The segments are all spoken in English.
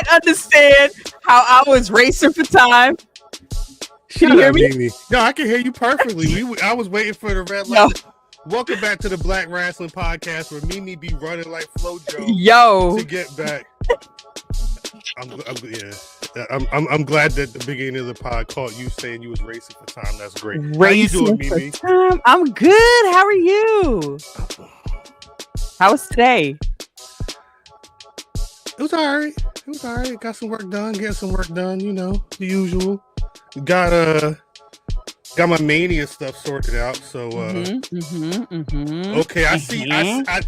not understand how I was racing for time. Can you hear me? Mimi. No, I can hear you perfectly. I was waiting for the red light. Welcome back to the Black Rasslin Podcast, where Mimi be running like FloJo to get back. I'm glad that the beginning of the pod caught you saying you was racing for time. That's great. How you doing, Mimi? I'm good. How are you? How was today? It was all right. Got some work done. Getting some work done. You know, the usual. Got my Mania stuff sorted out. So okay, I see. I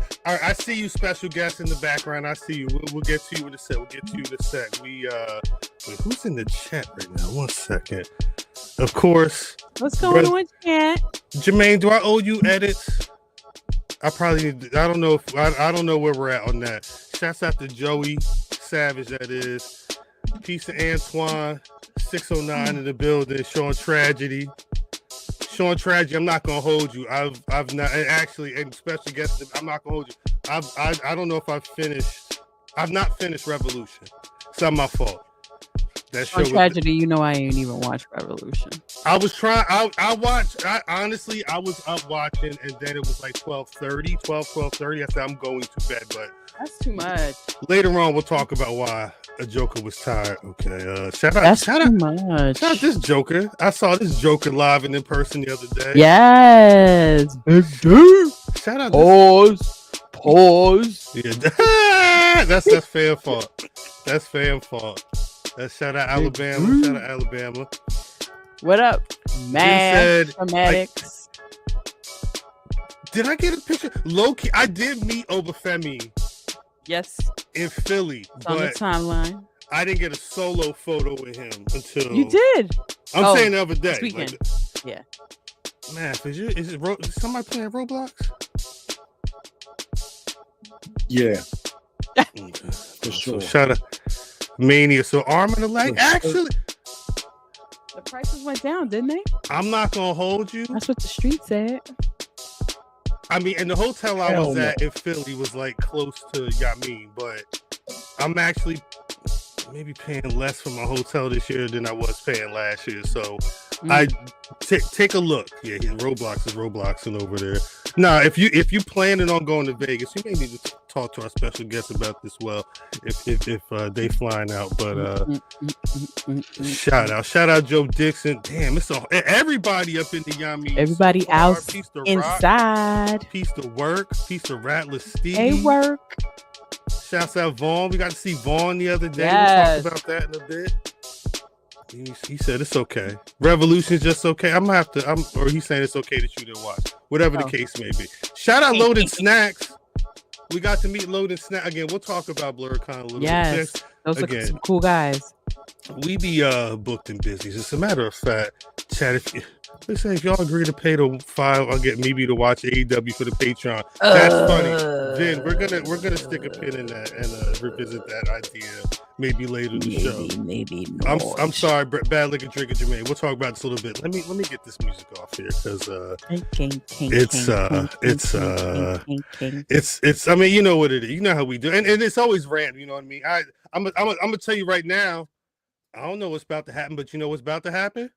see you, special guest in the background. I see you. We'll get to you in a sec. Wait, who's in the chat right now? 1 second. Of course. What's going on, chat? Jermaine, do I owe you edits? I don't know where we're at on that. Shouts out to Joey Savage. That is. Peace to Antoine. 609 in the building. Sean Tragedy. I'm not gonna hold you. I've not, and actually, and special guest, I'm not gonna hold you. I don't know if I've not finished Revolution. It's not my fault. That show Tragedy, you know I ain't even watched Revolution. I was trying. I watched. Honestly, I was up watching, and then it was like 12:30. I said I'm going to bed, but that's too much. Later on, we'll talk about why a Joker was tired. Okay. Shout out this Joker. I saw this Joker live and in person the other day. Yes. Shout out. Pause. Yeah. That's fan fault. That's fan fault. Shout out Alabama. What up, man? Dramatics. Did I get a picture? Low-key, I did meet Obafemi. Yes. In Philly. It's on the timeline. I didn't get a solo photo with him until... You did? I'm saying the other day. This weekend. Yeah. Man, is somebody playing Roblox? Yeah. For sure. So shout out Mania. So arm and a leg. Actually, the prices went down, didn't they? I'm not gonna hold you. That's what the street said. I mean, and the hotel I was at in Philly was like close to Yamin, but I'm actually maybe paying less for my hotel this year than I was paying last year. So I take a look. Yeah, Roblox is Robloxing over there. Now, if you planning on going to Vegas, you may need to talk to our special guest about this. Well, if they flying out, but shout out Joe Dixon. Damn, it's everybody up in the Yami. Everybody out inside. Rock, piece to work. Piece to Ratless Steve. Hey, work. Shouts out Vaughn. We got to see Vaughn the other day. Yes. We'll talk about that in a bit. He said it's okay. Revolution's just okay. Or he's saying it's okay that you didn't watch. Whatever the case may be. Shout out Loaded Snacks. We got to meet Loaded Snack again. We'll talk about BlerDCon a little bit. Yes, those are some cool guys. We be booked and busy. As a matter of fact, Chad, if y'all agree to pay the $5, I'll get maybe to watch AEW for the Patreon. That's funny. Then we're gonna stick a pin in that and revisit that idea maybe later in the show. Maybe I'm sorry, bad liquor drinker Jermaine. We'll talk about this a little bit. Let me get this music off here because it's I mean, you know what it is. You know how we do, and it's always random. You know what I mean? I'm gonna tell you right now. I don't know what's about to happen, but you know what's about to happen?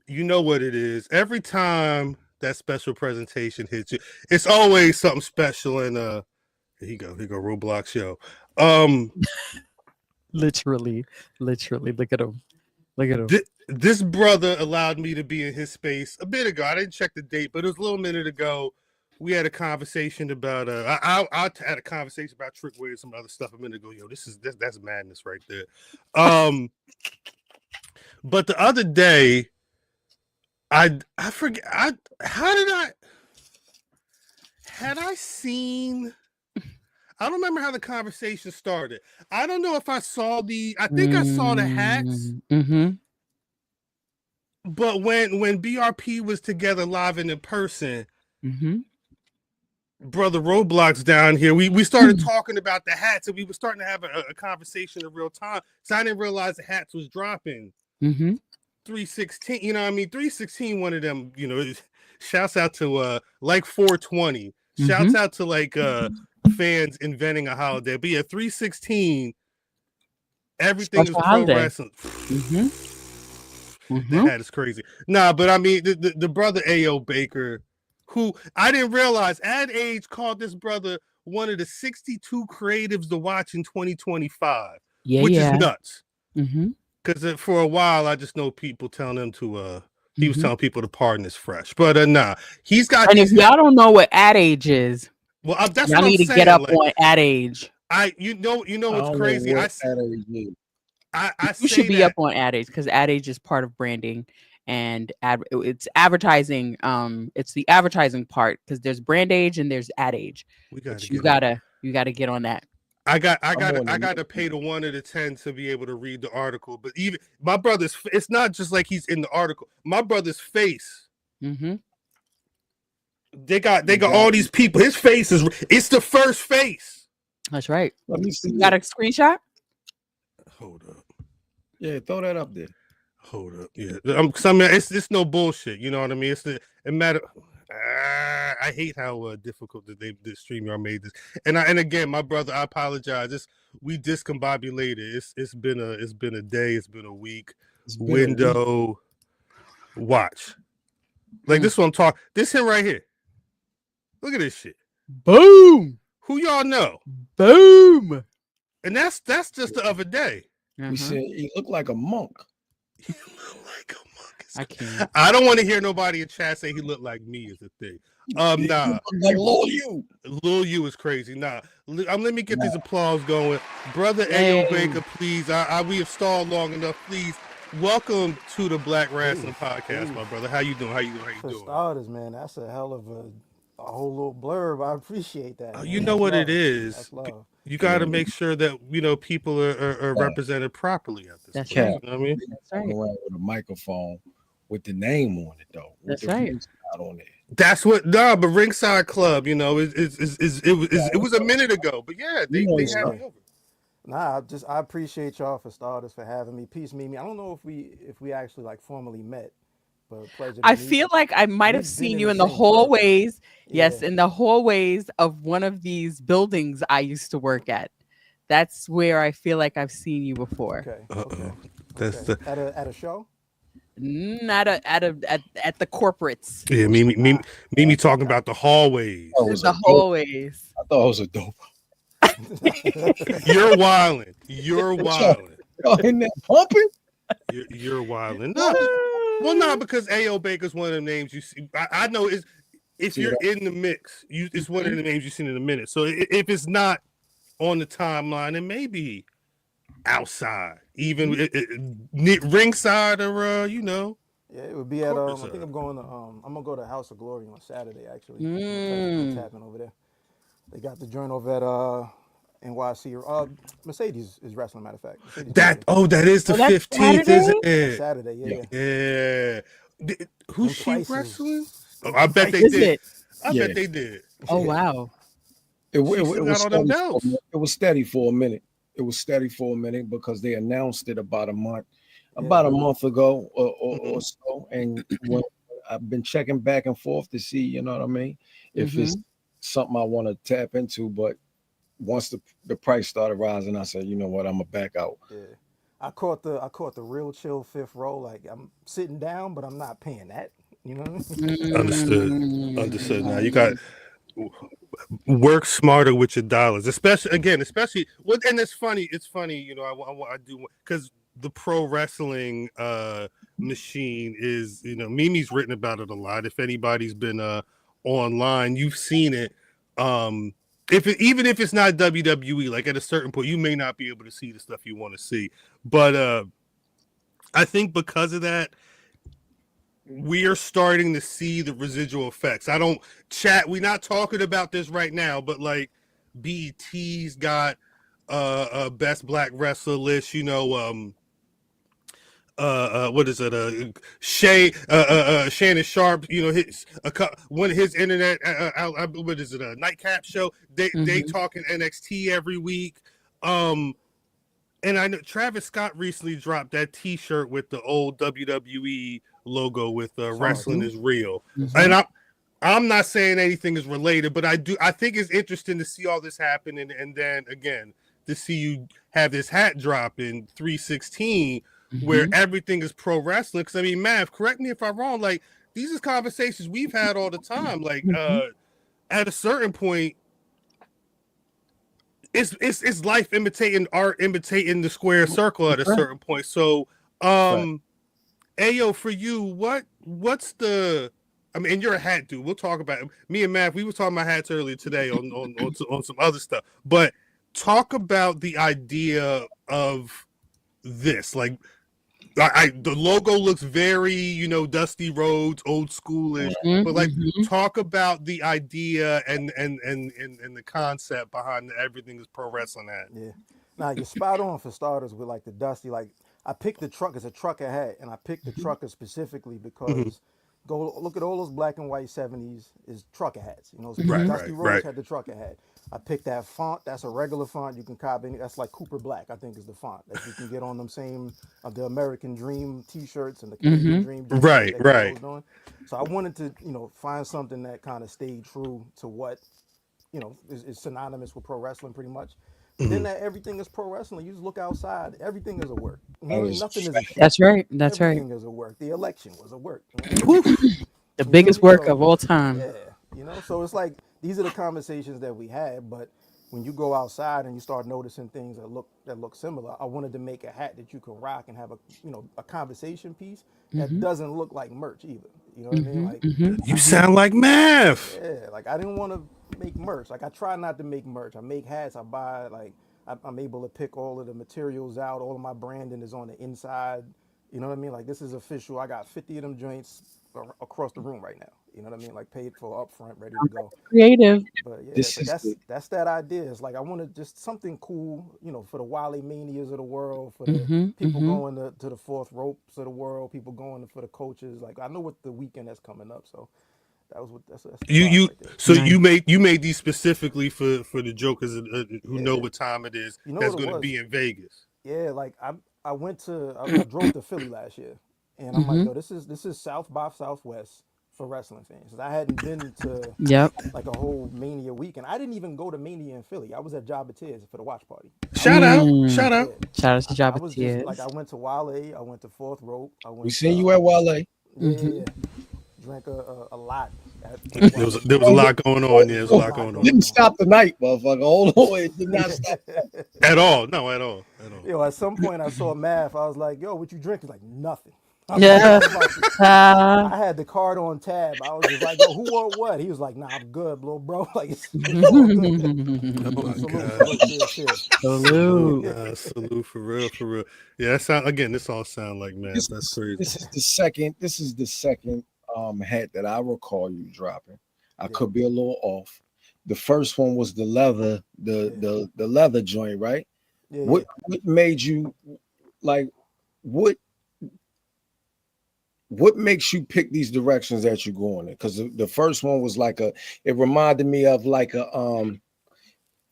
You know what it is. Every time that special presentation hits you, it's always something special. And here you go, Roblox show. Literally, look at him. This brother allowed me to be in his space a bit ago. I didn't check the date, but it was a little minute ago. We had a conversation about I had a conversation about Trick Williams, some other stuff a minute ago. Yo, that's madness right there. But the other day, I forget had I seen, I don't remember how the conversation started. I don't know if I saw I think I saw the hats. But when BRP was together live and in person, Brother Roblox down here, we started talking about the hats, and we were starting to have a conversation in real time. So I didn't realize the hats was dropping. 316, you know what I mean? 316, one of them, you know, shouts out to like 420. Shouts out to like fans inventing a holiday. But yeah, 316. Everything Special is pro holiday. wrestling. That is crazy. Nah, but I mean the brother A.O. Baker, who I didn't realize Ad Age called this brother one of the 62 creatives to watch in 2025, which is nuts. Because for a while I just know people telling him to he was telling people to pardon his fresh, but nah, he's got. And if y'all don't know what Ad Age is, well, that's y'all what need I'm to saying. get up on Ad Age. You know what's crazy? You should be up on Ad Age because Ad Age is part of branding and it's advertising. It's the advertising part because there's brand age and there's Ad Age. You gotta get on that. I got to pay the 1 to 10 to be able to read the article. But even my brother's, it's not just like he's in the article. My brother's face. They got all these people. His face it's the first face. That's right. Let me see. You got a screenshot? Hold up. Yeah, throw that up there. Hold up. Yeah, it's no bullshit. You know what I mean? It matter. I hate how difficult that the StreamYard made this. And again, my brother, I apologize. We discombobulated. It's been a day. It's been a week. Window. Watch. Like this one I'm talking. This him right here. Look at this shit. Boom. Who y'all know? Boom. And that's just the other day. We said he looked like a monk. He looked like a monk. I can't. I don't want to hear nobody in chat say he looked like me is a thing. Nah. Like Lil U. Lil U is crazy. Nah. Let me get these applause going. Brother A.O. Baker, please. We have stalled long enough. Please. Welcome to the Black Rasslin Podcast, my brother. How you doing? For starters, man, that's a hell of a whole little blurb. I appreciate that. Man. You know what it is. That's love. You got to make sure that people are represented properly at this. That's point. right. You know what I mean? That's right. Around with a microphone with the name on it though. That's right. On there. That's what. Nah, but Ringside Club, it was a minute ago. But yeah, they had me over. Nah, I appreciate y'all for starters for having me. Peace, Mimi. I don't know if we actually like formally met, but pleasure. I feel like I might have seen you in the hallways. Yes, in the hallways of one of these buildings I used to work at. That's where I feel like I've seen you before. Okay. That's at a show. Not at the corporates. Yeah, Mimi talking about the hallways. The hallways. I thought it was a dope. You're wilding. You're wilding. In there pumping. You're wilding. No, well, not because A.O. Baker's one of the names you see. I know if you're in the mix, it's one of the names you've seen in a minute. So if it's not on the timeline, it may be outside, even ringside or Yeah, it would be at I think I'm gonna go to House of Glory on Saturday actually. I'm tapping over there. They got the joint over at NYC. Mercedes is wrestling, matter of fact. That is the 15th, isn't it? Saturday, yeah. Who's she wrestling? Oh, I bet they did. Bet they did. Oh wow. It was steady for a minute. It was steady for a minute because they announced it about a month ago or so. And when I've been checking back and forth to see, you know what I mean, if it's something I want to tap into, but once the price started rising, I said, you know what, I'm gonna back out. Yeah, I caught the real chill fifth row. Like I'm sitting down, but I'm not paying that. You know. Understood. Now you got work smarter with your dollars, especially well, and it's funny. I do because the pro wrestling machine is, Mimi's written about it a lot. If anybody's been online, you've seen it. Even if it's not WWE, like at a certain point, you may not be able to see the stuff you want to see. But I think because of that, we are starting to see the residual effects. We're not talking about this right now, but like BET's got a best black wrestler list, what is it? Shannon Sharp, one of his internet, what is it? A nightcap show. They talking NXT every week. And I know Travis Scott recently dropped that T-shirt with the old WWE logo with wrestling is real. And I'm not saying anything is related, but I think it's interesting to see all this happen, and then again to see you have this hat drop in 316 where everything is pro wrestling. Because I mean, Mav, correct me if I'm wrong. Like these are conversations we've had all the time. Like at a certain point, it's life imitating art, imitating the square circle at a certain point. So, Ayo, for you, what's the? I mean, and you're a hat dude. We'll talk about it. Me and Matt. We were talking about hats earlier today on some other stuff. But talk about the idea of this. Like, the logo looks very, Dusty Rhodes, old schoolish. But like, talk about the idea and the concept behind everything is pro wrestling hat. Yeah. Now you're spot on for starters with like the Dusty. Like I picked the truck as a trucker hat, and I picked the trucker specifically because. Go look at all those black and white 70s is trucker hats. Dusty Rhodes had the trucker hat. I picked that font. That's a regular font. You can copy. That's like Cooper Black, I think, is the font that you can get on them same of the American Dream T-shirts and the Canadian Dream. Right. So I wanted to, find something that kind of stayed true to what, is synonymous with pro wrestling pretty much. Then that everything is pro wrestling. You just look outside. Everything is a work. Nothing is a show. That's right. That's everything is a work. The election was a work. The biggest work of all time. Yeah. So it's like these are the conversations that we had. But when you go outside and you start noticing things that look similar, I wanted to make a hat that you can rock and have a conversation piece that doesn't look like merch either. You know what I mean? Like you sound like Math. Yeah. Like I didn't want to make merch. Like I try not to make merch. I make hats. I buy I'm able to pick all of the materials out. All of my branding is on the inside. You know what I mean? Like this is official. I got 50 of them joints across the room right now. You know what I mean? Like paid for up front, ready to go. Creative. But yeah, that's that idea. It's like I wanted just something cool, for the Wale Manias of the world, for the people going to the fourth ropes of the world, people going for the coaches. Like I know what the weekend that's coming up, so that was what that's you. So you made these specifically for the jokers who know what time it is. That's going to be in Vegas. Yeah, like I drove to Philly last year, and I'm like, yo, this is South by Southwest for wrestling fans. I hadn't been to like a whole Mania weekend. I didn't even go to Mania in Philly. I was at Jabba Tears for the watch party. Shout out to Jabba Tears. Like I went to Wale. I went to Fourth Rope. We seen you at Wale. Yeah. Drank a lot. There was a lot going on. Yeah, there was a lot going on. Didn't stop the night, motherfucker. Hold on, it did not stop. At all. No, at all. Yo, at some point I saw Math. I was like, yo, what you drink? He's like, nothing. I had the card on tab. I was just like, yo, who want what? He was like, nah, I'm good, little bro. Like, it's salute for real. Yeah, this all sound like Math. That's crazy. This is the second hat that I recall you dropping. I could be a little off. The first one was the leather, the leather joint, right? Yeah, what made you like what makes you pick these directions that you're going in? Because the first one was it reminded me of like a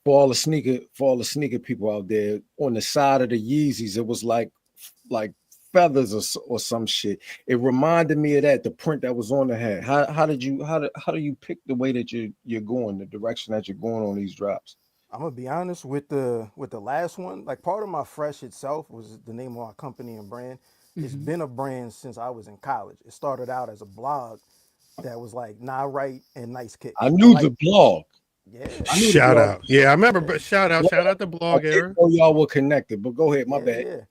for all the sneaker people out there, on the side of the Yeezys, it was like feathers or some shit. It reminded me of that, the print that was on the hat. How do you pick the way that you're going, the direction that you're going on these drops? I'm gonna be honest with the last one. Like part of my Fresh itself was the name of our company and brand. It's been a brand since I was in college. It started out as a blog that was like Nah Right and Nice Kick. I knew the blog. Yeah. Shout out. Yeah, I remember. But shout out the blog era. Oh, y'all were connected, but go ahead. My bad. Yeah.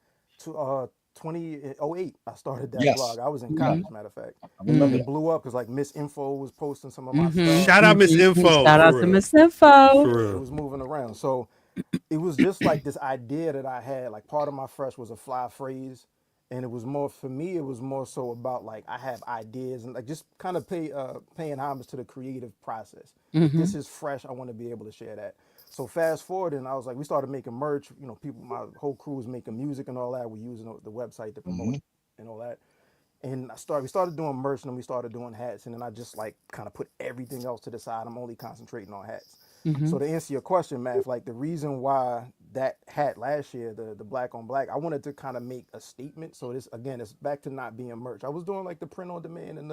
2008, I started that blog. I was in college, matter of fact. I remember it blew up because like Miss Info was posting some of my stuff. Shout out Miss Info. Shout out to Miss Info. It was moving around. So it was just like this idea that I had. Like part of my Fresh was a fly phrase. And it was more, for me, it was more so about like, I have ideas and like just kind of paying homage to the creative process. This is fresh. I want to be able to share that. So fast forward, and I was like, we started making merch. People, my whole crew was making music and all that. We're using the website to promote it and all that. And we started doing merch, and then we started doing hats. And then I just like kind of put everything else to the side. I'm only concentrating on hats. So to answer your question, Matt, like the reason why that hat last year, the black on black, I wanted to kind of make a statement. So this, again, it's back to not being merch. I was doing like the print on demand and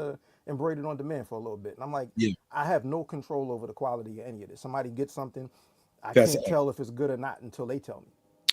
embroidered on demand for a little bit. And I'm like, I have no control over the quality of any of this. Somebody gets something, I can't tell if it's good or not until they tell me.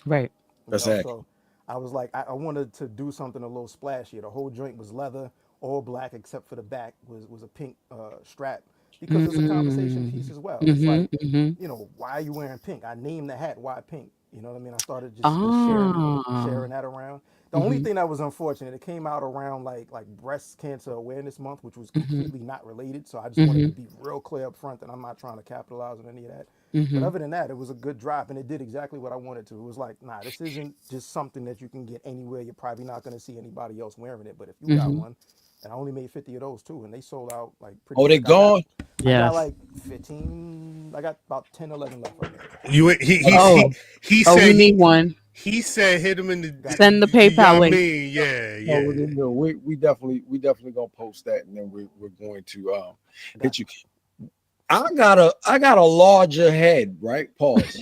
Right. So I was like, I wanted to do something a little splashy. The whole joint was leather, all black, except for the back was a pink strap, because it's a conversation piece as well. It's like, you know, why are you wearing pink? I named the hat Why Pink. You know what I mean? I started just sharing that around. The only thing that was unfortunate, it came out around like Breast Cancer Awareness Month, which was completely not related. So I just wanted to be real clear up front that I'm not trying to capitalize on any of that. But other than that, it was a good drop, and it did exactly what I wanted to. It was like, nah, this isn't just something that you can get anywhere. You're probably not going to see anybody else wearing it. But if you got one, and I only made 50 of those too, and they sold out like pretty quick. They gone? I got like 15. I got about 10, 11 left right now. He said we need one. He said hit him in the send the PayPal link. We definitely gonna post that, and then we're going to hit you. I got a larger head, right? Pause.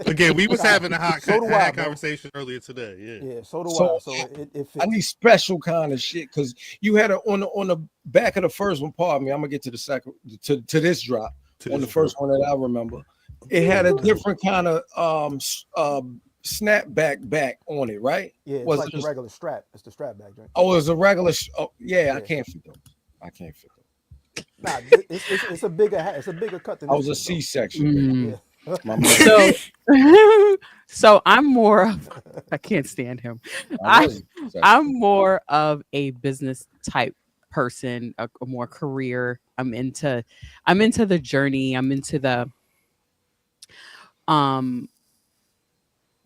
Again, we was having a hot conversation earlier today. Yeah. So do I. So it I need special kind of shit, because you had it on the back of the first one. Pardon me. I'm gonna get to the second to this drop. On the first one that I remember, it had a different kind of snapback back on it, right? Yeah, it's like the regular strap. It's the strap back joint. Oh, it's a regular. I can't fit those. Nah, it's a bigger hat. It's a bigger cut than I was a C-section. So I'm more of, I can't stand him. I'm more of a business type person, a more career. I'm into the journey. I'm into the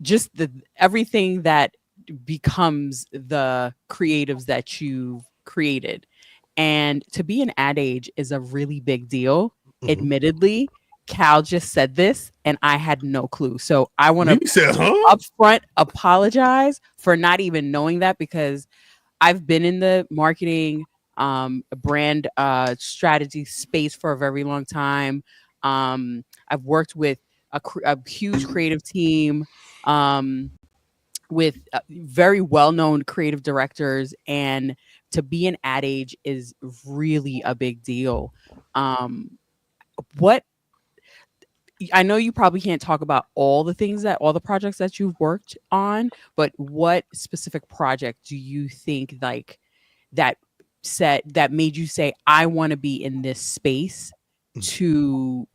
just the everything that becomes the creatives that you've created. And to be an ad age is a really big deal. Admittedly, Cal just said this and I had no clue. So I want to upfront apologize for not even knowing that, because I've been in the marketing brand strategy space for a very long time. I've worked with a huge creative team with very well-known creative directors, and to be an ad age is really a big deal. What I know, you probably can't talk about all the projects that you've worked on, but what specific project do you think like that made you say, I want to be in this space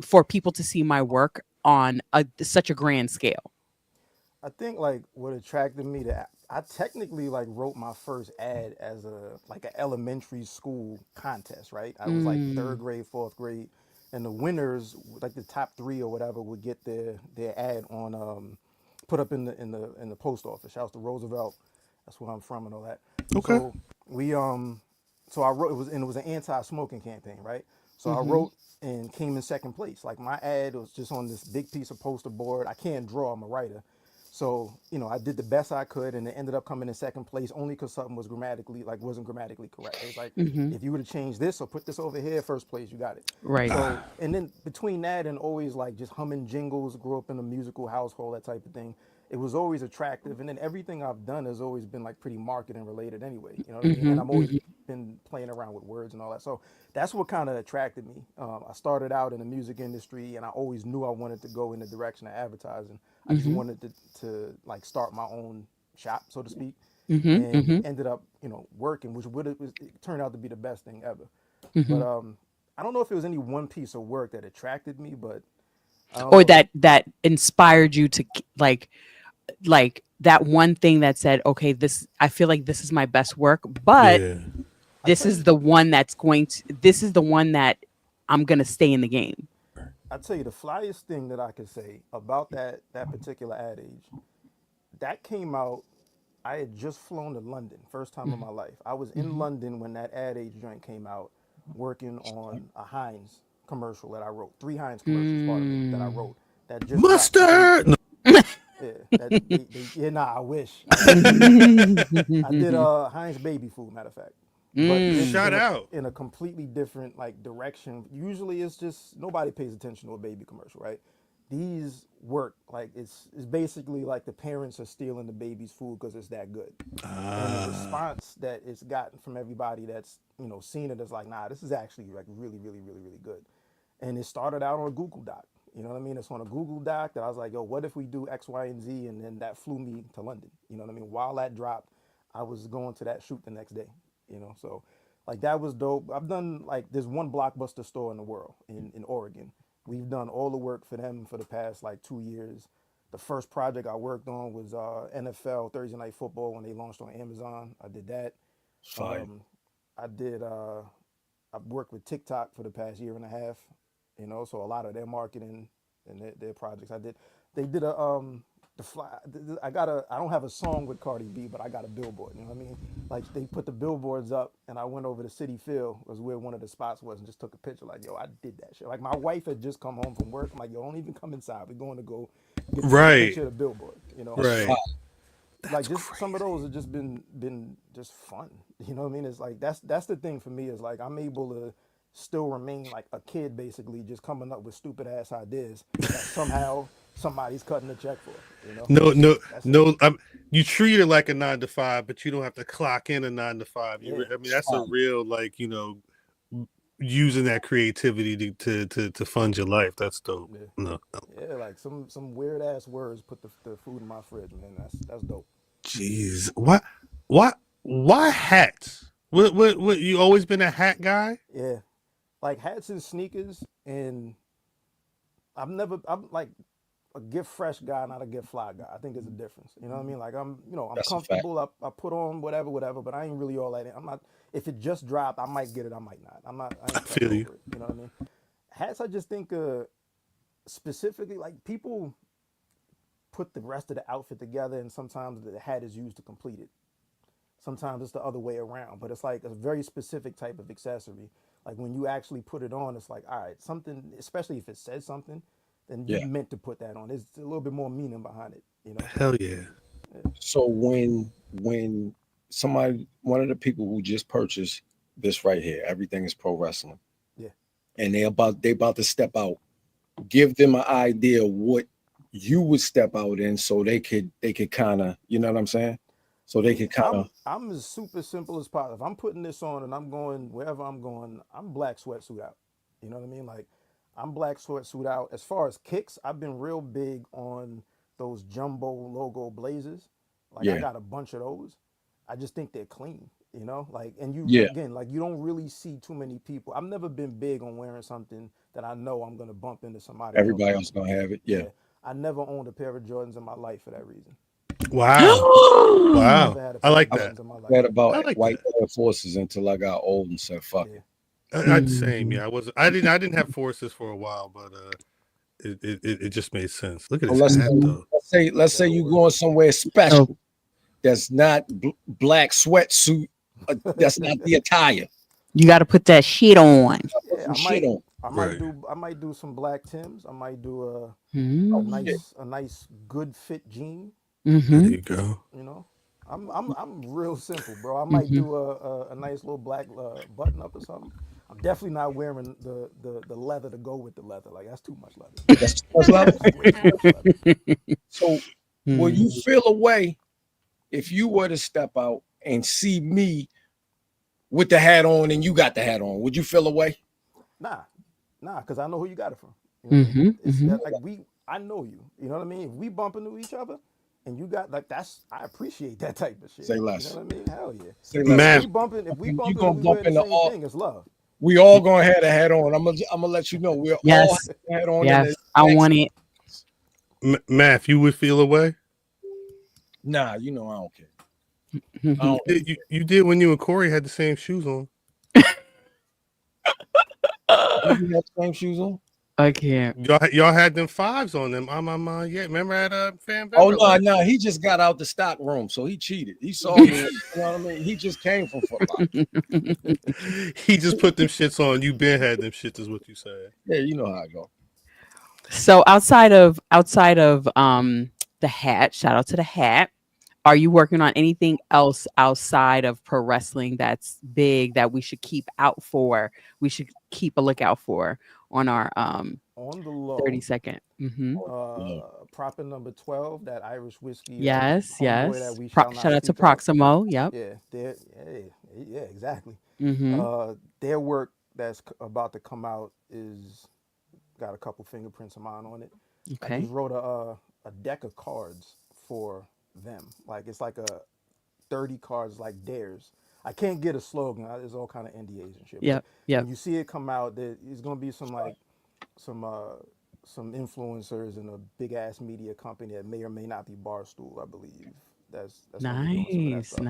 for people to see my work on such a grand scale? I think like what attracted me to, I technically like wrote my first ad as an elementary school contest, right? I was like 3rd grade, 4th grade, and the winners, like the top 3 or whatever, would get their ad on put up in the post office. Shout out to Roosevelt, that's where I'm from and all that. Okay. So we so I wrote, it was an anti-smoking campaign, right? So I wrote and came in 2nd place. Like my ad was just on this big piece of poster board. I can't draw, I'm a writer. So, you know, I did the best I could, and it ended up coming in 2nd place only because something was wasn't grammatically correct. It was like, if you would have changed this or put this over here, 1st place, you got it. Right. So, and then between that and always like just humming jingles, grew up in a musical household, that type of thing, it was always attractive. And then everything I've done has always been like pretty marketing related anyway. You know what I mean? And I'm always been playing around with words and all that. So that's what kind of attracted me. I started out in the music industry, and I always knew I wanted to go in the direction of advertising. I just wanted to like start my own shop, so to speak, and ended up, you know, working, which it turned out to be the best thing ever. But I don't know if it was any one piece of work that attracted me, but that inspired you to like that one thing that said, okay, I feel like this is my best work, but this is the one that I'm gonna stay in the game. I'll tell you the flyest thing that I could say about that particular ad age, that came out, I had just flown to London, first time in my life. I was in London when that ad age joint came out, working on a Heinz commercial that I wrote. 3 Heinz commercials, part of it, that I wrote. That just mustard! I wish. I did Heinz baby food, matter of fact. But shout out in a completely different like direction. Usually it's just nobody pays attention to a baby commercial, right? these work. Like it's basically like the parents are stealing the baby's food because it's that good. And the response that it's gotten from everybody that's seen it is like, nah, this is actually like really, really, really, really good. And it started out on a Google Doc. You know what I mean? It's on a Google Doc that I was like, yo, what if we do X, Y, and Z? And then that flew me to London. You know what I mean? While that dropped, I was going to that shoot the next day. So like that was dope. I've done like there's one Blockbuster store in the world in Oregon. We've done all the work for them for the past like 2 years. The first project I worked on was NFL Thursday Night Football when they launched on Amazon. I did that. I've worked with TikTok for the past year and a half. So a lot of their marketing and their projects. They did the fly. I don't have a song with Cardi B, but I got a billboard. You know what I mean? Like they put the billboards up, and I went over to Citi Field, was where one of the spots was, and just took a picture. Like, yo, I did that shit. Like my wife had just come home from work. I'm like, yo, don't even come inside. We're going to go get a picture of the billboard. Right. Like just crazy. Some of those have just been just fun. You know what I mean? It's like that's the thing for me is like I'm able to still remain like a kid, basically, just coming up with stupid ass ideas that somehow somebody's cutting a check for. No. You treat it like a 9 to 5, but you don't have to clock in a 9 to 5. I mean, that's a real using that creativity to fund your life. That's dope. Yeah. Like some weird ass words put the food in my fridge, man. That's dope. Jeez, why hats? What you always been a hat guy? Yeah, like hats and sneakers, and I'm like a get fresh guy, not a get fly guy. I think there's a difference. You know what I mean? Like I'm comfortable. I put on whatever, but I ain't really all that. I'm not. If it just dropped, I might get it. I might not. I feel you. You know what I mean? Hats, I just think specifically like people put the rest of the outfit together, and sometimes the hat is used to complete it. Sometimes it's the other way around, but it's like a very specific type of accessory. Like when you actually put it on, it's like, all right, something, especially if it says something, then you meant to put that on. There's a little bit more meaning behind it, Hell yeah. So when one of the people who just purchased this right here, everything is pro wrestling. Yeah. And they about to step out, give them an idea what you would step out in so they could kind of, you know what I'm saying? So they could kind of. I'm as super simple as possible. If I'm putting this on and I'm going wherever I'm going, I'm black sweatsuit out. You know what I mean? Like I'm black sweatsuit out. As far as kicks, I've been real big on those jumbo logo blazers. Like I got a bunch of those. I just think they're clean, like, and again, like you don't really see too many people. I've never been big on wearing something that I know I'm going to bump into somebody. Everybody else going to have it. Yeah. I never owned a pair of Jordans in my life for that reason. Wow. Wow. I like that. I read about white Air Forces until I got old and said, fuck it. Same. Yeah. I didn't have forces for a while, but it just made sense. Look at this hat, though. Let's say you're going somewhere special. That's not black sweatsuit. That's not the attire. You got to put that shit on. I might do some black Timbs. I might do a nice good fit jean. Mm-hmm. There you go. I'm real simple, bro. I might do a nice little black button up or something. I'm definitely not wearing the leather to go with the leather. Like that's too much leather. That's too much leather. So will you feel a way if you were to step out and see me with the hat on and you got the hat on? Would you feel a way? Nah, because I know who you got it from. I know you. You know what I mean? If we bump into each other and you got like I appreciate that type of shit. Say less. You know what I mean? Hell yeah. Say less. Man, if we bump into the same thing, it's love. We all gonna have a hat on. I'm gonna let you know we're all have a hat on. Yes, I want it. Math, you would feel a way? Nah, I don't care. You did when you and Corey had the same shoes on. You have the same shoes on? I can't. Y'all had them 5s on them. Yeah. Remember at Fan Beverly? Oh no, he just got out the stock room, so he cheated. He saw me. You know what I mean? He just came from Foot Locker. He just put them shits on. You been had them shits, is what you said. Yeah, you know how I go. So outside of the hat, shout out to the hat. are you working on anything else outside of pro wrestling that's big that we should keep out for? We should keep a lookout for on our on the low 30-second. Propping number 12, that Irish whiskey. Yes. That we shall not Shout out to speak of. Proximo. Yep. Yeah, exactly. Mm-hmm. Their work that's about to come out is got a couple fingerprints of mine on it. Okay. I just wrote a deck of cards for them. Like it's like a 30 cards like theirs. I can't get a slogan. There's all kind of NDAs and shit. Yep. When you see it come out, there's gonna be some influencers in a big ass media company that may or may not be Barstool, I believe. That's nice. I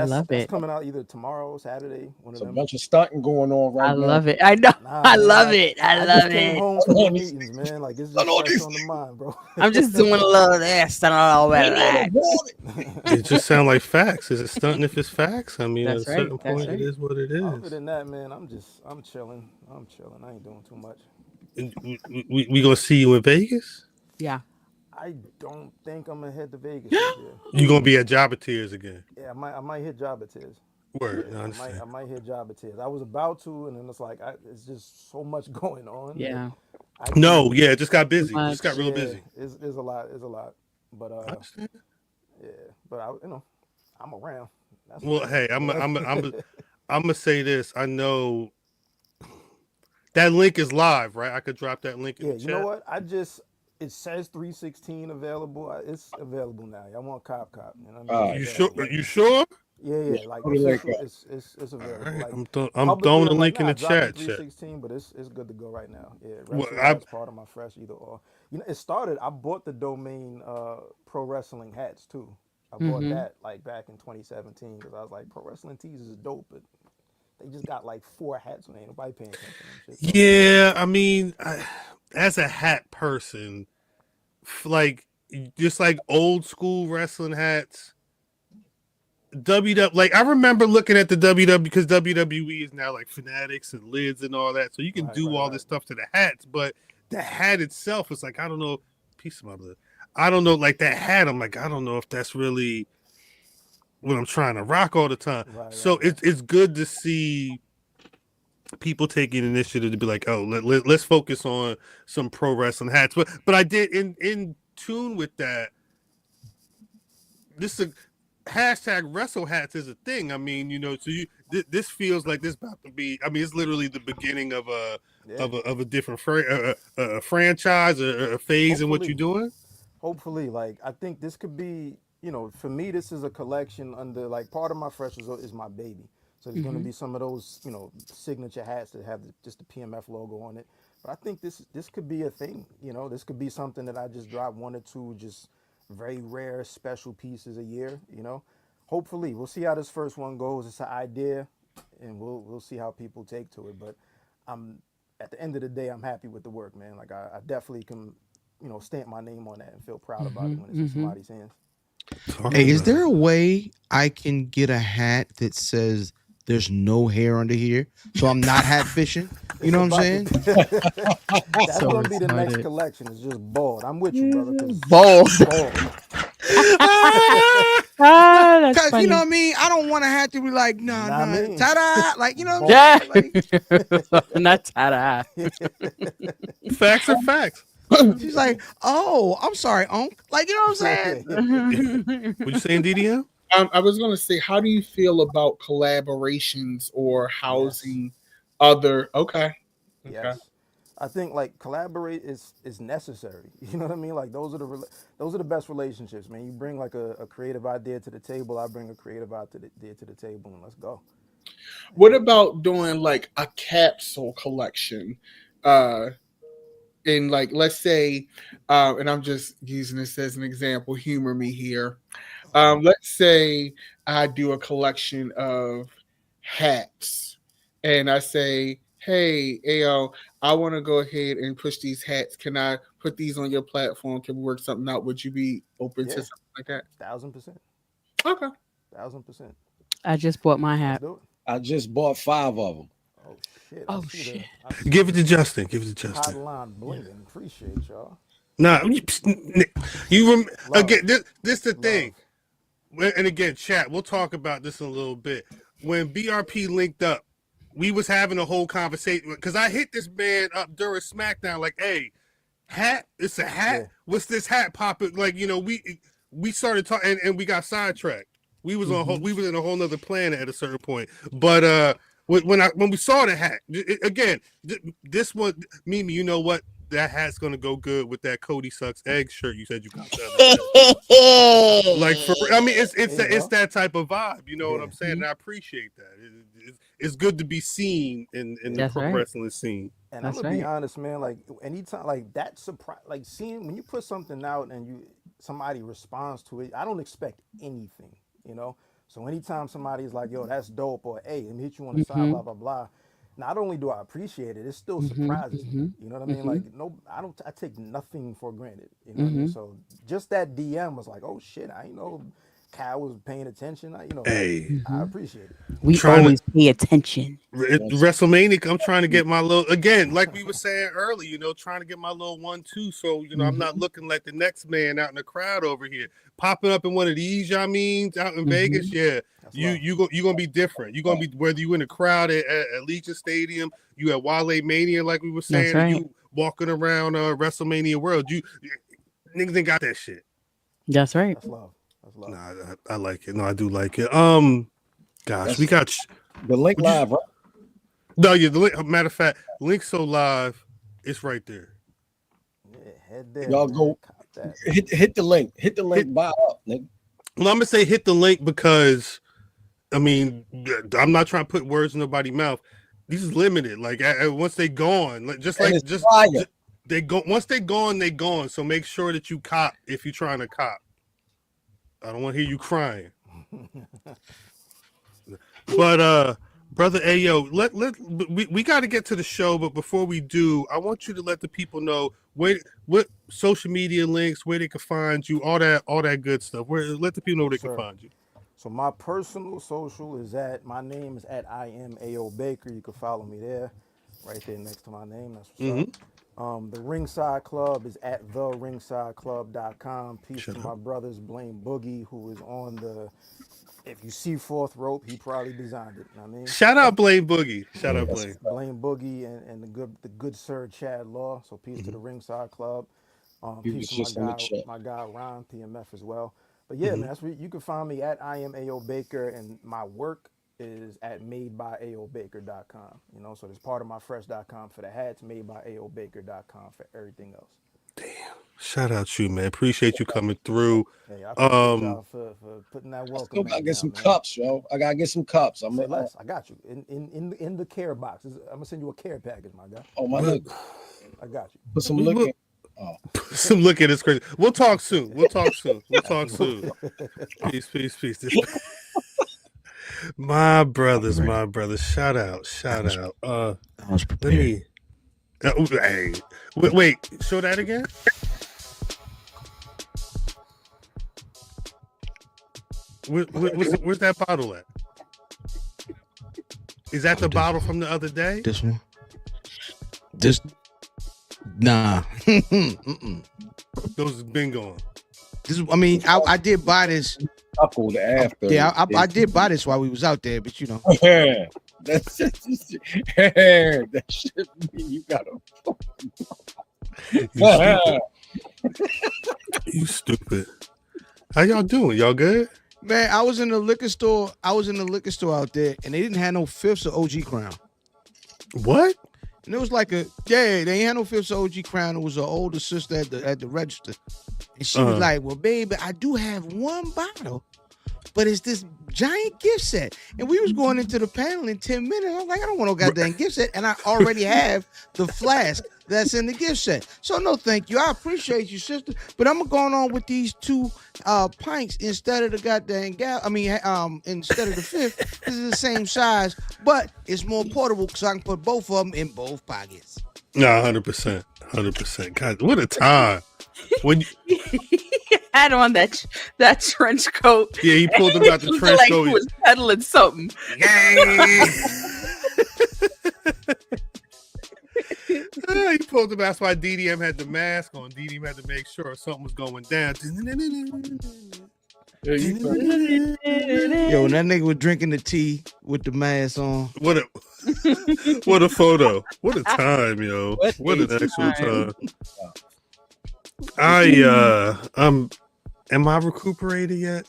love it. That's coming out either tomorrow, Saturday. There's a bunch of stunting going on right now. I love it. I know. I love it. I love came it. home from the meetings, man. Like it's just fresh on the mind, bro. I'm just doing a little this and all that. It just sounds like facts. Is it stunting if it's facts? I mean, That's at a certain point, it is what it is. Other than that, man, I'm chilling. I ain't doing too much. We gonna see you in Vegas? Yeah. I don't think I'm gonna head to Vegas this year. You gonna be at Jabba Tears again? Yeah, I might hit Jabba Tears. Word, yeah, I might hit Jabba Tears. I was about to, and then it's like it's just so much going on. Yeah. It just got busy. It just got real busy. It's a lot. But yeah, but I'm around. Hey, I'm gonna say this. I know that link is live, right? I could drop that link in the chat. You know what? It says 316 available. It's available now. I want cop. You sure? Are you sure? Yeah. Like it's available. Right. Like, I'm throwing the link in the chat. 316, but it's good to go right now. Yeah, that's part of my fresh either or. It started. I bought the domain Pro Wrestling Hats too. I bought that like back in 2017 because I was like, Pro Wrestling Tees is dope, but they just got like 4 hats and ain't nobody paying attention. Shit. Yeah, I mean, as a hat person, like just like old school wrestling hats, like I remember looking at the WW because WWE is now like fanatics and lids and all that, so you can do all this stuff to the hats, but the hat itself is like, I don't know, piece of my blood. I don't know, like that hat. I'm like, I don't know if that's really what I'm trying to rock all the time. It's good to see people taking initiative to be like, oh, let's focus on some pro wrestling hats. But I did in tune with that. This is hashtag Wrestle Hats is a thing. I mean, so this feels like this about to be. I mean, it's literally the beginning of a different franchise or a phase in what you're doing. Hopefully, like I think this could be. For me, this is a collection under like part of my fresh is my baby. So there's going to be some of those, signature hats that have just the PMF logo on it. But I think this could be a thing. This could be something that I just drop 1 or 2 just very rare special pieces a year. Hopefully we'll see how this first one goes. It's an idea, and we'll see how people take to it. But at the end of the day, I'm happy with the work, man. Like I definitely can, stamp my name on that and feel proud about it when it's in somebody's hands. Hey, is there a way I can get a hat that says there's no hair under here, so I'm not hat fishing? You know what I'm saying? That's gonna be the next collection. It's just bald. I'm with you, brother. Bald. Because you know what I mean. I don't want to have to be like, no, ta-da, like you know. What I'm saying? Like, not ta-da. Facts are facts. She's like, oh, I'm sorry, Unc. Like, you know what I'm saying? What you saying, DDM? I was going to say, how do you feel about collaborations or housing other? Okay. Yes. I think like collaborate is necessary. You know what I mean? Like those are the best relationships, man. You bring like a creative idea to the table. I bring a creative idea to the table, and let's go. What about doing like a capsule collection? And like, let's say, and I'm just using this as an example, humor me here. Let's say I do a collection of hats and I say, hey, Ayo, I want to go ahead and push these hats. Can I put these on your platform? Can we work something out? Would you be open to something like that? 1000%. Okay. 1000%. I just bought my hat. I just bought 5 of them. Oh shit! Give it to Justin. Hotline blinging. Appreciate y'all. Nah, again. This the thing. and again, chat, we'll talk about this in a little bit. When BRP linked up, we was having a whole conversation because I hit this man up during SmackDown, like, hey, hat, it's a hat. Yeah. What's this hat popping? Like, we started talking and we got sidetracked. We was we was in a whole nother planet at a certain point. But when we saw the hat, again, this one, Mimi, you know what? That hat's gonna go good with that Cody Sucks Egg shirt you said you got. Like, it's that type of vibe. You know what I'm saying? And I appreciate that. It's good to be seen in the pro wrestling scene. And I'm gonna be honest, man. Like, anytime, like that surprise, like seeing when you put something out and somebody responds to it, I don't expect anything, So anytime somebody's like, "Yo, that's dope," or "Hey, let me hit you on the side," blah blah blah. Not only do I appreciate it, it still surprises me. You know what I mean? Like, I take nothing for granted. You know what I mean? So just that DM was like, oh shit, I know Cal was paying attention. I appreciate it. We always pay attention. WrestleMania, I'm trying to get my little, again, like we were saying earlier, trying to get my little 1-2. So, I'm not looking like the next man out in the crowd over here. Popping up in one of these, out in Vegas, yeah. You're gonna be different. You're gonna be, whether you in the crowd at Legion Stadium, you at Wale Mania, like we were saying, you walking around WrestleMania World. You niggas ain't got that shit. That's right. That's love. Nah, I like it. No, I do like it. Gosh, we got the link live, right? No, yeah. The link, matter of fact, link so live, it's right there. Yeah, head there. Y'all go hit the link. Hit the link. Buy up, nigga. Well, I'm gonna say hit the link because, I mean, I'm not trying to put words in nobody's mouth. These is limited. Like once they gone, they go. Once they gone, they gone. So make sure that you cop if you're trying to cop. I don't want to hear you crying. But brother Ayo, we got to get to the show, but before we do, I want you to let the people know what social media links, where they can find you, all that good stuff. Let the people know where they can find you. So my personal social is my name is at I am Ayo Baker. You can follow me there, right there next to my name. That's what's up. The Ringside Club is at therinsideclub.com. Peace to my brothers, Blame Boogie, who is on if you see Fourth Rope, he probably designed it. You know what I mean? Shout out Blame Boogie. Shout out Blame. Blame Boogie and the good sir Chad Law. So peace to the Ringside Club. Peace to my guy Ron PMF as well. But yeah, man, that's where you can find me at I am Ayo Baker, and my work is at madebyAOBaker.com. So there's part of my fresh.com for the hats, madebyAOBaker.com for everything else. Damn. Shout out you, man. Appreciate you coming through. Hey, I appreciate y'all for putting that welcome. I gotta get some cups, yo. I gotta get some cups. I got you. In the care box. I'm gonna send you a care package, my guy. Oh my God. I got you. Put some look in. Some look at this crazy. We'll talk soon. Peace. My brothers. Shout out. I was prepared. Hey, wait. Show that again. Where's that bottle at? Is that the bottle from the other day? This one. Nah. Those have been gone. I did buy this. After. Yeah, I did buy this while we was out there, but That's that shit mean you got You stupid. How y'all doing? Y'all good? Man, I was in the liquor store out there, and they didn't have no fifths of OG Crown. What? And it was like they ain't had no fifths of OG Crown. It was an older sister at the register. And she was like, well, baby, I do have one bottle, but it's this giant gift set. And we was going into the panel in 10 minutes. I was like, I don't want no goddamn gift set. And I already have the flask that's in the gift set. So no, thank you. I appreciate you, sister. But I'm going on with these 2 pints instead of the goddamn instead of the fifth. This is the same size, but it's more portable so I can put both of them in both pockets. No, 100%. God, what a time. When he had on that trench coat. Yeah, he pulled him out the trench coat. He was peddling something. He pulled him. That's why DDM had the mask on. DDM had to make sure something was going down. Yo, when that nigga was drinking the tea with the mask on. What a photo. What a time, yo. What an actual time. Am I recuperated yet?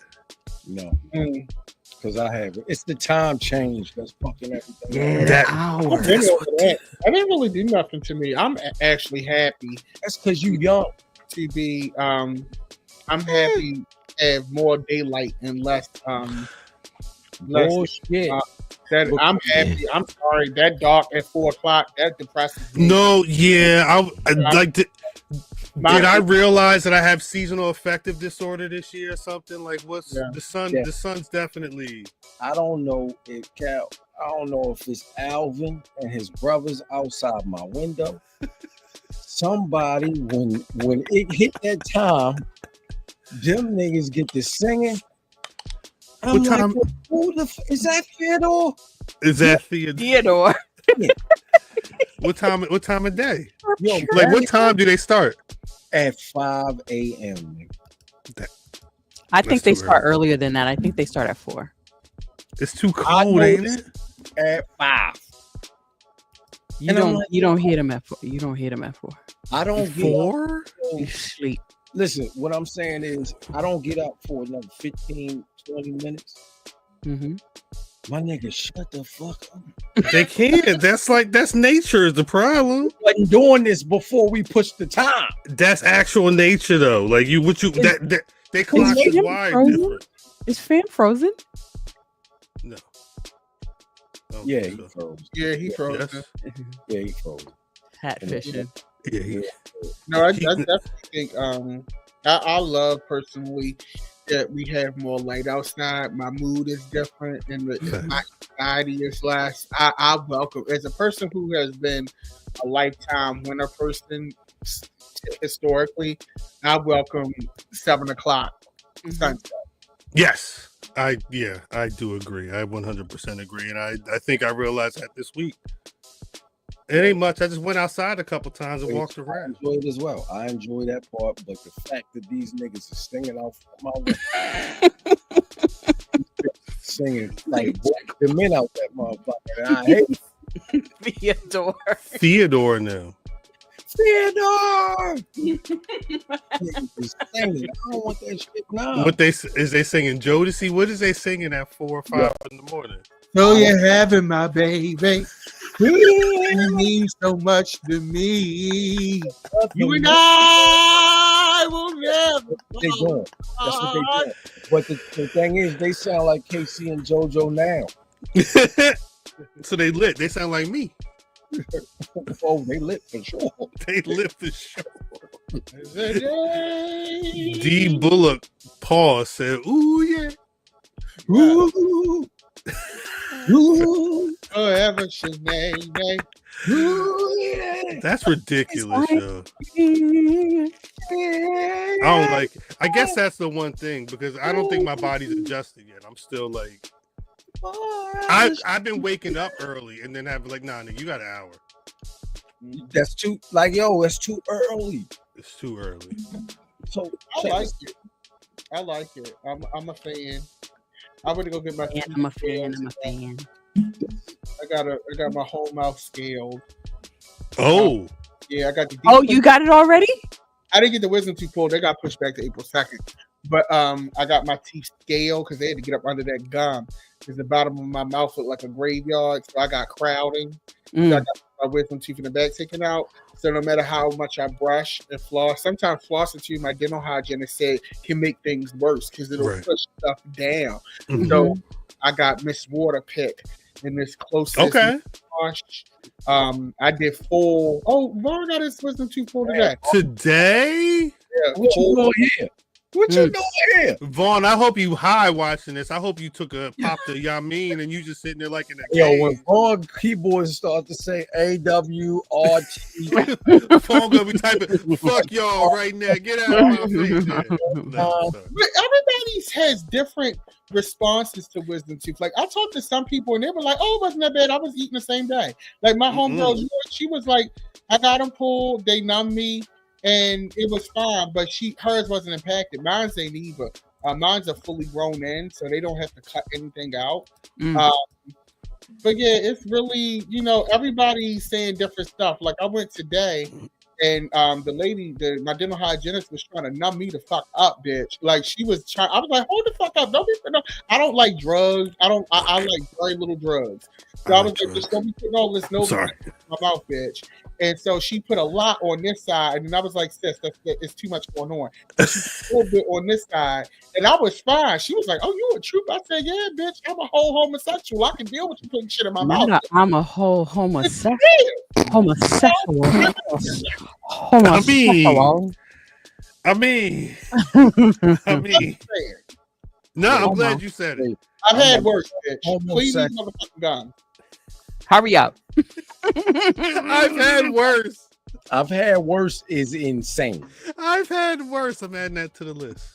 No. Because I have it. It's the time change that's fucking everything. Yeah, that hour. I didn't really do nothing to me. I'm actually happy. That's because you young. To be, I'm happy to have more daylight and less. Bullshit. I'm happy. I'm sorry. That dark at 4:00. That depresses me. No, yeah. I like to. Did I realize that I have seasonal affective disorder this year or something? Like, what's the sun? Yeah. The sun's definitely. I don't know if it's Alvin and his brothers outside my window. Somebody, when it hit that time, them niggas get to singing. I'm what like, time? Is that Theodore? Is that Theodore? Yeah. What time of day? Yo, like, what time do they start? At 5 a.m. I think they start earlier than that. I think they start at 4. It's too cold, ain't it? At 5. You don't hit them at 4. You don't hit them at 4. I don't get 4. You sleep. Listen, what I'm saying is I don't get up for another 15, 20 minutes. Mm-hmm. My nigga, shut the fuck up. They can't. That's nature is the problem. Wasn't doing this before we push the time. That's actual nature though. Like they clock is wide different. Is fan frozen? No. Yeah, he froze. Yeah, he froze. Yes. Yeah, he froze. Hat fishing. Yeah. No, I definitely think I love personally that we have more light outside. My mood is different and my anxiety is less. I welcome, as a person who has been a lifetime winter person historically, I welcome 7 o'clock sunset. Yes. I do agree. I 100% agree. And I think I realized that this week. It ain't much. I just went outside a couple times and walked around. I enjoyed it as well. I enjoy that part, but the fact that these niggas are singing off my way, singing like the men out that motherfucker. And I hate Theodore now. Theodore. Singing. I don't want that shit now. What they singing Jodeci? What is they singing at 4 or 5 in the morning? So you're having my baby. You mean so much to me. You and I will never. They doing. That's what they doing. But the thing is, they sound like Casey and JoJo now. So they lit. They sound like me. Oh, they lit for sure. They lit for sure. D Bullock pause said, "Ooh yeah, ooh." Ooh, forever Sinead. That's ridiculous, yo. I don't like it. I guess that's the one thing because I don't think my body's adjusted yet. I'm still like, I've been waking up early and then having like, nah, nigga, you got an hour. That's too it's too early. It's too early. So I like it. I'm a fan. I'm gonna go get my. I'm a fan. I got my whole mouth scaled. Oh. Yeah, I got the. Oh, you got it already? I didn't get the wisdom tooth pulled. They got pushed back to April 2nd. But I got my teeth scaled because they had to get up under that gum. Because the bottom of my mouth looked like a graveyard, so I got crowding. So I got my wisdom tooth in the back taken out. So no matter how much I brush and floss, sometimes flossing to my dental hygienist said can make things worse because it'll push stuff down. Mm-hmm. So I got Miss Water Pick in this closest wash. I did full. Oh, Vaughn got his wisdom tooth pulled today. Today? Yeah. What you doing here? What you doing here? Vaughn, I hope you high watching this. I hope you took a pop to Yamin and you just sitting there like in a cave. Yo, when Vaughn keyboards start to say AWRT, Vaughn gonna be typing, fuck y'all right now. Get out of my face. But everybody has different responses to wisdom tooth. Like I talked to some people and they were like, oh, it wasn't that bad. I was eating the same day. Like my homegirl, she was like, I got them pulled, they numbed me. And it was fine, but hers wasn't impacted. Mine's ain't either. Mine's a fully grown in, so they don't have to cut anything out. But yeah, it's really, everybody's saying different stuff. Like I went today, and the lady, my dental hygienist was trying to numb me the fuck up, bitch. Like she was trying. I was like, hold the fuck up, don't be. I don't like drugs. I like very little drugs. So I was like, just don't be putting all this nose in my mouth, bitch. And so she put a lot on this side, and I was like, sis, it's too much going on. So she put a little bit on this side, and I was fine. She was like, oh, you a trooper? I said, yeah, bitch, I'm a whole homosexual. I can deal with you putting shit in my mouth. I'm a whole homosexual. I mean. No, I'm glad you said it. I've had worse, bitch. Please, motherfucking gun. Hurry up. I've had worse. I've had worse is insane. I've had worse. I'm adding that to the list.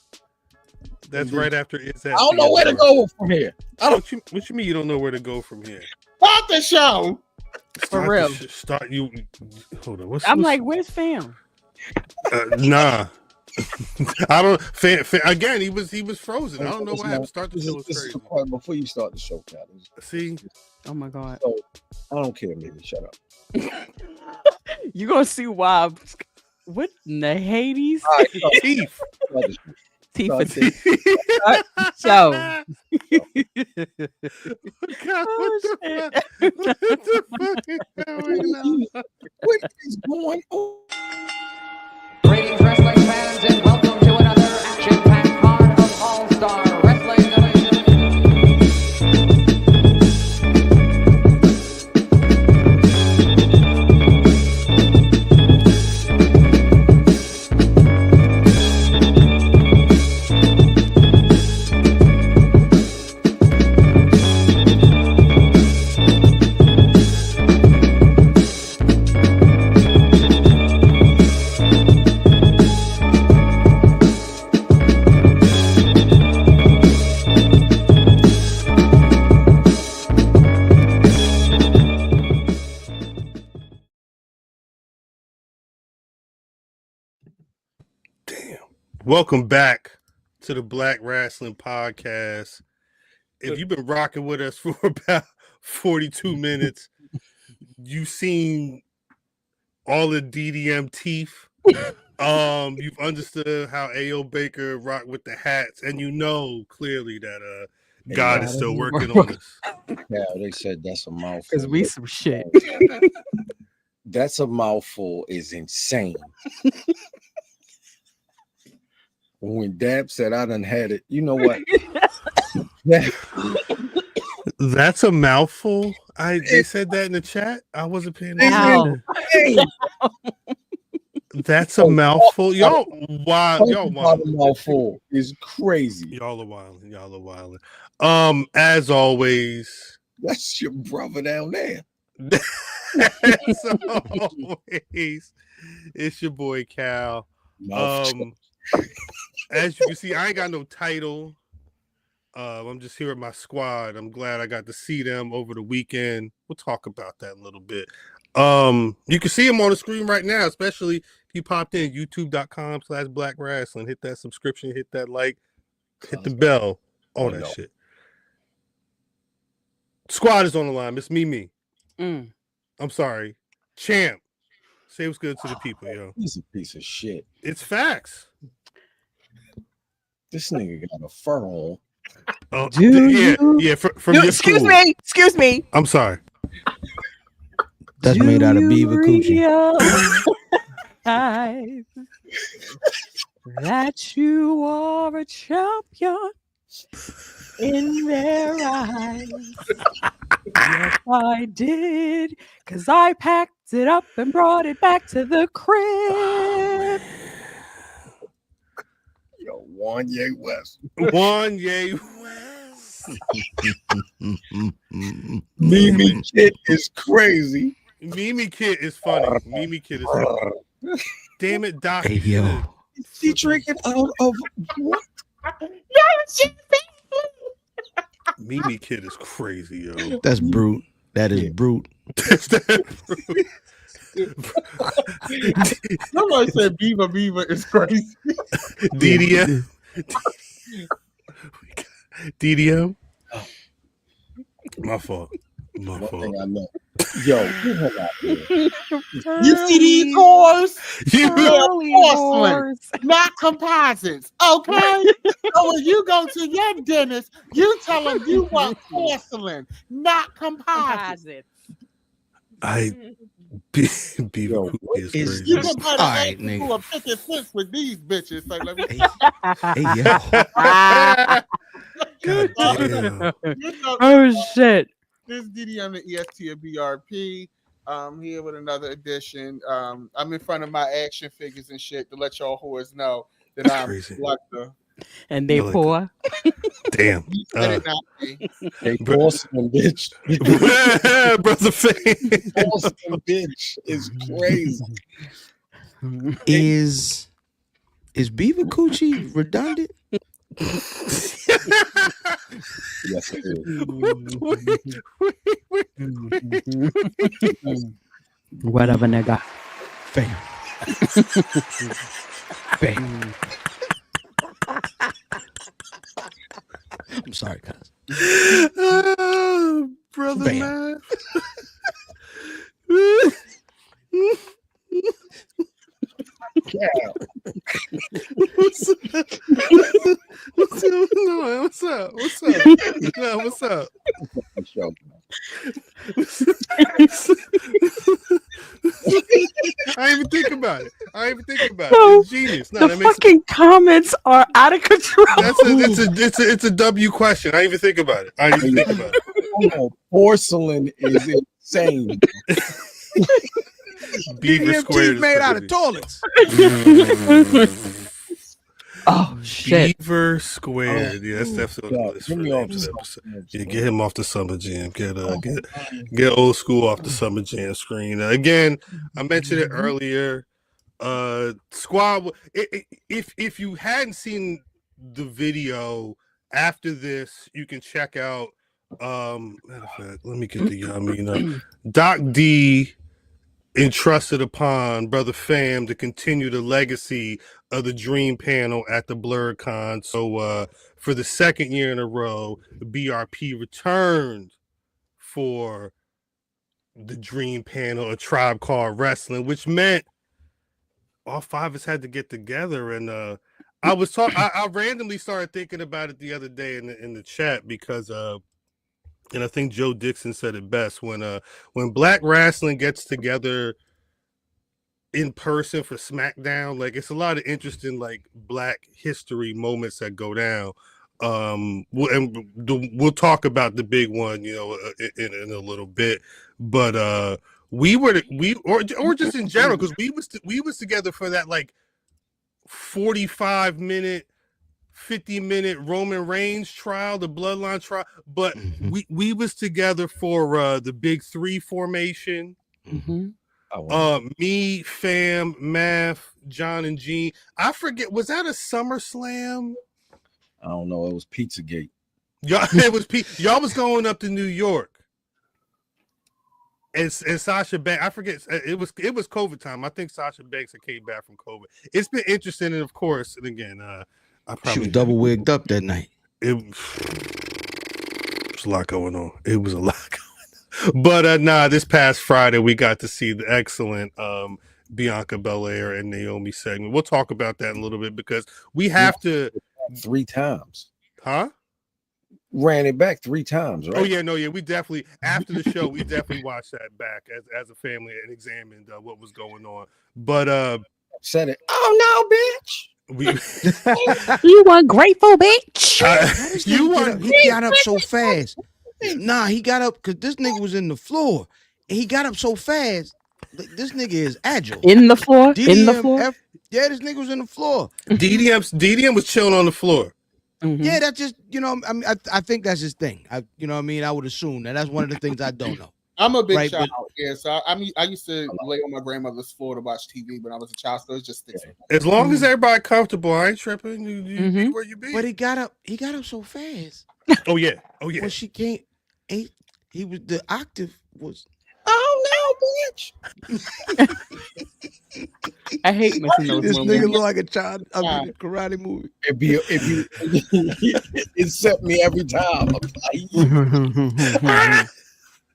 That's right after it's. I don't know where to go from here. What you mean you don't know where to go from here? Start the show. For real. Hold on. I'm like, where's fam? Nah. I don't. Again, he was frozen. I don't know what happened. Start the show. This is before you start the show, Cal. See. Oh my God. So, I don't care, maybe. Shut up. You're gonna see why. What in the Hades? Teeth. Teeth for this. So. What is going on? Greetings, wrestling fans, and welcome to another action-packed card of All-Star Wrestling. Welcome back to the Black Rasslin Podcast. If you've been rocking with us for about 42 minutes, you've seen all the DDM teeth. You've understood how A.O. Baker rocked with the hats, and you know clearly that God is still working on us. Yeah, they said that's a mouthful. Because we some shit. That's a mouthful is insane. When Dab said I done had it, you know what? That's a mouthful. They said that in the chat. I wasn't paying attention. That's a mouthful. Y'all wild. Y'all wild. Mouthful is crazy. Y'all are wilding. As always, that's your brother down there. As always, it's your boy Cal. As you can see, I ain't got no title. I'm just here with my squad. I'm glad I got to see them over the weekend. We'll talk about that in a little bit. You can see them on the screen right now, especially if you popped in youtube.com/Black Rasslin. Hit that subscription, hit that like, hit the bell, all that shit. Squad is on the line. It's me. I'm sorry. Champ. Say what's good to the people, yo. He's a piece of shit. It's facts. This nigga got a fur on. Oh, yeah. From your excuse school. me. Excuse me. I'm sorry. That's made out of beaver coochie. That you are a champion in their eyes. Yes, I did, because I packed it up and brought it back to the crib. Yo, Wanye West. Mimi Kid is crazy. Mimi Kid is funny. Damn it, Doc. Hey, yo. Is she drinking out of what? Mimi Kid is crazy, yo. That's brute. That is brute. Somebody said Beaver is crazy. DDM. DDM. My fault. One thing I know. Yo, get her out here. You see these whores? Porcelain, not composites. Okay? So when you go to your dentist, you tell them you want porcelain, not composites. Beaver is crazy. You can put right, who are picking fence with these bitches. Like, let me God damn. Oh shit. This is DDM, the EST of BRP. Here with another edition. I'm in front of my action figures and shit to let y'all whores know that I'm collector. And they poor. Damn. Hey, Boston bitch. Brother Fame. Boston bitch is crazy. Is Beaver Coochie redundant? Yes, it is. Whatever, nigga. Fam. Fam. I'm sorry, cuz. Brother man. What's up? No, what's up? I didn't even think about it. No, it's genius. No, the fucking comments are out of control. It's a W question. I didn't even think about it. Porcelain is insane. Beaver Square made out of toilets. Oh shit! Beaver Squared. Yeah, that's episode. Yeah, get him off the Summer Jam. Get old school off the Summer Jam screen. Again, I mentioned it earlier. Squad. If you hadn't seen the video after this, you can check out. Matter of fact, let me get the Docta D entrusted upon Brother Fam to continue the legacy of the Dream panel at the BlerDCon. So for the second year in a row, the BRP returned for the Dream panel, a Tribe Called Wrestling, which meant all five of us had to get together. And I randomly started thinking about it the other day in the chat because and I think Joe Dixon said it best when Black Rasslin gets together in person for SmackDown, like it's a lot of interesting like Black history moments that go down. We'll talk about the big one, in a little bit, but or just in general, because we was together for that like 45-minute 50-minute Roman Reigns trial, the Bloodline trial, but we was together for the Big Three formation. Me, Fam, Math, John, and Gene. I forget, was that a SummerSlam? I don't know. It was Pizzagate. Y'all was going up to New York, and Sasha Banks. I forget. It was COVID time. I think Sasha Banks came back from COVID. It's been interesting, and of course, and again, she was double wigged up that night. It was a lot going on. But this past Friday we got to see the excellent Bianca Belair and Naomi segment. We'll talk about that in a little bit because we have to 3 times. Huh? Ran it back 3 times, right? Oh yeah, we definitely after the show we definitely watched that back as a family and examined what was going on. But said it. Oh no, bitch. You ungrateful bitch. He got up so fast. Nah, he got up because this nigga was in the floor. And he got up so fast. This nigga is agile. In the floor? Yeah, this nigga was in the floor. DDM was chilling on the floor. Yeah, that's just, I think that's his thing. I would assume that's one of the things I don't know. I'm a big child. Yeah, so I used to lay on my grandmother's floor to watch TV when I was a child, so it's just different. As long as everybody comfortable, I ain't tripping. You be where you be. But he got up so fast. Oh yeah. Well, she can't. He was the octave was. Oh no, bitch! I hate missing those This moments. nigga look like a child. I mean, a karate movie. It set me every time.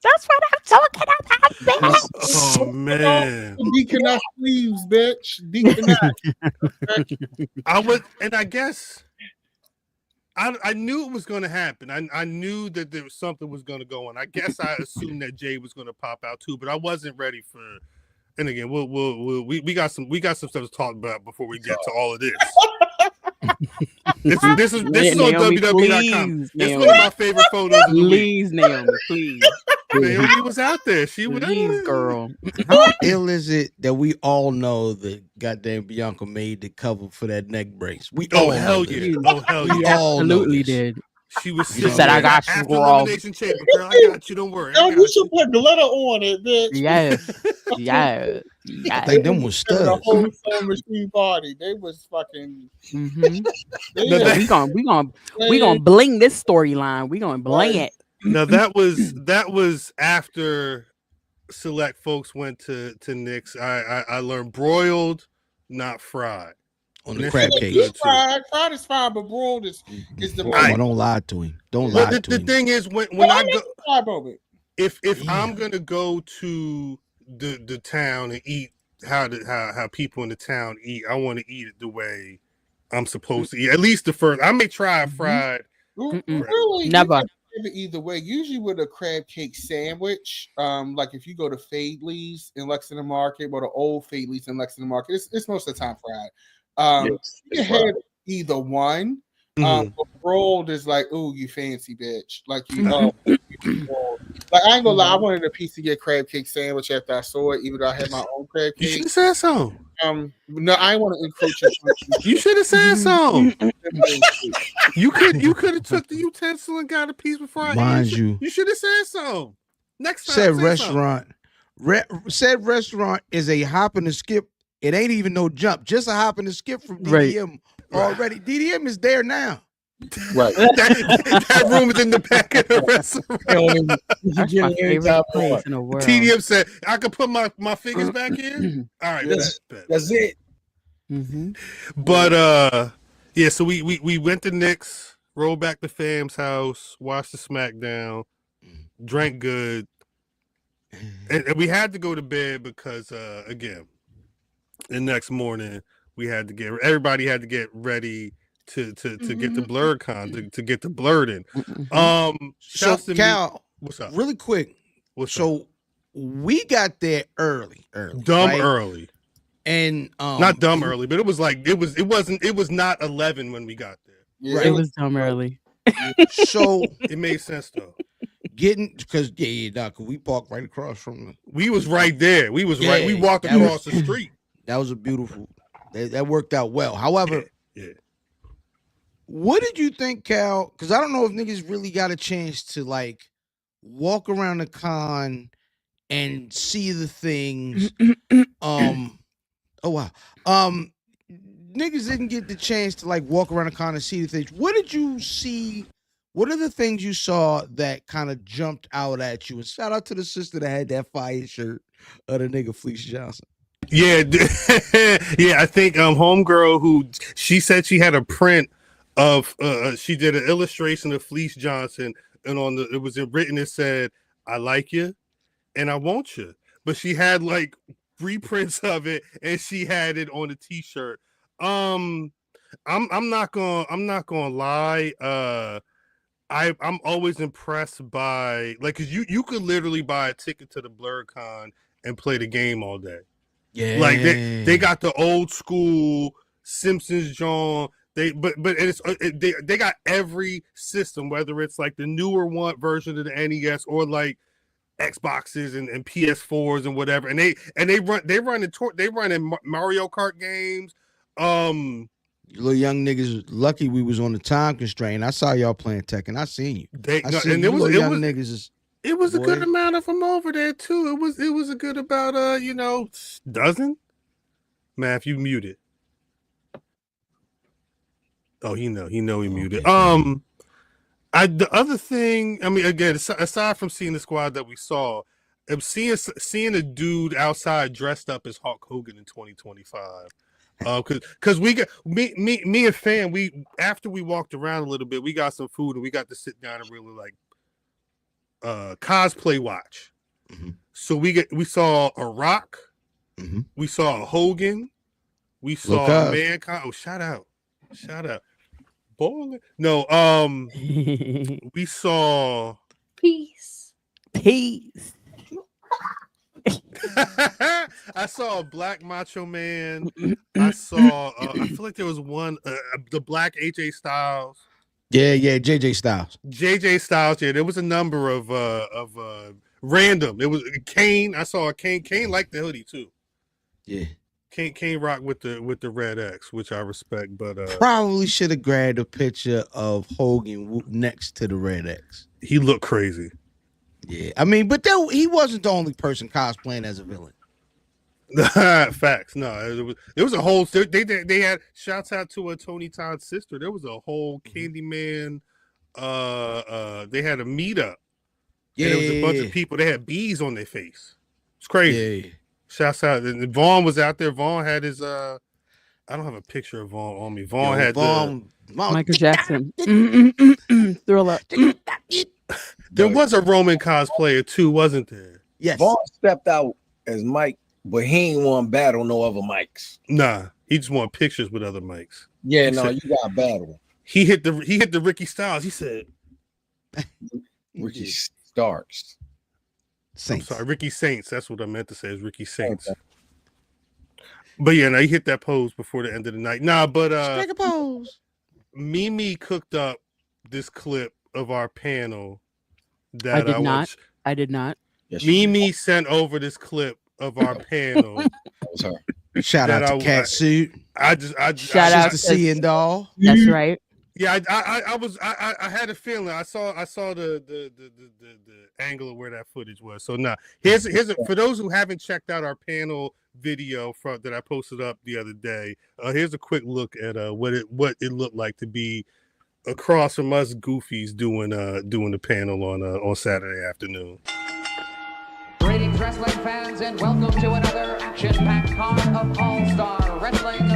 That's what I'm talking about, bitch. Oh man, Deaconess sleeves, bitch. Deaconess. I guess I knew it was going to happen. I knew that there was something was going to go on. I guess I assumed that Jade was going to pop out too, but I wasn't ready for. And again, we got some stuff to talk about before we get to all of this. This is on WWE.com. This is one of my favorite photos of the week. Please, Naomi, please. Naomi was out there. She was, please, girl. How ill is it that we all know that goddamn Bianca made the cover for that neck brace? We all hell know yeah. this. Oh hell We yeah. all Absolutely know this. did. She was She said, "I got you, after girl." Elimination Chamber, girl. I got you. Don't worry. Oh, you should put glitter on it, bitch. Yes. Yes. I think them was The studs. whole Soul Machine party. They was fucking. Mm-hmm. Yeah. We gonna bling this storyline. We gonna bling it. Now that was after select folks went to Nick's. I learned broiled, not fried. On the crab cake. Fried is fine, but broiled is the Oh, don't lie to him. Don't lie to him. The thing is, when I go, if I'm gonna go to the town and eat how people in the town eat, I want to eat it the way I'm supposed to eat. At least the first. I may try a fried. Really, never. Either way, usually with a crab cake sandwich, like if you go to Fadley's in Lexington Market or the old Fadley's in Lexington Market, it's most of the time fried. You can have either one. But rolled is like, ooh, you fancy bitch. Like you know, like I ain't gonna lie, I wanted a piece to get crab cake sandwich after I saw it, even though I had my own crab cake. You should have said so. No, I want to encroach. You should have said so. You could have took the utensil and got a piece before I Mind ate. you, You should have said so. Next time, said restaurant. Said restaurant is a hop and a skip. It ain't even no jump, just a hop and a skip from DDM already. DDM is there now. Right. that room is in the back of the restaurant. That's my favorite place in the world. TDM said, I could put my fingers back here. All right, that's it. Mm-hmm. But yeah, so we went to Nick's, rolled back to Fam's house, watched the SmackDown, drank good, and we had to go to bed because again, the next morning everybody had to get ready to get the BlerDCon to get the blurred in. So Cal, what's up? Really quick. We got there early. Early. And not dumb early, but it was like it was not 11 when we got there. Right. It was dumb early. So it made sense though. Because we parked right across from we was right there. We was right. We walked across the street. That was a beautiful. That worked out well. However, what did you think, Cal? Because I don't know if niggas really got a chance to like walk around the con and see the things. Oh wow. Niggas didn't get the chance to like walk around the con and see the things. What did you see? What are the things you saw that kind of jumped out at you? And shout out to the sister that had that fire shirt of the nigga Felicia Johnson. Yeah, yeah. I think homegirl who she said she had a print of she did an illustration of Felice Johnson, and it was written. It said, "I like you, and I want you." But she had like reprints of it, and she had it on the T-shirt. I'm not gonna lie. I'm always impressed by like, cause you could literally buy a ticket to the BlerDCon and play the game all day. Yeah, like they got the old school Simpsons John. They got every system, whether it's like the newer one version of the NES or like Xboxes and PS4s and whatever. And they run in Mario Kart games. You little young niggas lucky we was on the time constraint. I saw y'all playing Tekken. I seen you. It was a good amount of them over there too. It was a good about dozen. Man, if you muted. Oh, he muted. The other thing, I mean, again, aside from seeing the squad that we saw, seeing a dude outside dressed up as Hulk Hogan in 2025. Because we got me and Fan, after we walked around a little bit, we got some food and we got to sit down and really like cosplay watch. Mm-hmm. So we saw a Rock, mm-hmm. we saw a Hogan, we saw Mankind. Oh, shout out. Bowling. No, we saw Peace. I saw a Black Macho Man. I saw. I feel like there was one. The Black AJ Styles. Yeah, JJ Styles. Yeah, there was a number of random. It was Kane. I saw a Kane. Kane liked the hoodie too. Yeah. Kane rock with the red X, which I respect. But probably should have grabbed a picture of Hogan next to the red X. He looked crazy. Yeah, I mean, but he wasn't the only person cosplaying as a villain. Facts. No, it was a whole. They had shouts out to Tony Todd's sister. There was a whole Candyman. They had a meetup. Yeah, there was a bunch of people. They had bees on their face. It's crazy. Yeah. Shouts out. And Vaughn was out there. Vaughn had his. I don't have a picture of Vaughn on me. Vaughn had Michael Jackson. Thriller. There was a Roman cosplayer too, wasn't there? Yes. Vaughn stepped out as Mike, but he ain't want to battle no other mics. Nah, he just want pictures with other mics. Yeah, you got to battle. He hit the Ricky Styles. He said Ricky Starks. Saints. I'm sorry, Ricky Saints. That's what I meant to say is Ricky Saints. Okay. But yeah, he hit that pose before the end of the night. Strike a pose. Mimi cooked up this clip of our panel that I did not. Yes, Mimi sent over this clip of our panel. That was her. Shout out to Cat Suit. Shout out to Seeing Doll. That's right. Yeah, I had a feeling. I saw the angle of where that footage was. So now here's for those who haven't checked out our panel video that I posted up the other day. Here's a quick look at what it looked like to be across from us goofies doing the panel on Saturday afternoon. Greetings, wrestling fans, and welcome to another action-packed card of All-Star Wrestling.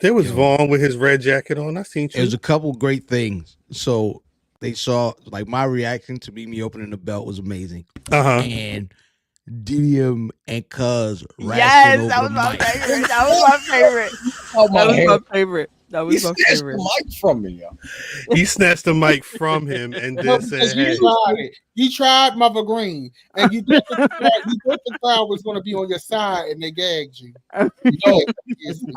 There was Vaughn with his red jacket on. I seen you. There's a couple great things. So they saw, like, my reaction to me opening the belt was amazing. And DDM and Cuz yes, that was my favorite. That was my favorite. That was my favorite. The mic from me, yo. He snatched the mic from him and then said, "Hey, you tried Mother Green, and you thought the crowd was going to be on your side, and they gagged you." I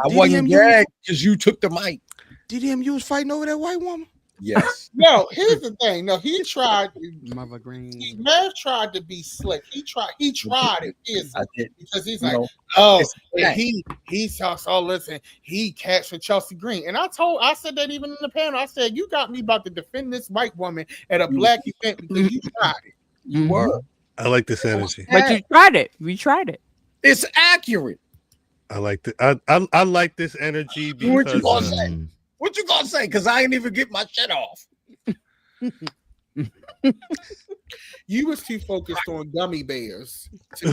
wasn't gagged because you took the mic. DDM, you was fighting over that white woman. Yes. No, here's the thing. No, he tried. Mother Green. Mav tried to be slick. He tried it. Because he's like, he talks all this and he catch for Chelsea Green. And I said that even in the panel. I said, you got me about to defend this white woman at a black event because you tried it. You were. I like this energy. But you tried it. We tried it. It's accurate. I like I like this energy because what you gonna say? What you gonna say? Because I ain't even get my shit off. You was too focused on gummy bears. They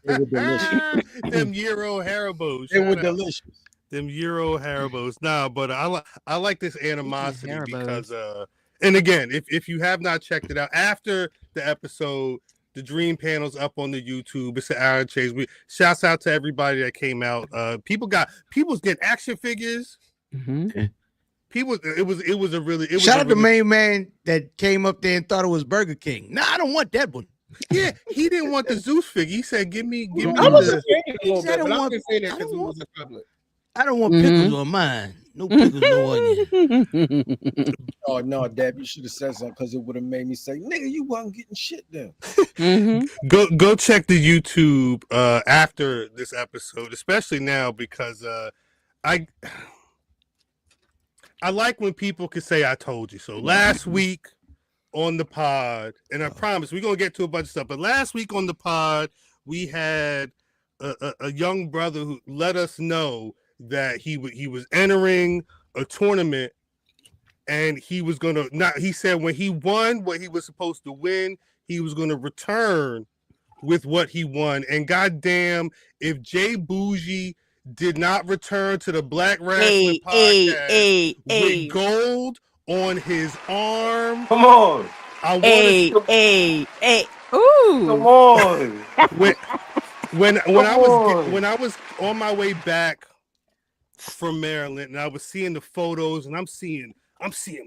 were delicious. Them Euro Haribos. They were delicious. Them Euro Haribos. Nah, but I like this animosity because and again, if you have not checked it out after the episode, the Dream Panel's up on the YouTube. It's an hour chase. Shouts out to everybody that came out. People's getting action figures. Mm-hmm. People, it was a really. Shout out to the main man that came up there and thought it was Burger King. No, I don't want that one. Yeah, he didn't want the Zeus figure. He said, "Give me." I was saying it a little bit, but I didn't say that because it wasn't public. I don't want pickles on mine. No pickles, no onion. Oh no, Dad, you should have said something because it would have made me say, "Nigga, you wasn't getting shit then." Go check the YouTube after this episode, especially now because I like when people can say I told you so. Last week on the pod, and I promise we're gonna get to a bunch of stuff, but last week on the pod we had a young brother who let us know that he was entering a tournament. And he was gonna he said when he won what he was supposed to win, he was gonna return with what he won. And goddamn, if J Boujii did not return to the Black Rasslin Podcast with gold on his arm, come on. Ooh. Come on. When I was on my way back from Maryland and I was seeing the photos and I'm seeing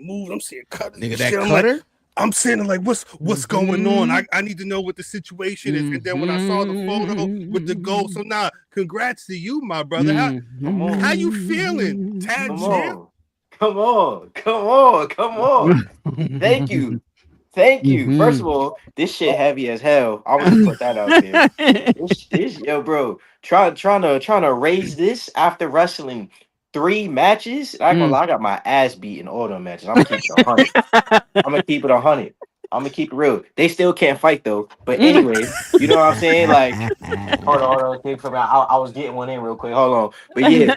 moves, I'm seeing cutters. Nigga, that cutter? I'm saying like, what's going on? I need to know what the situation is. And then when I saw the photo with the goal, so now congrats to you, my brother. How you feeling? Tag champ? Come on. Thank you. First of all, this shit heavy as hell. I want to put that out there. This yo, bro, trying to raise this after wrestling 3 matches. I ain't gonna lie, I got my ass beat in all them matches. I'm gonna keep it 100. I'm gonna keep it real. They still can't fight though. But anyway, you know what I'm saying? Like, hold on. I was getting one in real quick. Hold on. But yeah,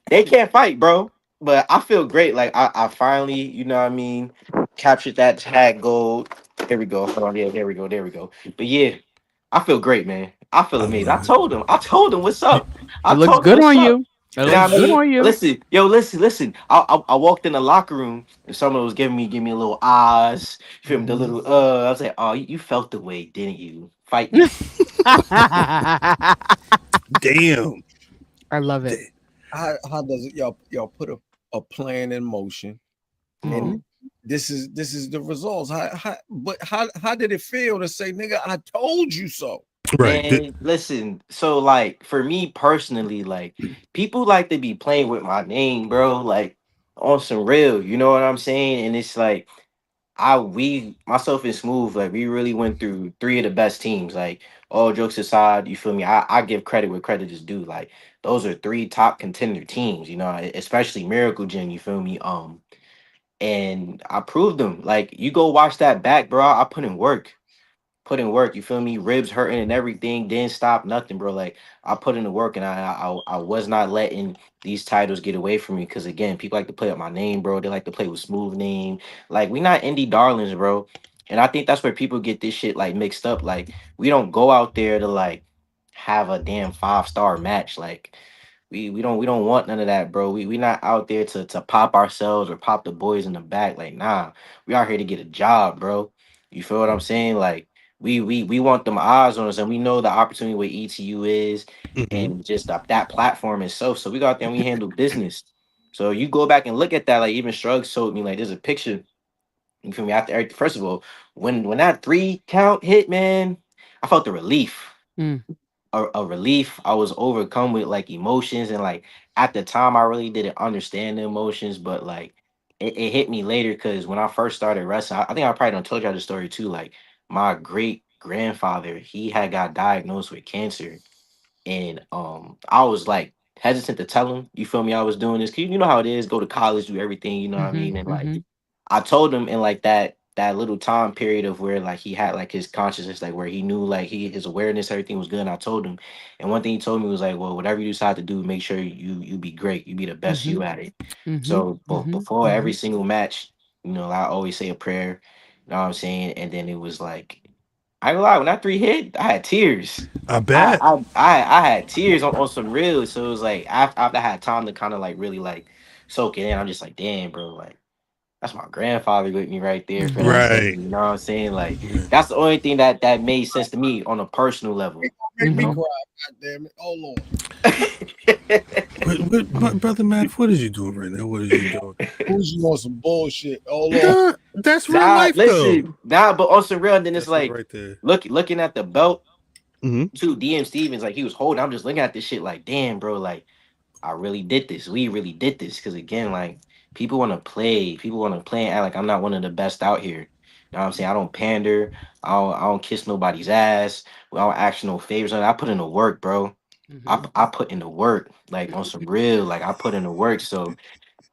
they can't fight, bro. But I feel great. Like I finally, you know what I mean, captured that tag gold. Here we go. Hold on. Yeah, there we go. But yeah, I feel great, man. I feel amazing. I told him what's up. It looks good on you. Listen. I walked in the locker room and someone was giving me a little eyes. You feel me? The little I was like, oh, you felt the way, didn't you? Fight me. Damn. I love it. How does it y'all put a plan in motion? And this is the results. How did it feel to say, nigga, I told you so? Right. And listen, so like for me personally, like people like to be playing with my name, bro, like on some real, you know what I'm saying? And it's like myself and Smooth, like we really went through 3 of the best teams. Like all jokes aside, you feel me? I give credit where credit is due. Like those are 3 top contender teams, you know, especially Miracle Gym, you feel me? And I proved them. Like you go watch that back, bro. I put in work, you feel me? Ribs hurting and everything, didn't stop nothing, bro. Like I put in the work and I was not letting these titles get away from me. Cause again, people like to play up my name, bro. They like to play with Smooth name. Like we not indie darlings, bro. And I think that's where people get this shit like mixed up. Like we don't go out there to like have a damn 5-star match. Like we don't want none of that, bro. We not out there to pop ourselves or pop the boys in the back. Like nah, we out here to get a job, bro. You feel what I'm saying? Like we want them eyes on us, and we know the opportunity where ETU is, and just that platform itself. So we go out there and we handle business. So you go back and look at that. Like even Shrugs told me, like there's a picture. You feel me? After first of all, when that 3 count hit, man, I felt the relief. A relief. I was overcome with like emotions, and like at the time I really didn't understand the emotions, but like it hit me later because when I first started wrestling, I think I probably done told y'all the story too. Like my great grandfather, he had got diagnosed with cancer, and I was like hesitant to tell him. You feel me? I was doing this because you know how it is. Go to college, do everything. You know what I mean? And like I told him in like that little time period of where like he had like his consciousness, like where he knew like his awareness, everything was good. And I told him, and one thing he told me was like, well, whatever you decide to do, make sure you be great, you be the best you at it. So before every single match, you know, I always say a prayer. You know what I'm saying? And then it was like, I ain't gonna lie, when that 3 hit, I had tears. I bet. I had tears on some real. So it was like after I had time to kind of like really like soak it in, I'm just like, damn, bro, like that's my grandfather with me right there. For right. You know what I'm saying? Like that's the only thing that made sense to me on a personal level. Make me cry, goddamn it! Oh Lord. But brother Matt, what is you doing right now? What is you doing? Who's you on some bullshit? Oh Lord. That's real life, though. But on some real, then it's like right there. looking at the belt. To DM Stevens, like he was holding. I'm just looking at this shit like, damn, bro, like I really did this. We really did this. Because again, like people want to play. People want to play and act like I'm not one of the best out here. You know what I'm saying? I don't pander. I don't kiss nobody's ass. I don't ask no favors. I put in the work, bro. I put in the work, like on some real, like I put in the work. So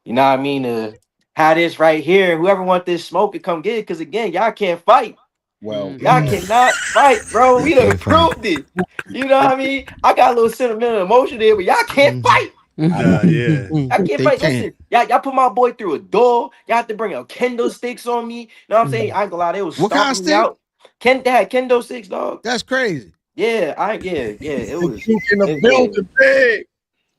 you know what I mean? Have this right here. Whoever want this smoke can come get it. Because again, y'all can't fight. Well, Y'all cannot fight, bro. We done proved it. You know what I mean? I got a little sentimental emotion there, but y'all can't fight. Yeah. I can't fight. Listen, y'all put my boy through a door. Y'all have to bring out kendo sticks on me. You know what I'm saying? I ain't gonna lie, they was What kind of stomping me out. They had kendo sticks, dog. That's crazy. Yeah, it was. in the building, big.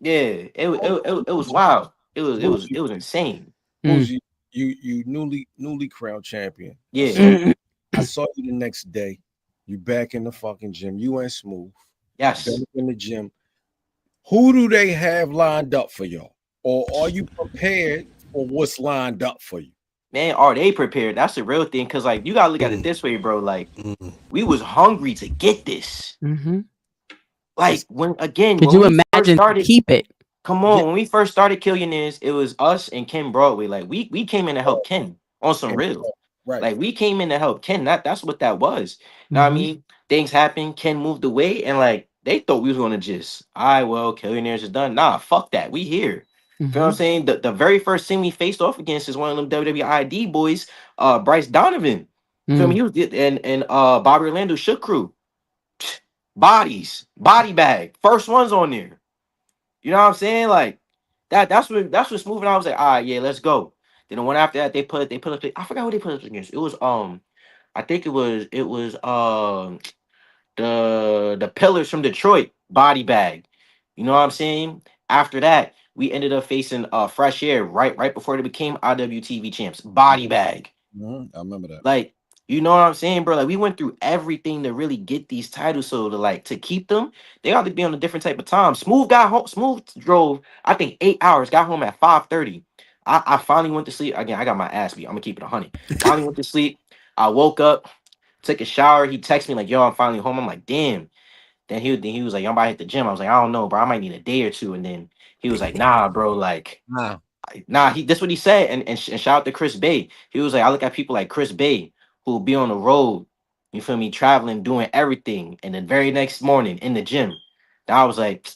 Yeah, it was wild. It was insane. Boujii, you newly crowned champion. Yeah. I saw you the next day. You back in the fucking gym. You ain't smooth. Yes. Back in the gym. Who do they have lined up for y'all? Or are you prepared for what's lined up for you? Man, are they prepared? That's the real thing. Cause like you gotta look at it this way, bro. Like we was hungry to get this. Like when you imagine to keep it? Come on, when we first started Killionaires, it was us and Ken Broadway. Like we came in to help Ken on some real. Right. Like we came in to help Ken. That's what that was. You know what I mean? Things happened. Ken moved away, and like they thought we was gonna just, all right, well, Killionaires is done. Nah, fuck that. We here. You know what I'm saying? The very first thing we faced off against is one of them WWE ID boys, Bryce Donovan. Feel me? He was and Bobby Orlando Shook Crew. Bodies, body bag, first ones on there. You know what I'm saying? Like that's what smooth. And I was like, all right, yeah, let's go. Then the one after that, they put up. I forgot what they put up against. It was I think it was the Pillars from Detroit body bag. You know what I'm saying? After that, we ended up facing Fresh Air right before they became IWTV champs. Body bag. I remember that. Like, you know what I'm saying, bro? Like we went through everything to really get these titles. So to keep them, they got to be on a different type of time. Smooth got home. Smooth drove, I think 8 hours. Got home at 5:30. I finally went to sleep. Again, I got my ass beat. I'm gonna keep it 100. Finally went to sleep. I woke up, took a shower. He texted me like, "Yo, I'm finally home." I'm like, "Damn." Then he was like, "I'm about to hit the gym." I was like, "I don't know, bro. I might need a day or two." And then he was like, "Nah, bro. Like, nah." That's what he said. And shout out to Chris Bay. He was like, "I look at people like Chris Bay who will be on the road. You feel me? Traveling, doing everything, and the very next morning in the gym." And I was like,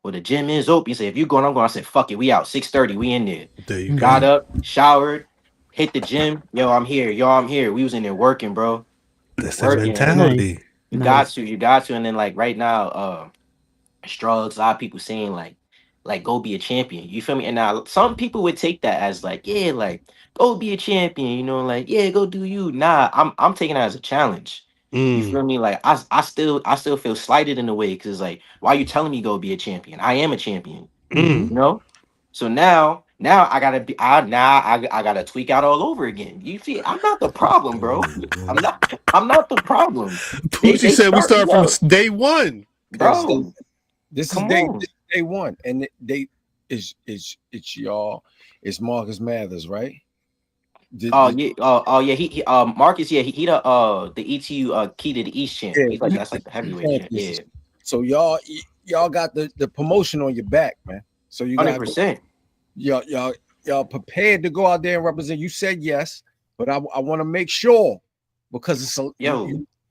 well, the gym is open. He said, if you're going, I'm going. I said, fuck it. We out 6:30. We in there. There you Got go. up, showered, hit the gym. Yo, I'm here. Yo, I'm here. We was in there working, bro. That's that mentality. You got to. And then like right now, Strugs, a lot of people saying like go be a champion. You feel me? And now some people would take that as like, yeah, like go be a champion, you know, like, yeah, go do you. Nah, I'm taking that as a challenge. You feel me? Like I still feel slighted in a way because like, why are you telling me go be a champion? I am a champion. You know? So now I gotta be I gotta tweak out all over again. You see, I'm not the problem, bro. I'm not the problem. Boujii said we start from day one. Bro. This is day one. And it's y'all, it's Marcus Mathers, right? He Marcus, he the ETU key to the East champ. He's like that's like the heavyweight champ. Yeah. So y'all got the promotion on your back, man. So you 100%. Y'all prepared to go out there and represent. You said yes, but I want to make sure because it's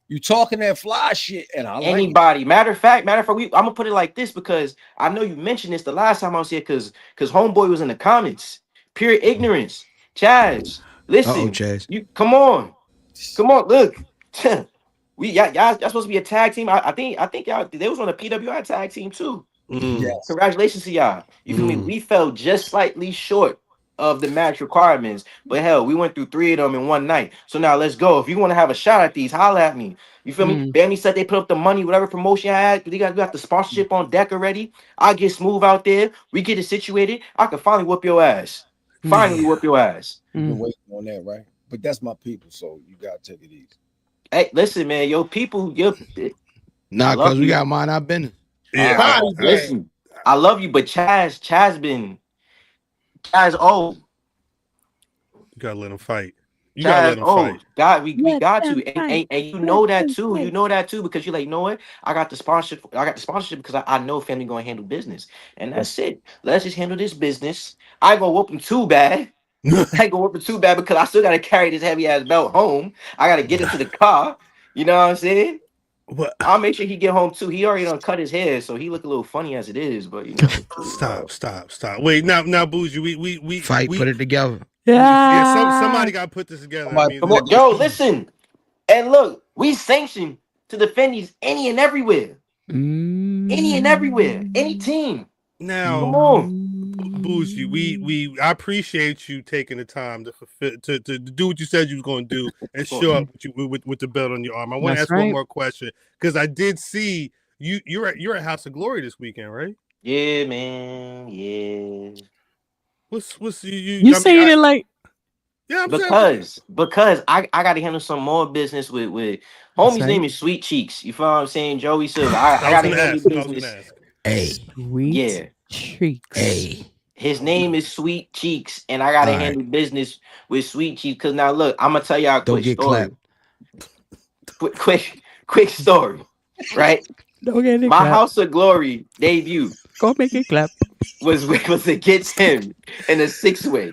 you talking that fly shit, and I anybody. Like matter of fact, I'm gonna put it like this because I know you mentioned this the last time I was here because Homeboy was in the comments. Pure ignorance. Chaz, listen, Chaz. You come on, look. Y'all supposed to be a tag team. I think y'all they was on a PWI tag team too. Yes. Congratulations to y'all. You feel me? We fell just slightly short of the match requirements, but hell, we went through 3 of them in one night. So now let's go. If you want to have a shot at these, holla at me. You feel me? Bammy said they put up the money, whatever promotion I had. We got the sponsorship on deck already. I get Smooth out there. We get it situated. I can finally whoop your ass. Finally whoop your ass. You've been waiting on that, right? But that's my people, so you gotta take it easy. Hey, listen, man, your people, nah, because we got mind our business. Yeah, listen, I love you, but Chaz old. You gotta let him fight. You gotta let them fight. God, we got to, and you know that too. You know that too because you're like, you know what? I got the sponsorship. I got the sponsorship because I know family gonna handle business, and that's it. Let's just handle this business. I ain't gonna whoop them too bad. I ain't gonna whoop them too bad because I still gotta carry this heavy ass belt home. I gotta get into the car. You know what I'm saying? What? I'll make sure he get home too. He already done cut his hair, so he look a little funny as it is. But you know, stop. Wait, now, Boujii, we fight, put it together. Yeah, somebody got to put this together. Yo, listen, and look, we sanctioned to defend these any and everywhere, any and everywhere, any team. Now, come on, Boujii, I appreciate you taking the time to do what you said you was going to do and show up with the belt on your arm. I want to ask one more question because I did see you're at House of Glory this weekend, right? Yeah, man. Yeah. What's you saying it like? Yeah, because I got to handle some more business with homie's name is Sweet Cheeks. You feel what I'm saying, Joey Silver? I got to handle business. Hey, Sweet Cheeks. Hey, his name is Sweet Cheeks, and I got to handle business with Sweet Cheeks. Because now look, I'm gonna tell y'all a quick story. Quick story, right? Don't get it. My House of Glory debut. Go make it clap. Was against him in a 6-way.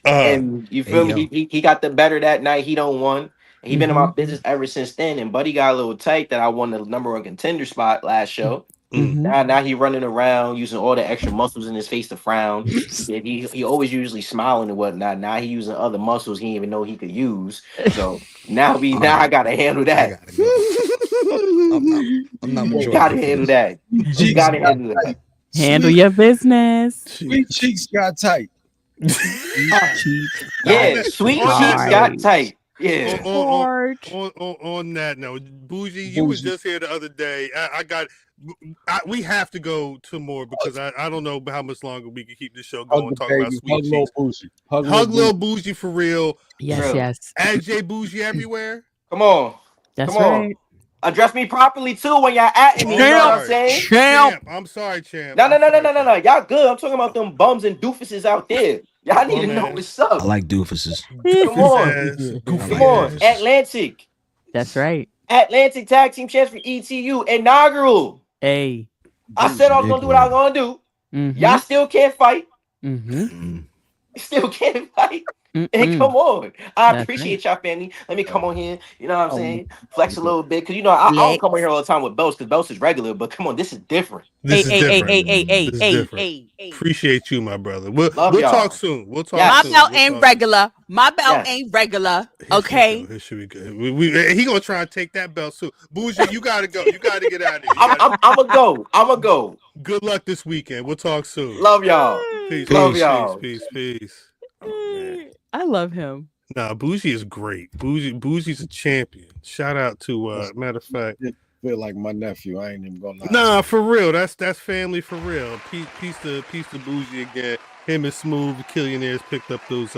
And you feel me? He got the better that night. He don't won. He been in my business ever since then. And Buddy got a little tight that I won the #1 contender spot last show. Now he running around using all the extra muscles in his face to frown. He always usually smiling and whatnot. Now he using other muscles he didn't even know he could use. So now I gotta handle that. I'm not you gotta handle that. You gotta handle that. Handle your business. Sweet Cheeks got tight. Yeah, Sweet Cheeks got tight. Yeah. On that note, Boujii, you was just here the other day. We have to go to more because I don't know how much longer we can keep this show going. Talking about Sweet Cheeks. Hug Lil Boujii for real. Yes. Add J Boujii everywhere. Come on. That's Come on. right. Address me properly too when y'all at me. You know what I'm saying? Champ. I'm sorry, champ. No. Y'all good. I'm talking about them bums and doofuses out there. Y'all need to know what's up. I like doofuses. Come on. Atlantic. That's right. Atlantic Tag Team Champs for ETU inaugural. Hey. I said I was gonna do what I was gonna do. Y'all still can't fight. Still can't fight. And come on. I appreciate y'all, family. Let me come on here. You know what I'm saying? Flex a little bit. Because, you know, I don't come on here all the time with belts because belts is regular. But come on, this is different. This is different. Appreciate you, my brother. We'll talk soon. We'll talk My soon. belt ain't regular. My belt ain't regular. Okay? This should be good. He going to try and take that belt soon. Boujii, you got to go. You got to get out of here. I'm going to go. Good luck this weekend. We'll talk soon. Love y'all. Peace. Love y'all. Peace. Oh, I love him. Nah, Boujii is great. Bougii's a champion. Shout out to matter of fact. I feel like my nephew. I ain't even gonna lie. Nah, for real. That's family for real. Peace to Boujii again. Him and Smooth, the Killionaires, picked up those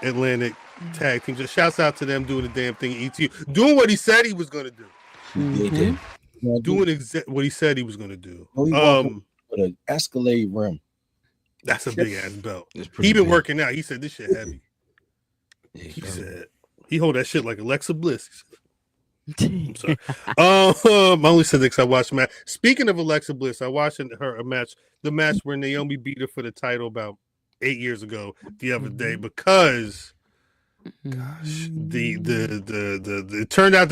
Atlantic tag teams. Just shouts out to them doing the damn thing. ETU doing what he said he was gonna do. Doing what he said he was gonna do. With an Escalade rim. That's a big ass belt. He been working out. He said this shit heavy. He said he hold that shit like Alexa Bliss. I'm sorry. I only said that because I watched match. Speaking of Alexa Bliss, I watched her the match where Naomi beat her for the title about 8 years ago the other day because gosh, it turned out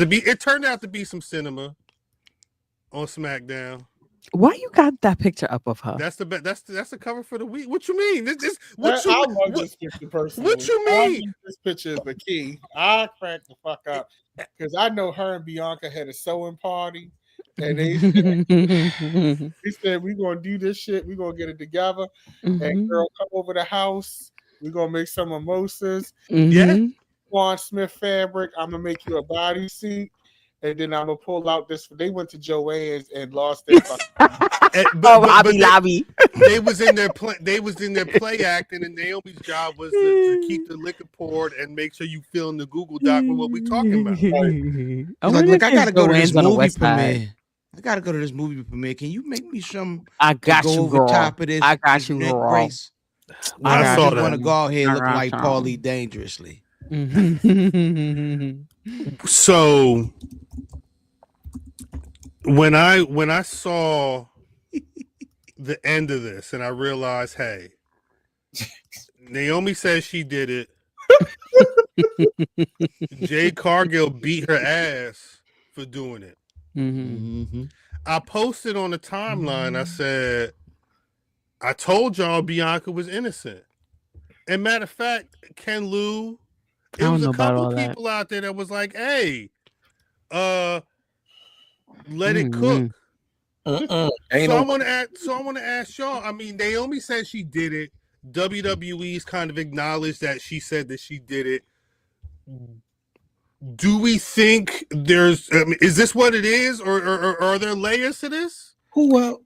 to be some cinema on SmackDown. Why you got that picture up of her? That's the cover for the week. What you mean? What you mean? This picture is the key. I cracked the fuck up because I know her and Bianca had a sewing party, and they said we're gonna do this shit. We're gonna get it together, and girl, come over the house. We're gonna make some mimosas. Yeah, Juan Smith fabric. I'm gonna make you a bodysuit. And then I'm gonna pull out this. They went to Joanne's and lost their. Lobby. They was in their play acting, and Naomi's job was to keep the liquor poured and make sure you fill in the Google Doc with what we talking about. Look, I gotta go to this movie premiere. I gotta go to this movie premiere. Can you make me some? I got you, over girl. top of this. I got you, girl. Brace? I just want to go out here looking like Paulie dangerously. So when I saw the end of this and I realized, hey, Naomi says she did it. Jade Cargill beat her ass for doing it. I posted on the timeline, I said, I told y'all Bianca was innocent. And matter of fact, Ken Lou, it was a couple people out there that was like, hey, let it cook. So I want to ask y'all. I mean, Naomi said she did it. WWE's kind of acknowledged that she said that she did it. Do we think there's? Is this what it is, or are there layers to this? Who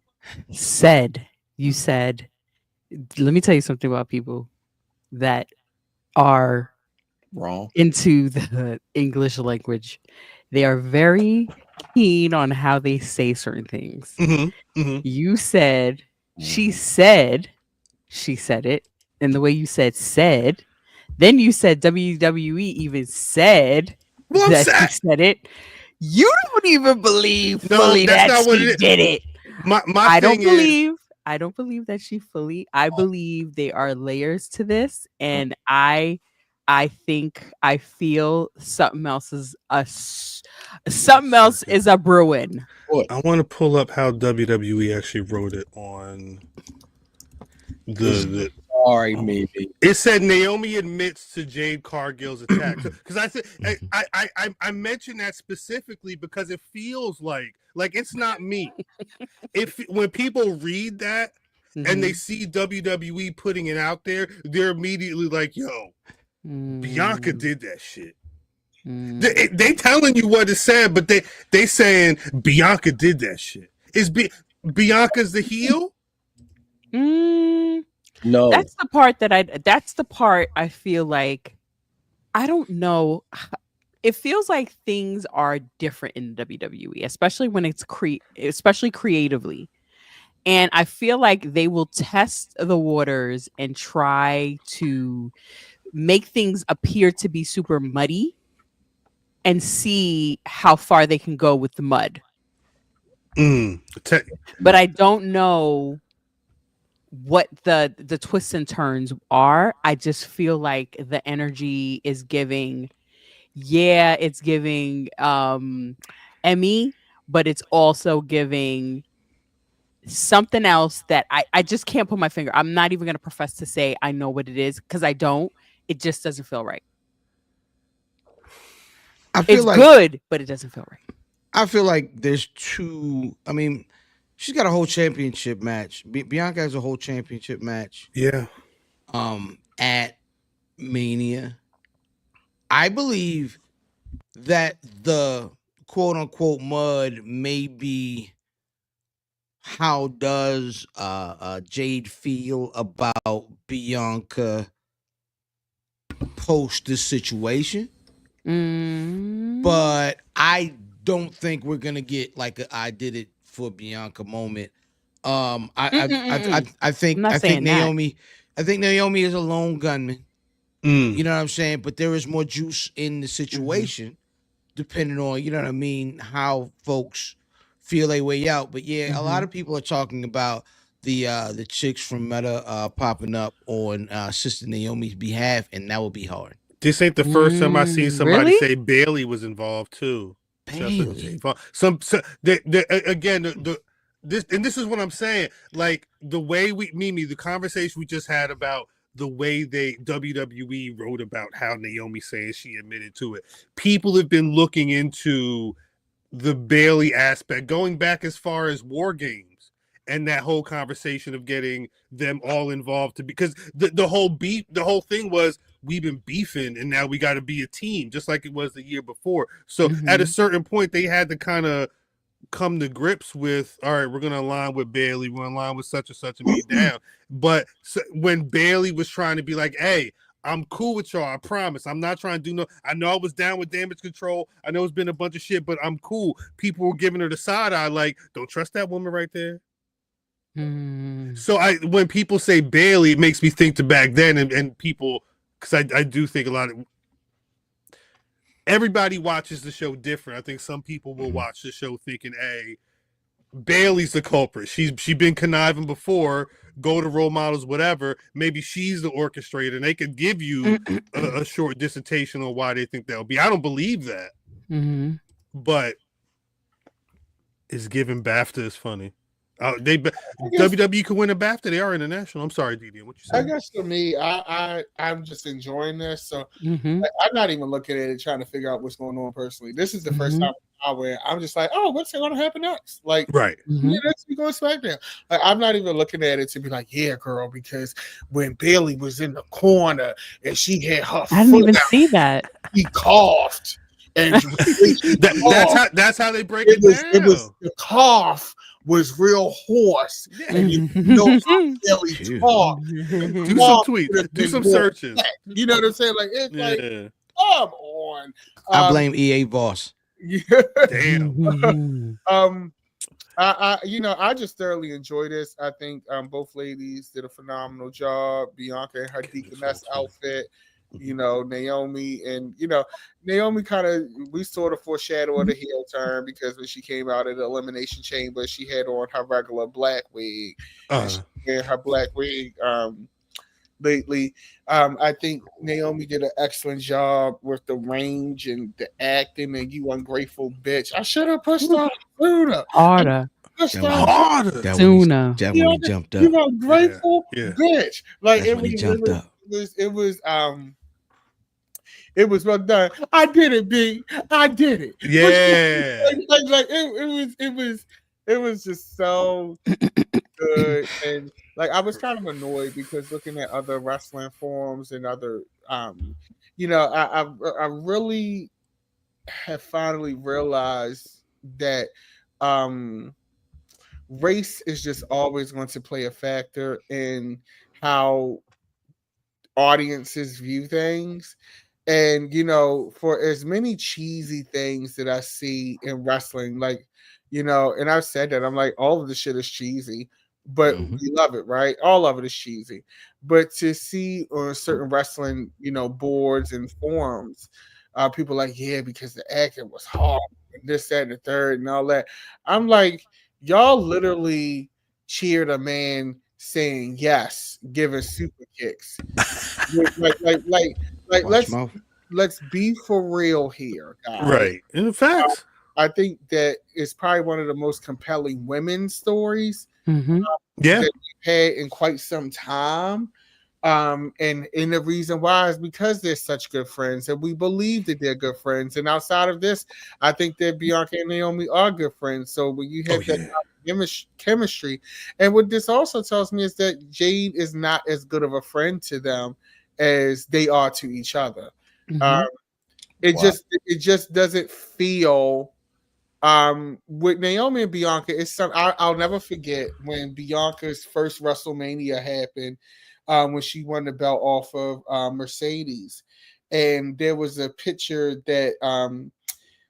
said? You said. Let me tell you something about people that are wrong into the English language. They are very keen on how they say certain things. You said, she said it, and the way you said, then you said WWE even said that she said it. You don't even believe fully that she did it. I don't believe that she fully. I believe there are layers to this, and I feel something else is a brewing. I want to pull up how WWE actually wrote it on the. Sorry, maybe it said Naomi admits to Jade Cargill's attack, because I said I mentioned that specifically because it feels like it's not me. When people read that and they see WWE putting it out there, they're immediately like, "Yo, Bianca did that shit." They telling you what it said, but they saying Bianca did that shit. Is Bianca's the heel? No, that's the part I feel like I don't know. It feels like things are different in WWE, especially when it's especially creatively. And I feel like they will test the waters and try to make things appear to be super muddy and see how far they can go with the mud. But I don't know what the twists and turns are. I just feel like the energy is giving, it's giving Emmy, but it's also giving something else that I just can't put my finger. I'm not even going to profess to say I know what it is, because I don't. It just doesn't feel right. I feel it's good, but it doesn't feel right. I feel like there's two. I mean, she's got a whole championship match. Bianca has a whole championship match. Yeah. At Mania. I believe that the quote unquote mud may be, how does Jade feel about Bianca post this situation? But I don't think we're gonna get like a "I did it for Bianca" moment. I think Naomi. I think Naomi is a lone gunman. You know what I'm saying? But there is more juice in the situation, depending on, you know what I mean, how folks feel their way out. But yeah, a lot of people are talking about the chicks from Meta popping up on Sister Naomi's behalf, and that will be hard. This ain't the first time I seen somebody say Bailey was involved too. Bailey. This is what I'm saying. Like the way the conversation we just had about the way WWE wrote about how Naomi saying she admitted to it. People have been looking into the Bailey aspect, going back as far as War Games and that whole conversation of getting them all involved, because the whole thing was, we've been beefing and now we got to be a team, just like it was the year before. So at a certain point, they had to kind of come to grips with, all right, we're going to align with Bailey, we're going to align with such and such and be down. But when Bailey was trying to be like, hey, I'm cool with y'all, I promise. I'm not trying to do I know I was down with Damage Control. I know it's been a bunch of shit, but I'm cool. People were giving her the side eye, like, don't trust that woman right there. So when people say Bailey, it makes me think to back then, and people, because I do think a lot of everybody watches the show different. I think some people will watch the show thinking, hey, Bailey's the culprit. She's been conniving before, go to role models, whatever. Maybe she's the orchestrator, and they could give you a short dissertation on why they think that'll be. I don't believe that. But it's giving BAFTA is funny. WWE could win a BAFTA. They are international. I'm sorry, Didi. What you saying? I guess for me, I'm just enjoying this. So I'm not even looking at it trying to figure out what's going on personally. This is the first time where I'm just like, oh, what's going to happen next? Like, right. Next we go SmackDown. Like, I'm not even looking at it to be like, yeah, girl, because when Bailey was in the corner and she had her I didn't even see that. He coughed. And that's how they break it down. It was the cough was real hoarse, and you know Bailey talk. Do some tweets, do some searches. You know what I'm saying? Like it's like, come on. I blame EA Boss. Yeah. Damn. I just thoroughly enjoy this. I think both ladies did a phenomenal job. Bianca in her deaconess outfit. Naomi and Naomi we sort of foreshadowed the heel turn because when she came out of the Elimination Chamber, she had on her regular black wig. And she had her black wig lately. I think Naomi did an excellent job with the range and the acting, and you ungrateful bitch. I should have pushed her sooner. Harder. Harder. Sooner. That when he jumped up. You ungrateful bitch. Like when he jumped up. It was well done. I did it, B. I did it. Yeah. It was just so good. And like I was kind of annoyed because looking at other wrestling forums and other I really have finally realized that race is just always going to play a factor in how audiences view things. And, for as many cheesy things that I see in wrestling, like, and I've said that, I'm like, all of the shit is cheesy, but we love it, right? All of it is cheesy. But to see on certain wrestling, boards and forums, people like, yeah, because the acting was hard, and this, that, and the third, and all that. I'm like, y'all literally cheered a man saying yes, giving super kicks. Like let's be for real here, guys. Right. In fact, I think that it's probably one of the most compelling women's stories that we've had in quite some time. And the reason why is because they're such good friends, and we believe that they're good friends. And outside of this, I think that Bianca and Naomi are good friends. So when you have chemistry, and what this also tells me is that Jade is not as good of a friend to them as they are to each other. It just doesn't feel with Naomi and Bianca. It's I'll never forget when Bianca's first WrestleMania happened, when she won the belt off of Mercedes, and there was a picture that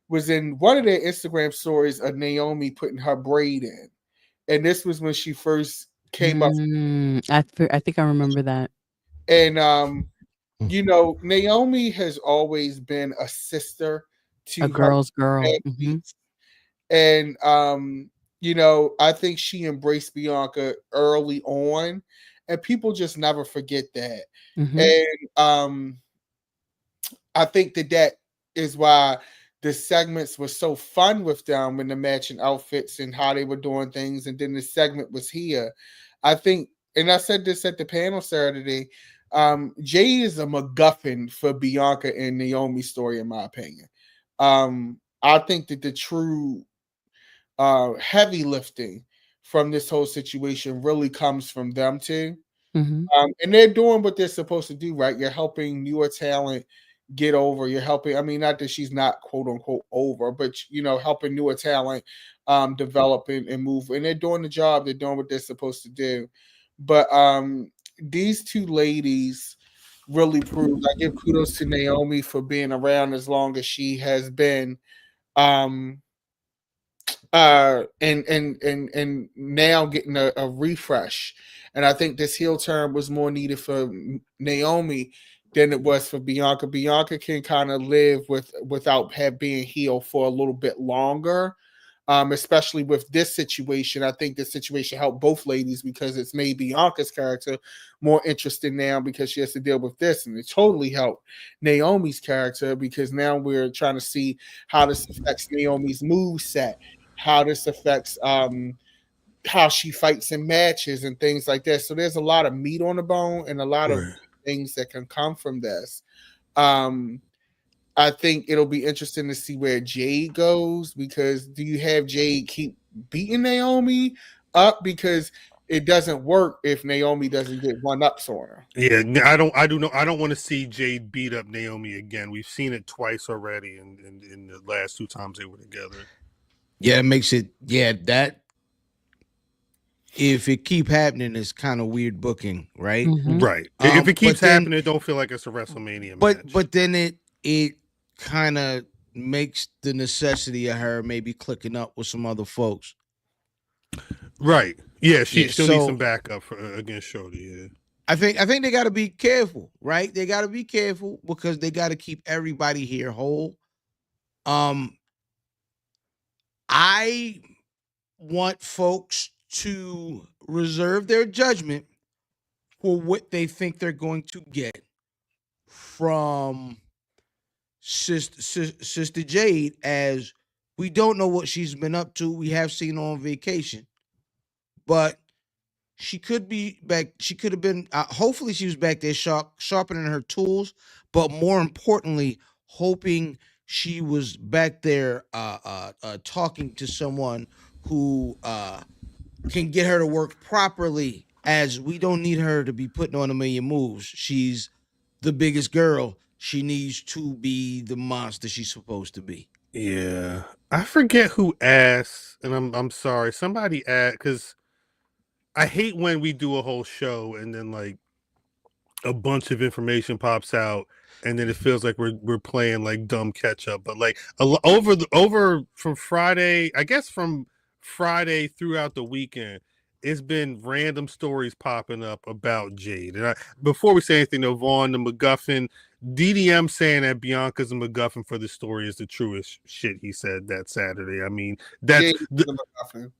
was in one of their Instagram stories of Naomi putting her braid in, and this was when she first came up. I think I remember that. And Naomi has always been a sister to a girl's girl. And I think she embraced Bianca early on, and people just never forget that. And I think that is why the segments were so fun with them when the matching outfits and how they were doing things, and then the segment was here. I think, and I said this at the panel Saturday, Jade is a MacGuffin for Bianca and Naomi's story, in my opinion. I think that the true heavy lifting from this whole situation really comes from them two. And they're doing what they're supposed to do, right? You're helping newer talent get over. You're helping, I mean, not that she's not quote unquote over, but helping newer talent develop and move. And they're doing the job. They're doing what they're supposed to do. But these two ladies really proved. I give kudos to Naomi for being around as long as she has been, and now getting a refresh. And I think this heel turn was more needed for Naomi than it was for Bianca. Bianca can kind of live without being healed for a little bit longer. Especially with this situation. I think this situation helped both ladies because it's made Bianca's character more interesting now because she has to deal with this, and it totally helped Naomi's character because now we're trying to see how this affects Naomi's moveset, how this affects how she fights in matches and things like that. So there's a lot of meat on the bone and a lot of things that can come from this. I think it'll be interesting to see where Jade goes because do you have Jade keep beating Naomi up because it doesn't work if Naomi doesn't get one-ups on her. Yeah, I don't want to see Jade beat up Naomi again. We've seen it twice already in the last 2 times they were together. Yeah, it makes it that if it keep happening, it's kind of weird booking, right? Mm-hmm. Right. If it keeps happening, it don't feel like it's a WrestleMania match. But then it kind of makes the necessity of her maybe clicking up with some other folks. Right. Yeah, she still needs some backup against Shorty. Yeah. I think they got to be careful, right? They got to be careful because they got to keep everybody here whole. I want folks to reserve their judgment for what they think they're going to get from Sister Jade, as we don't know what she's been up to. We have seen her on vacation, but she could be back. She could have been, hopefully she was back there sharpening her tools, but more importantly, hoping she was back there talking to someone who can get her to work properly, as we don't need her to be putting on a million moves. She's the biggest girl. She needs to be the monster she's supposed to be. Yeah. I forget who asked, and I'm sorry. Somebody asked, because I hate when we do a whole show and then like a bunch of information pops out and then it feels like we're playing like dumb catch up. But like over from Friday, I guess from Friday throughout the weekend, it's been random stories popping up about Jade. And before we say anything, though, Vaughn, the MacGuffin, DDM saying that Bianca's a MacGuffin for the story is the truest shit he said that Saturday. I mean, that's the MacGuffin.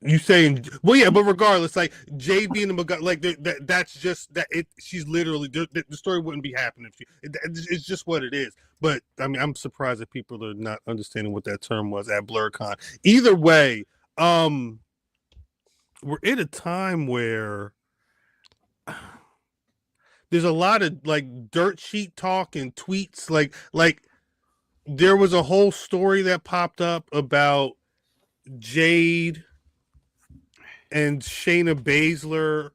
You saying, well, yeah, but regardless, like Jade being the MacGuffin, like that's just that she's literally the story wouldn't be happening if it's just what it is. But I mean, I'm surprised that people are not understanding what that term was at BlerDCon. Either way, we're at a time where there's a lot of like dirt sheet talk and tweets. Like there was a whole story that popped up about Jade and Shayna Baszler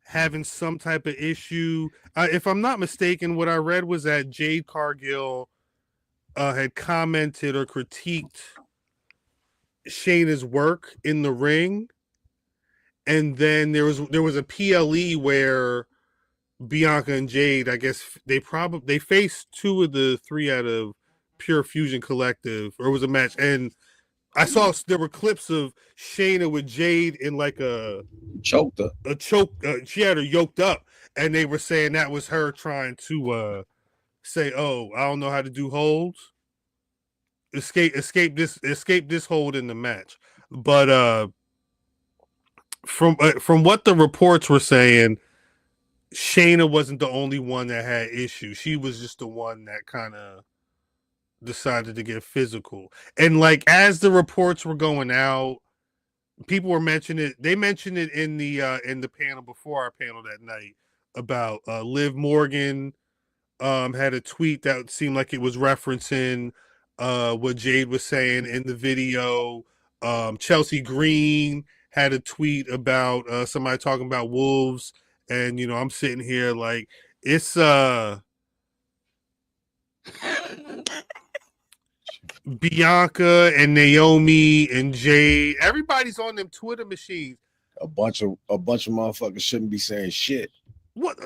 having some type of issue. If I'm not mistaken, what I read was that Jade Cargill had commented or critiqued Shayna's work in the ring. And then there was a PLE where Bianca and Jade, I guess they faced 2 of the 3 out of Pure Fusion Collective, or it was a match. And I saw there were clips of Shayna with Jade in like a choke. She had her yoked up, and they were saying that was her trying to say, "Oh, I don't know how to do holds. Escape this hold in the match." But from what the reports were saying, Shayna wasn't the only one that had issues. She was just the one that kind of decided to get physical. And like as the reports were going out, people were mentioning it. They mentioned it in the panel before our panel that night about Liv Morgan had a tweet that seemed like it was referencing what Jade was saying in the video. Chelsea Green had a tweet about somebody talking about wolves, and you know, I'm sitting here like it's Bianca and Naomi and Jade, everybody's on them Twitter machines. A bunch of motherfuckers shouldn't be saying shit. What?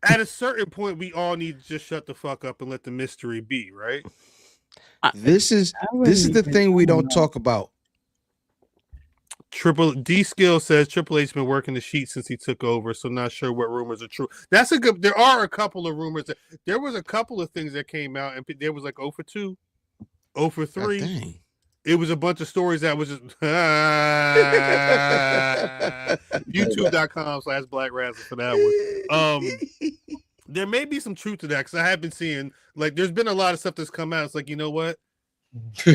At a certain point, we all need to just shut the fuck up and let the mystery be, right? This is the thing we don't talk about. Triple D Skill says Triple H been working the sheet since he took over, so not sure what rumors are true. That's a good. There are a couple of rumors. There was a couple of things that came out, and there was like 0 for 2, 0 for 3. It was a bunch of stories that was just YouTube.com/Black Rasslin for that one. There may be some truth to that because I have been seeing like there's been a lot of stuff that's come out. It's like, you know what?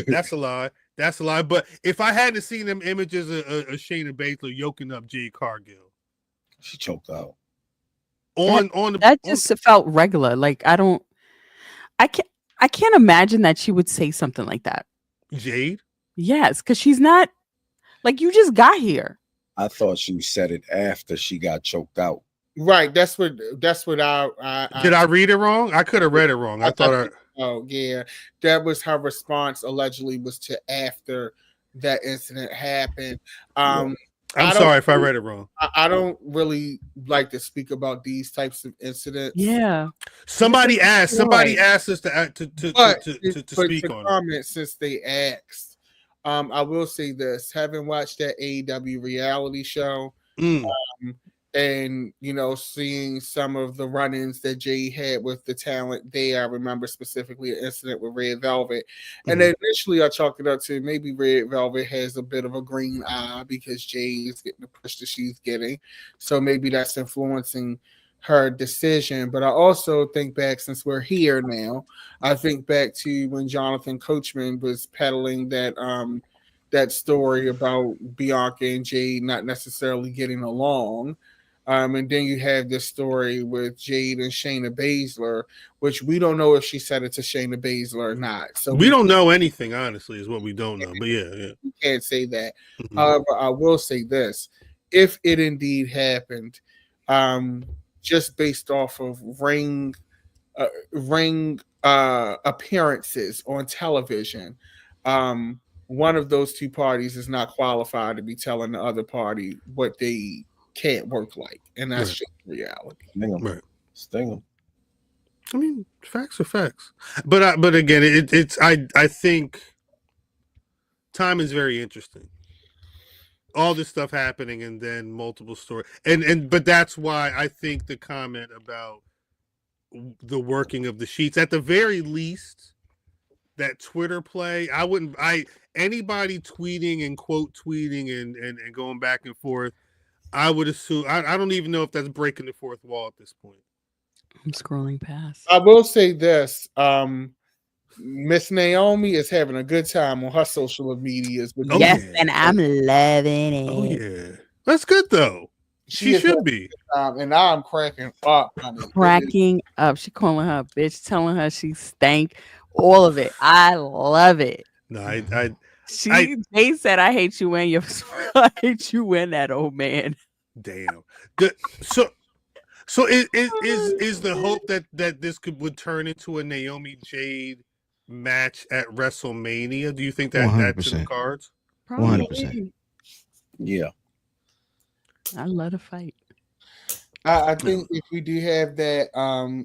That's a lie. That's a lie. But if I hadn't seen them images of Shayna Baszler yoking up Jade Cargill, she choked out. That just felt regular. Like I can't imagine that she would say something like that. Jade? Yes, because she's not like you just got here. I thought she said it after she got choked out. Right. That's what I did I read it wrong? I could have read it wrong. I thought oh yeah. That was her response allegedly was to after that incident happened. I'm sorry if I read it wrong. I don't really like to speak about these types of incidents. Yeah. Somebody asked us to speak on comment since they asked. I will say this: having watched that AEW reality show, and seeing some of the run-ins that Jade had with the talent there, I remember specifically an incident with Red Velvet, and then initially I chalked it up to maybe Red Velvet has a bit of a green eye because Jade is getting the push that she's getting, so maybe that's influencing her decision. But I also think back, since we're here now, I think back to when Jonathan Coachman was peddling that story about Bianca and Jade not necessarily getting along. And then you have this story with Jade and Shayna Baszler, which we don't know if she said it to Shayna Baszler or not. So we don't know anything, honestly, is what we don't know. But yeah. We can't say that. However, I will say this: if it indeed happened, just based off of ring appearances on television, one of those two parties is not qualified to be telling the other party what they can't work like, and that's just reality. Sting them. I mean, facts are facts. But again, it's I think time is very interesting. All this stuff happening and then multiple stories, but that's why I think the comment about the working of the sheets, at the very least, that Twitter play, anybody tweeting and quote tweeting and going back and forth, I would assume I don't even know if that's breaking the fourth wall at this point. I'm scrolling past. I will say this: Miss Naomi is having a good time on her social medias. And I'm loving it. Oh yeah, that's good though. She should be. And now I'm cracking up. Cracking up. She calling her a bitch, telling her she stank. All of it. I love it. No, They said, "I hate you and I hate you and that old man." Damn. So is the hope that this would turn into a Naomi Jade match at WrestleMania? Do you think that 100%. That's in the cards? 100%. Yeah. I love to fight. I think if we do have that,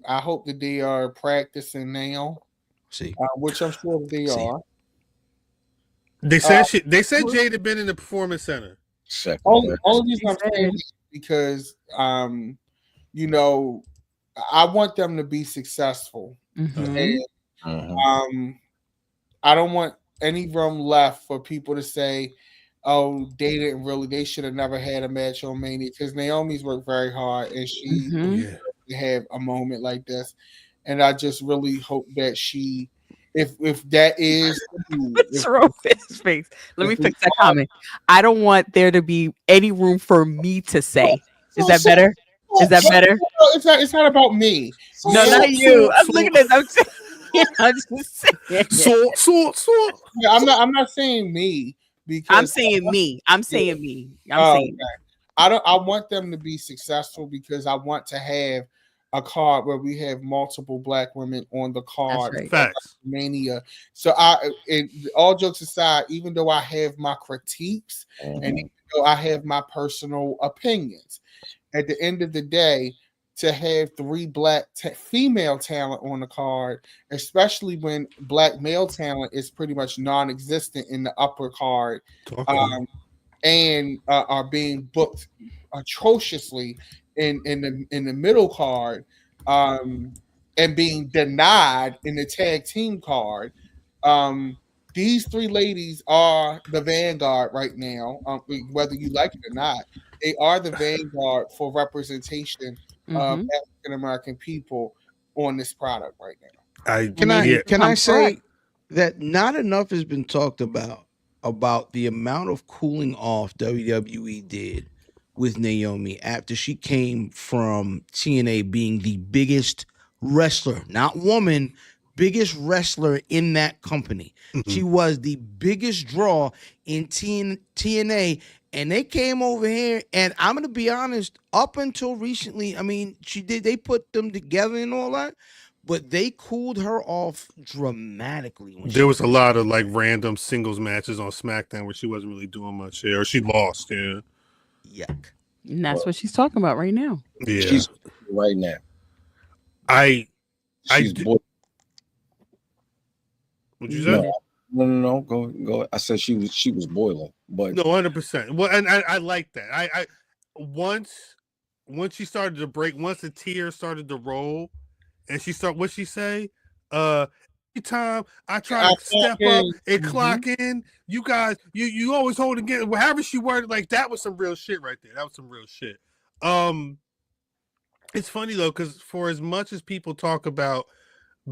I hope that they are practicing now. See, which I'm sure they are. They said Jade had been in the Performance Center. Only reason I'm saying this because I want them to be successful. And, I don't want any room left for people to say, "Oh, they should have never had a match on Mania," because Naomi's worked very hard and she have a moment like this. And I just really hope that she, if that is what's wrong with his face? Let me fix that comment. I don't want there to be any room for me to say. Is that better? Is that better? It's not about me. No, not you. I'm looking at this. I'm just saying. Yeah, I'm not saying me because I'm saying me. I'm saying me. I'm saying. Okay. I want them to be successful because I want to have a card where we have multiple Black women on the card. Right. Facts. Mania. So all jokes aside, even though I have my critiques and even though I have my personal opinions, at the end of the day, to have 3 Black female talent on the card, especially when Black male talent is pretty much non-existent in the upper card, and are being booked atrociously in the middle card, and being denied in the tag team card. These three ladies are the vanguard right now, whether you like it or not. They are the vanguard for representation of African American people on this product right now. Can I say that not enough has been talked about the amount of cooling off WWE did with Naomi after she came from TNA being the biggest wrestler, not woman, biggest wrestler in that company. She was the biggest draw in TNA, and they came over here, and I'm going to be honest, up until recently, I mean, they put them together and all that, but they cooled her off dramatically. There was a lot of like random singles matches on SmackDown where she wasn't really doing much, or she lost. Yeah. Yuck. And that's what she's talking about right now. Yeah. She's right now. What'd you say? No. Go. I said she was boiling, but no, 100%. Well, and I like that. I once she started to break, once the tears started to roll, and what'd she say? Every time I try to step up and clock in, you guys, you always hold again. However she worded, like that was some real shit right there. That was some real shit. It's funny though, because for as much as people talk about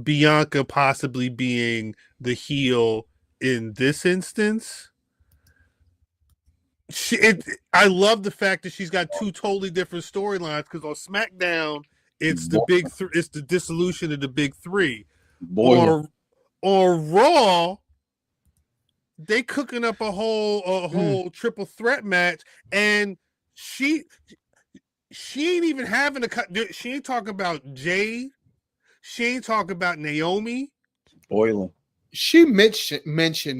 Bianca possibly being the heel in this instance, I love the fact that she's got two totally different storylines, because on SmackDown it's the it's the dissolution of the big three. Or Raw, they cooking up a whole triple threat match, and she ain't even having she ain't talking about Jade. She ain't talking about Naomi. Boiling. She mentioned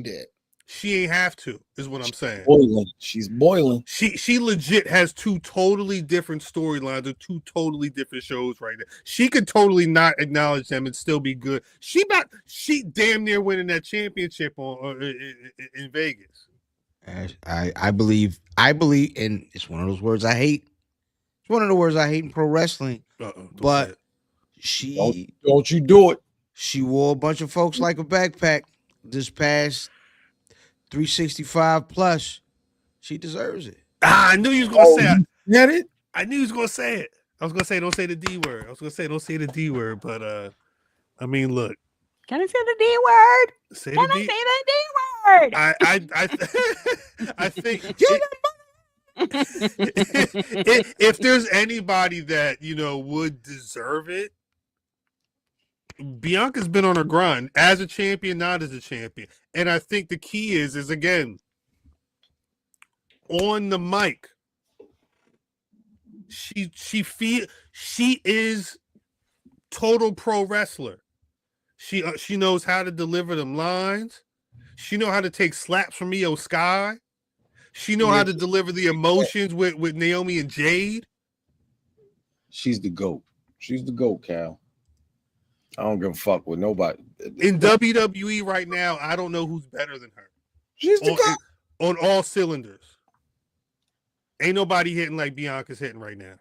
it. She ain't have to, is what I'm saying. Boiling. She's boiling. She legit has two totally different storylines of two totally different shows right now. She could totally not acknowledge them and still be good. She damn near winning that championship in Vegas. I believe, and it's one of those words I hate. It's one of the words I hate in pro wrestling. But don't you do it. She wore a bunch of folks like a backpack this past 365 plus. She deserves it. I knew you was gonna say it. Get it? I knew you was gonna say it. I was gonna say don't say the D word. I was gonna say don't say the D word, but I mean, look. Can I say the D word? Say Can the I D- say the D word? I think if there's anybody that would deserve it, Bianca's been on her grind as a champion, not as a champion. And I think the key is again, on the mic, she is total pro wrestler. She knows how to deliver them lines. She know how to take slaps from Io Sky. She know how to deliver the emotions with Naomi and Jade. She's the GOAT. She's the GOAT, Cal. I don't give a fuck with nobody. In WWE right now, I don't know who's better than her. She's the GOAT. On all cylinders. Ain't nobody hitting like Bianca's hitting right now.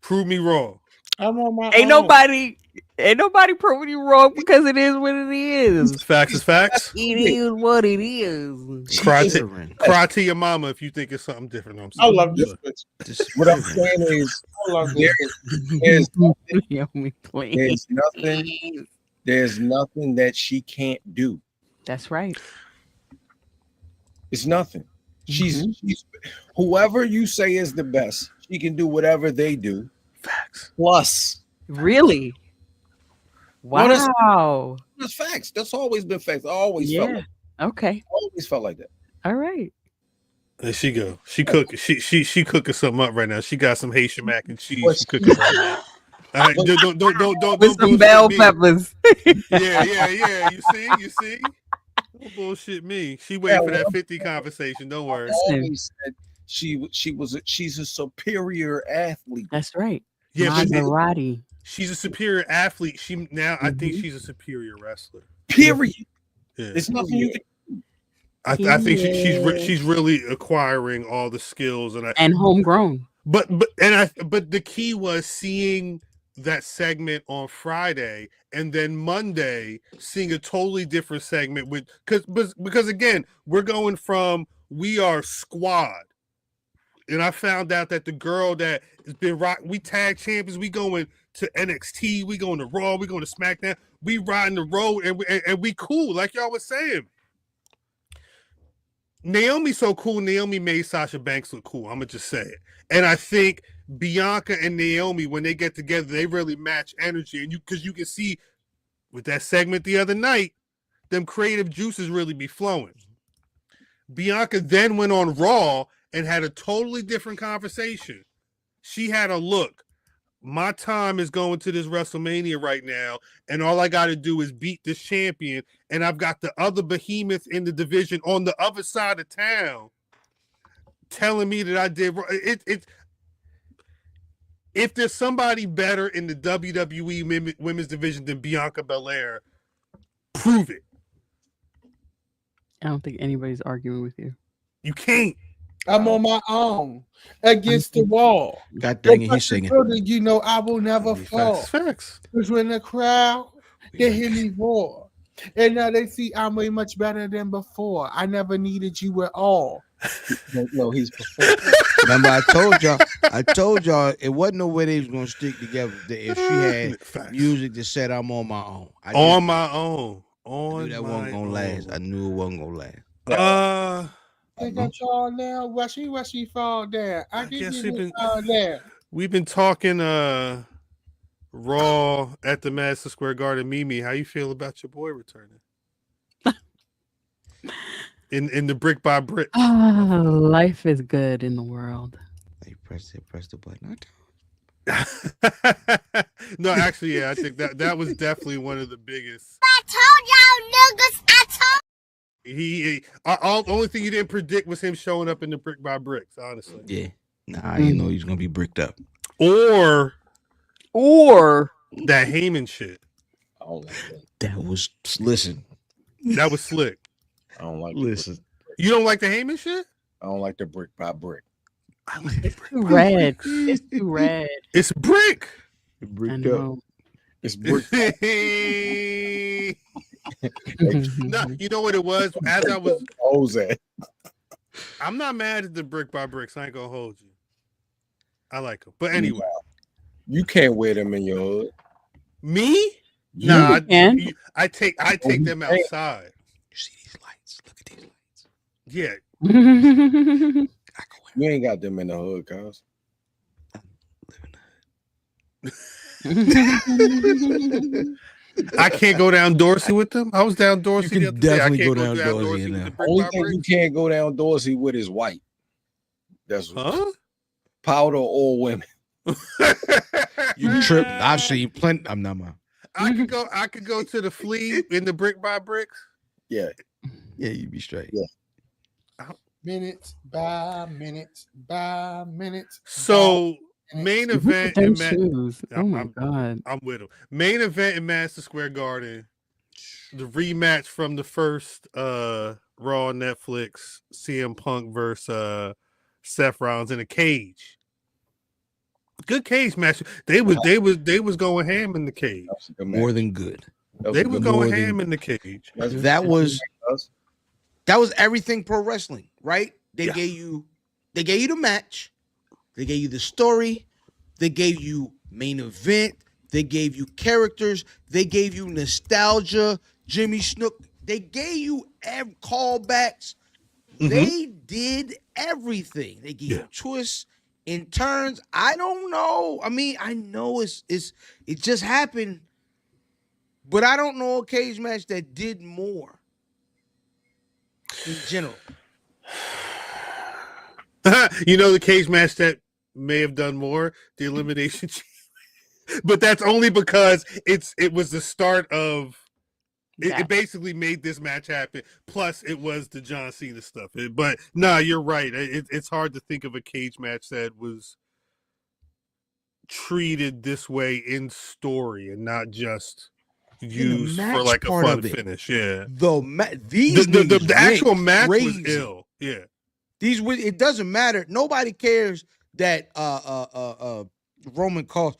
Prove me wrong. I'm on my Ain't nobody proving you wrong, because it is what it is. Facts is facts. It is what it is. Cry to your mama if you think it's something different. I love this bitch. What I'm saying is, I love this bitch. There's nothing that she can't do. That's right. It's nothing. She's whoever you say is the best, she can do whatever they do. Facts. Plus. Really? Wow. That's facts. That's always been facts. I always felt like that. Okay. Always felt like that. All right. There she go. She cooking. She cooking something up right now. She got some Haitian mac and cheese. She cooking right now. All right, don't with some bell peppers. Yeah. You see. Don't bullshit me. She waiting for that 50 conversation. Don't worry. She's a superior athlete. That's right. Yeah, Maserati. She's a superior athlete. I think she's a superior wrestler. Period. Yeah. It's nothing you can. I think she's really acquiring all the skills and homegrown. But the key was seeing that segment on Friday and then Monday seeing a totally different segment because again, we're going from we are squad. And I found out that the girl that has been we tag champions, we going to NXT, we going to Raw, we going to SmackDown, we riding the road and we cool, like y'all was saying. Naomi's so cool. Naomi made Sasha Banks look cool. I'm gonna just say it. And I think Bianca and Naomi, when they get together, they really match energy. And because you can see with that segment the other night, them creative juices really be flowing. Bianca then went on Raw and had a totally different conversation. She had a look. My time is going to this WrestleMania right now, and all I got to do is beat this champion, and I've got the other behemoth in the division on the other side of town telling me that I did it. If there's somebody better in the WWE women's division than Bianca Belair, prove it. I don't think anybody's arguing with you. You can't. I'm on my own against the wall. God dang it, he's singing. You know I will never fall. Facts. Because when the crowd, they hear me roar. And now they see I'm way much better than before. I never needed you at all. No, he's performing. Remember, I told y'all it wasn't no way they was gonna stick together if she had music that said I'm on my own. I knew that wasn't gonna last. I knew it wasn't gonna last. I got y'all now. Why she fall down? I guess we've been talking Raw at the Madison Square Garden. Mimi, how you feel about your boy returning? in the brick by brick. Life is good in the world. Hey, press the button. No, actually, yeah, I think that was definitely one of the biggest. I told y'all niggas. The only thing you didn't predict was him showing up in the brick by bricks, honestly. Yeah. Nah, you know he's gonna be bricked up. Or that Heyman shit. I don't like that. That was listen. That was slick. I don't like listen. You don't like the Heyman shit? I don't like the brick by brick. I like the brick. Too red. It's too red. It's brick. Bricked up. It's brick. No, you know what it was? As I was Jose. I'm not mad at the brick by bricks. I ain't gonna hold you. I like them. But anyway. You can't wear them in your hood. Me? Nah, I take them outside. You see these lights? Look at these lights. Yeah. You ain't got them in the hood, cuz. I can't go down Dorsey with them. I was down Dorsey. You can definitely go down Dorsey. Only thing you can't go down Dorsey with is white. That's powder or women. You trip. I've seen plenty. I'm not my. I could go to the flea in the brick by bricks. Yeah. Yeah, you be straight. Yeah. Minutes by minutes by minutes. So main event in oh my god. I'm with him. Main event in Madison Square Garden. The rematch from the first Raw on Netflix, CM Punk versus Seth Rollins in a cage. Good cage match. They was going ham in the cage. More than good. They was going ham in the cage. That was everything pro wrestling, right? They gave you the match, they gave you the story, they gave you main event, they gave you characters, they gave you nostalgia, Jimmy Snook, they gave you callbacks. Mm-hmm. They did everything. They gave you twists and turns. I don't know. I mean, I know it just happened, but I don't know a cage match that did more in general. You know the cage match that may have done more? The Elimination Chamber. But that's only because it was the start of it basically made this match happen. Plus it was the John Cena stuff. But you're right. It's hard to think of a cage match that was treated this way in story and not just used for like a fun finish. Yeah, the actual match was ill. Yeah, it doesn't matter. Nobody cares that Roman cost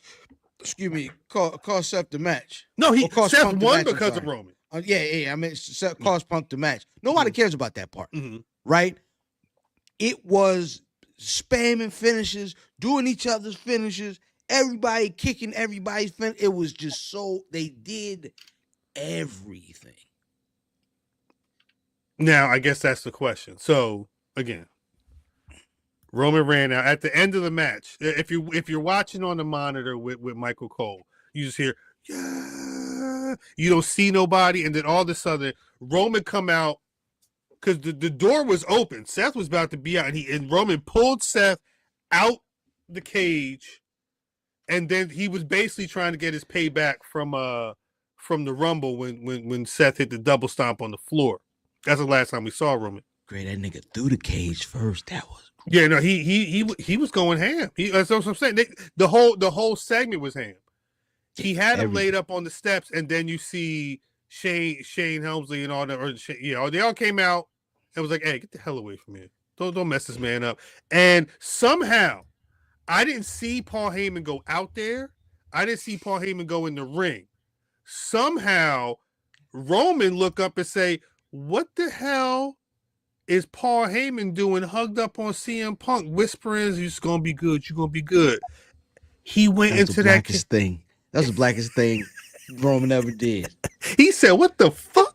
Seth the match. No, Seth won because of Roman. Yeah. I mean, Seth cost Punk the match. Nobody cares about that part, right? It was spamming finishes, doing each other's finishes, everybody kicking everybody's finish. It was just they did everything. Now, I guess that's the question. So, again, Roman ran out at the end of the match. If you're watching on the monitor with Michael Cole, you just hear, yeah, you don't see nobody, and then all of a sudden, Roman come out, because the door was open. Seth was about to be out, and Roman pulled Seth out the cage, and then he was basically trying to get his payback from the Rumble when Seth hit the double stomp on the floor. That's the last time we saw Roman. Great, that nigga threw the cage first. That was yeah. No, he was going ham. That's what I'm saying. The whole segment was ham. He had him laid up on the steps, and then you see Shane Helmsley and all that, they all came out and was like, "Hey, get the hell away from here! Don't mess this man up." And somehow, I didn't see Paul Heyman go out there. I didn't see Paul Heyman go in the ring. Somehow, Roman look up and say, "What the hell is Paul Heyman doing hugged up on CM Punk, whispering, you're just gonna be good, you're gonna be good." He went into that thing. That's the blackest thing Roman ever did. He said, "What the fuck?"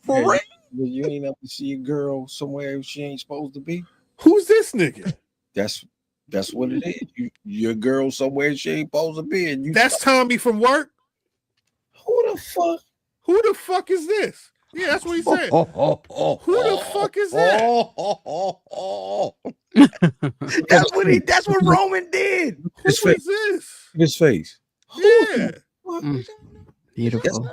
For real? You ain't ever see a girl somewhere she ain't supposed to be? Who's this nigga? That's what it is. Your girl somewhere she ain't supposed to be. And that's Tommy from work? Who the fuck? Who the fuck is this? Yeah, that's what he said. Who the fuck is that? That's what Roman did. Who is this? His face. Yeah. Beautiful.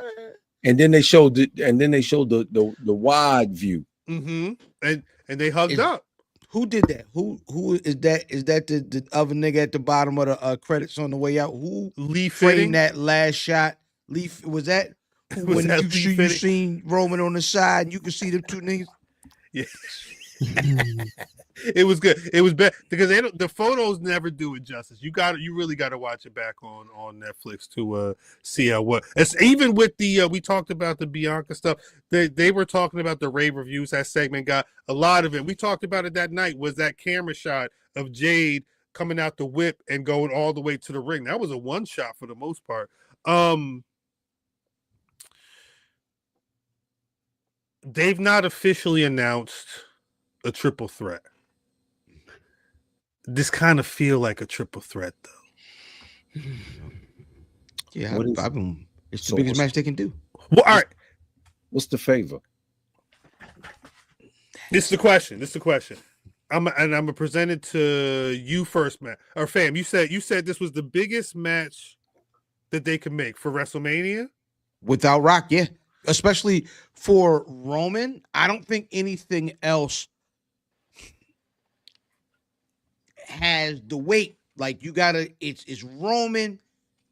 And then they showed the wide view. Mm-hmm. And they hugged up. Who did that? Who is that? Is that the other nigga at the bottom of the credits on the way out? Who framed that last shot? Leaf was that? When you seen Roman on the side, and you could see them two niggas. Yeah, it was good. It was bad because the photos never do it justice. You really got to watch it back on Netflix to see what. It's even with the we talked about the Bianca stuff. They were talking about the rave reviews. That segment got a lot of it. We talked about it that night. Was that camera shot of Jade coming out the whip and going all the way to the ring? That was a one shot for the most part. They've not officially announced a triple threat. This kind of feel like a triple threat, though. Yeah, it's the biggest match they can do. Well, all right. What's the favor? This is the question. I'm gonna present it to you first, Matt or fam. You said this was the biggest match that they could make for WrestleMania without Rock. Yeah. Especially for Roman, I don't think anything else has the weight. Like it's Roman.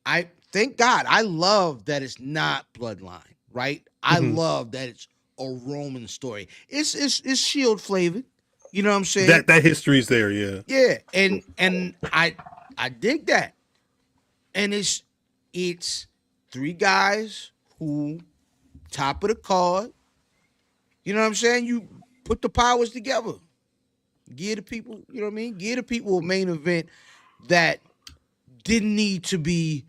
I thank God. I love that it's not Bloodline, right? I love that it's a Roman story. It's Shield flavored. You know what I'm saying? That history's there, yeah. Yeah, and I dig that. And it's three guys who top of the card. You know what I'm saying? You put the powers together. Give the people, you know what I mean? Give the people a main event that didn't need to be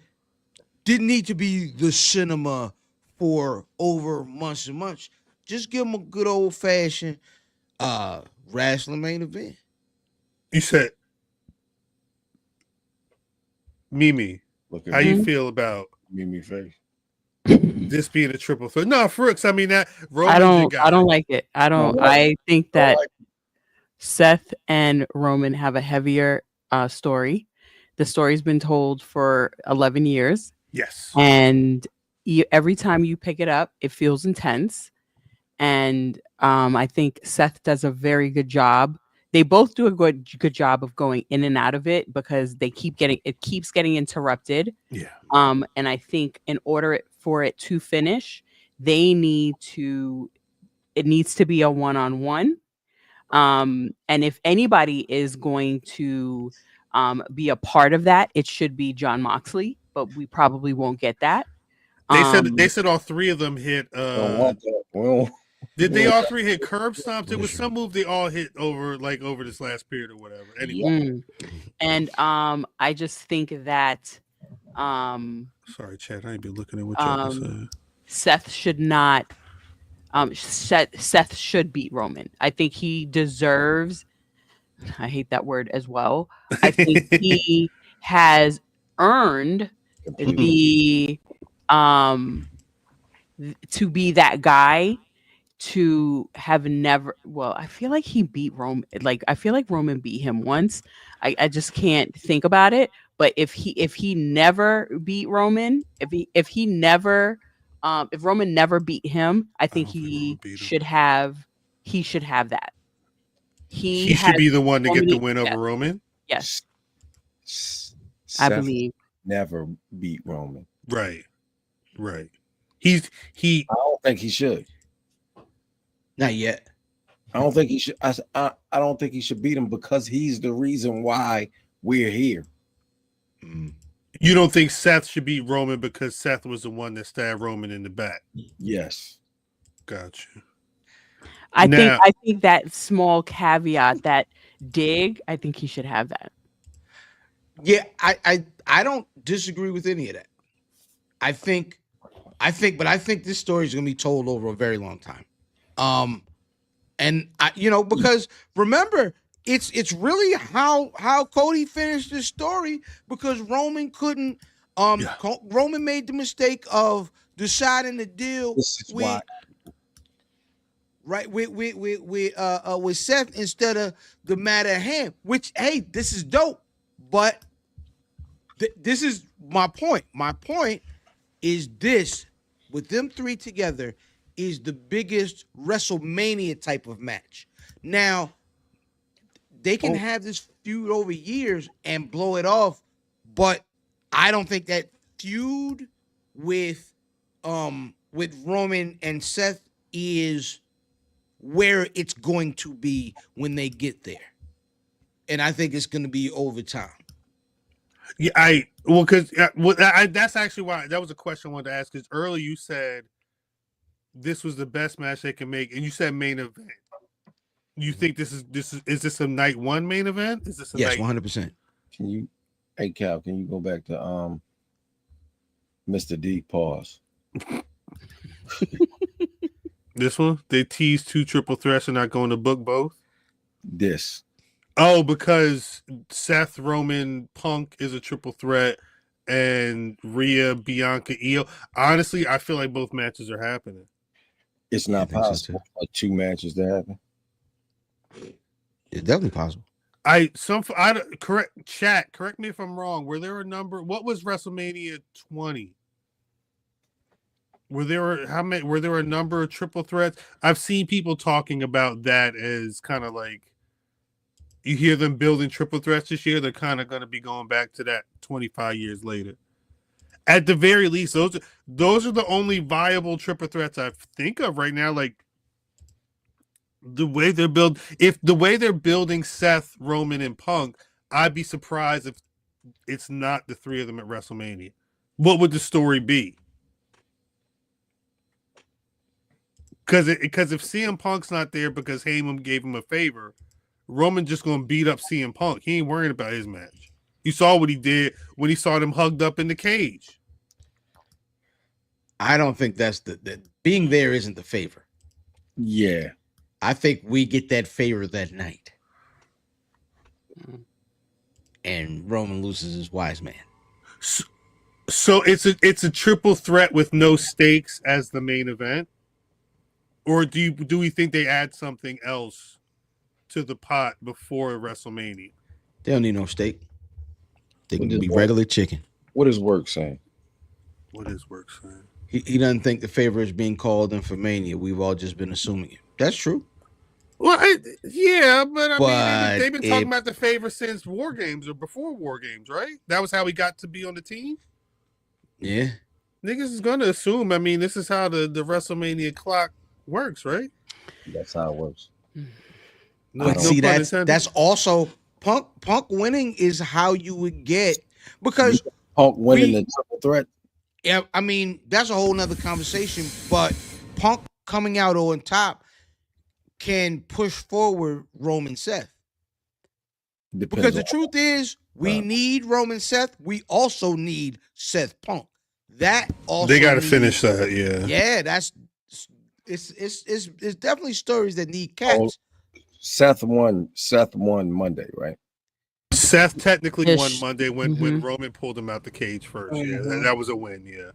the cinema for over months and months. Just give them a good old fashioned wrestling main event. You said, Mimi, how you feel about Mimi face? This being a triple threat? No, Frooks. I mean that. I don't like it. I think that Seth and Roman have a heavier story. The story's been told for 11 years. Yes. And every time you pick it up, it feels intense. And I think Seth does a very good job they both do a good job of going in and out of it because it keeps getting interrupted. Yeah. And I think in order for it to finish, it needs to be a one-on-one. And if anybody is going to be a part of that, it should be Jon Moxley, but we probably won't get that. They said all three of them hit. Did they all three hit curb stomps? It was some move they all hit over this last period or whatever. Anyway, and I just think that sorry, Chad, I ain't been looking at what y'all said. Seth should not. Seth should beat Roman. I think he deserves. I hate that word as well. I think he has earned the to be that guy. To have never, well, I feel like he beat Roman. Like I feel like Roman beat him once. I just can't think about it. But if he never beat Roman, if Roman never beat him, I think he should have that. He should be the one to get the win over Roman. Yes, Seth I believe never beat Roman. Right. I don't think he should. Not yet. I don't think he should. I don't think he should beat him because he's the reason why we're here. You don't think Seth should beat Roman because Seth was the one that stabbed Roman in the back? Yes. Gotcha. I think that small caveat, that dig, I think he should have that. Yeah, I don't disagree with any of that. I think this story is going to be told over a very long time. And because remember, it's really how Cody finished this story, because Roman couldn't. Roman made the mistake of deciding to deal with Seth instead of the matter at hand. Which, hey, this is dope, but this is my point. My point is this: with them three together, is the biggest WrestleMania type of match. Now, they can have this feud over years and blow it off, but I don't think that feud with Roman and Seth is where it's going to be when they get there. And I think it's going to be over time. Yeah, that's actually why that was a question I wanted to ask, because earlier you said this was the best match they can make, and you said main event. You think is this a night one main event? Is this a yes, 100%? Hey Cal, can you go back to Mr. D? Pause. This one, they teased 2 triple threats and not going to book both. This. Oh, because Seth, Roman, Punk is a triple threat, and Rhea, Bianca, Io. Honestly, I feel like both matches are happening. It's not possible for 2 matches to happen. It's definitely possible. Correct me if I'm wrong. Were there a number? What was WrestleMania 20? Were there a number of triple threats? I've seen people talking about that as kind of like, you hear them building triple threats this year. They're kind of going to be going back to that 25 years later. At the very least, those are the only viable triple threats I think of right now. Like the way they're building Seth, Roman, and Punk, I'd be surprised if it's not the 3 of them at WrestleMania. What would the story be? Because if CM Punk's not there because Heyman gave him a favor, Roman just gonna beat up CM Punk. He ain't worrying about his match. You saw what he did when he saw them hugged up in the cage. I don't think that's the being there isn't the favor. Yeah. I think we get that favor that night. And Roman loses his wise man. So it's a triple threat with no stakes as the main event? Or do we think they add something else to the pot before WrestleMania? They don't need no steak. They can be regular chicken. What is Work saying? He doesn't think the favor is being called in for Mania. We've all just been assuming it. That's true. Well, yeah, but I But mean, they've been talking about the favor since War Games or before War Games, right? That was how he got to be on the team. Yeah, niggas is gonna assume. I mean, this is how the WrestleMania clock works, right? That's how it works. But see, that's also Punk winning is how you would get, because Punk winning the triple threat. Yeah, I mean, that's a whole nother conversation. But Punk coming out on top can push forward Roman Seth. Because the truth is, we need Roman Seth. We also need Seth Punk. That also they got to finish that. Yeah, yeah. It's definitely stories that need cats. Seth won Monday, right? Seth technically won Monday when Roman pulled him out the cage first. Yeah, that was a win. Yeah,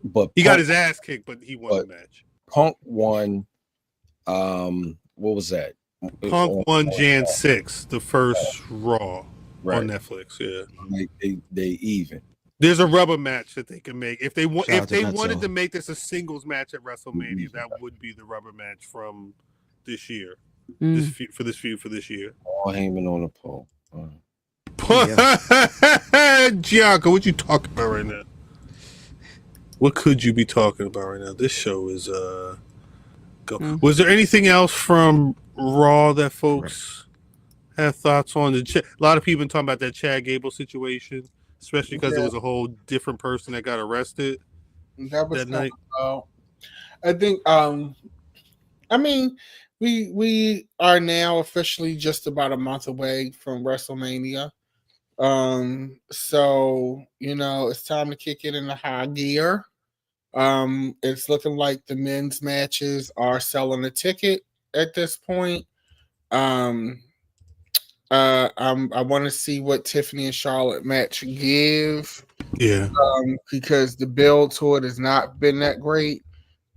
but he got his ass kicked, but he won the match. Punk won. What was that? Punk won Jan 6th, the first Raw on Netflix. Yeah, they even. There's a rubber match that they can make if they wanted to make this a singles match at WrestleMania. That would be the rubber match from this year. This feud for this year. All Heyman on the pole. Gianca, what you talking about right now? What could you be talking about right now? This show is go. Was there anything else from Raw that folks have thoughts on? A lot of people been talking about that Chad Gable situation, especially because it was a whole different person that got arrested that night. I think I mean, we are now officially just about a month away from WrestleMania. So it's time to kick it into high gear. It's looking like the men's matches are selling a ticket at this point. I want to see what Tiffany and Charlotte match give. Yeah. Because the build to it has not been that great.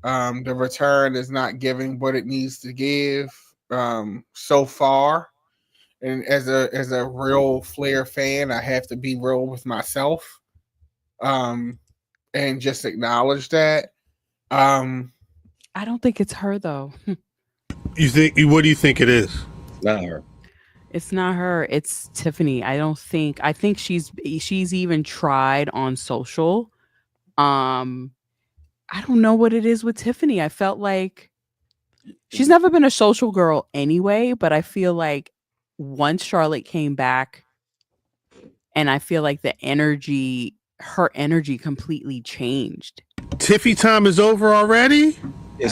The return is not giving what it needs to give so far. And as a real Flair fan, I have to be real with myself. And just acknowledge that. I don't think it's her though. You think? What do you think it is? Not her. It's not her. It's Tiffany. I think she's even tried on social. I don't know what it is with Tiffany. I felt like she's never been a social girl anyway, but I feel like once Charlotte came back, and I feel like her energy completely changed. Tiffy time is over already?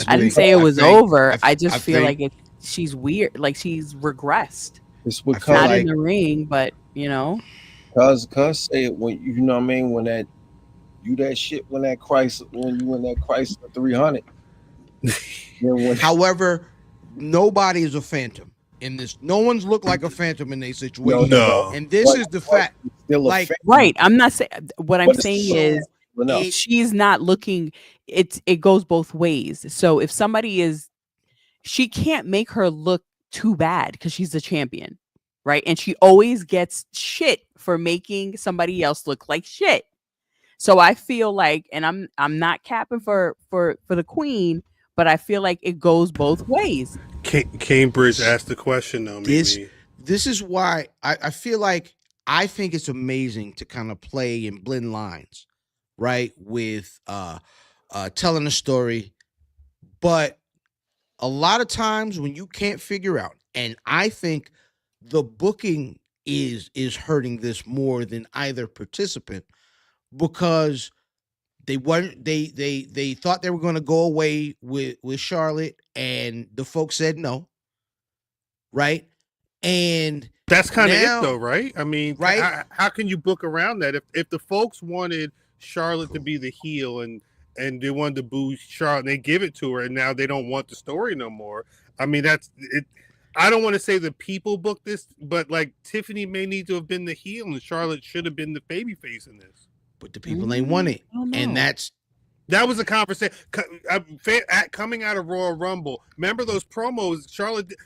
I didn't say it was over. I just feel like she's weird. Like she's regressed. It's because not in the ring, but Cause say it when you know what I mean, when that you that shit when you in that Chrysler 300. However, nobody is a phantom in this. No one's looked like a phantom in a situation. No. And this is the fact. Like, right. I'm not saying what I'm saying is she's not looking. It goes both ways. So if somebody she can't make her look too bad because she's the champion, right? And she always gets shit for making somebody else look like shit. So I feel like, and I'm not capping for the queen, but I feel like it goes both ways. Cambridge asked the question though. This is why I feel like I think it's amazing to kind of play and blend lines, right? With telling a story, but a lot of times when you can't figure out, and I think the booking is hurting this more than either participant, because they thought they were going to go away with Charlotte, and the folks said no, right? And that's kind of it though, right? I mean, right? How can you book around that? If the folks wanted Charlotte to be the heel and they wanted to boo Charlotte, and they give it to her, and now they don't want the story no more. I mean, that's it. I don't want to say the people booked this, but like Tiffany may need to have been the heel, and Charlotte should have been the babyface in this. But the people ain't want it, and that was a conversation coming out of Royal Rumble. Remember those promos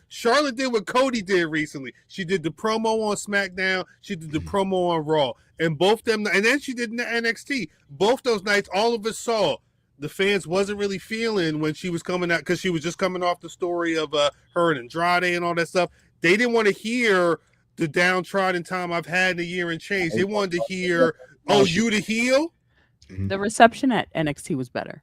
Charlotte did what Cody did recently. She did the promo on SmackDown. She did the promo on Raw, and both them, and then she did in the NXT. Both those nights, all of us saw the fans wasn't really feeling when she was coming out, because she was just coming off the story of her and Andrade and all that stuff. They didn't want to hear the downtrodden time I've had in a year and change. They wanted to hear, "Oh, you the heel." The reception at NXT was better.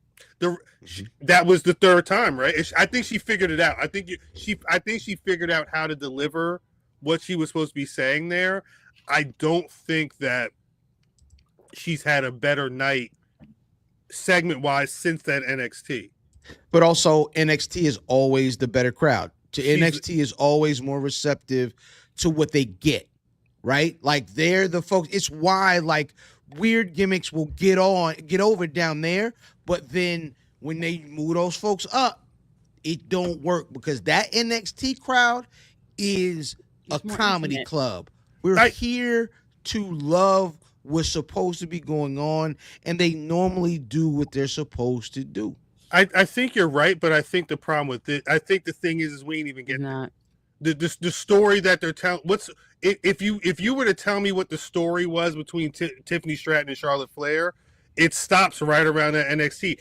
That was the third time, right? I think she figured it out. I think she figured out how to deliver what she was supposed to be saying there. I don't think that she's had a better night segment-wise since that NXT. But also NXT is always the better crowd. NXT is always more receptive to what they get, right? Like they're the folks. It's why like weird gimmicks will get over down there, but then when they move those folks up, it don't work because that NXT crowd is a comedy club. We're here to love what's supposed to be going on, and they normally do what they're supposed to do. I think you're right, but I think the problem with it, I think the thing is we ain't even getting the story that they're telling. If you were to tell me what the story was between Tiffany Stratton and Charlotte Flair, it stops right around that NXT.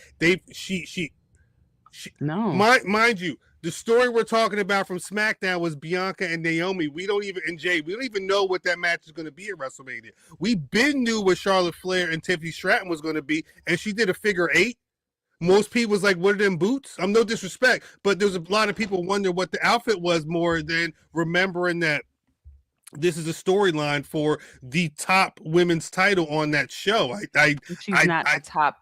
Mind you, the story we're talking about from SmackDown was Bianca and Naomi. And Jade, we don't even know what that match is going to be at WrestleMania. We knew what Charlotte Flair and Tiffany Stratton was going to be, and she did a figure 8. Most people was like, what are them boots? I'm no disrespect, but there's a lot of people wonder what the outfit was more than remembering that this is a storyline for the top women's title on that show. She's not a top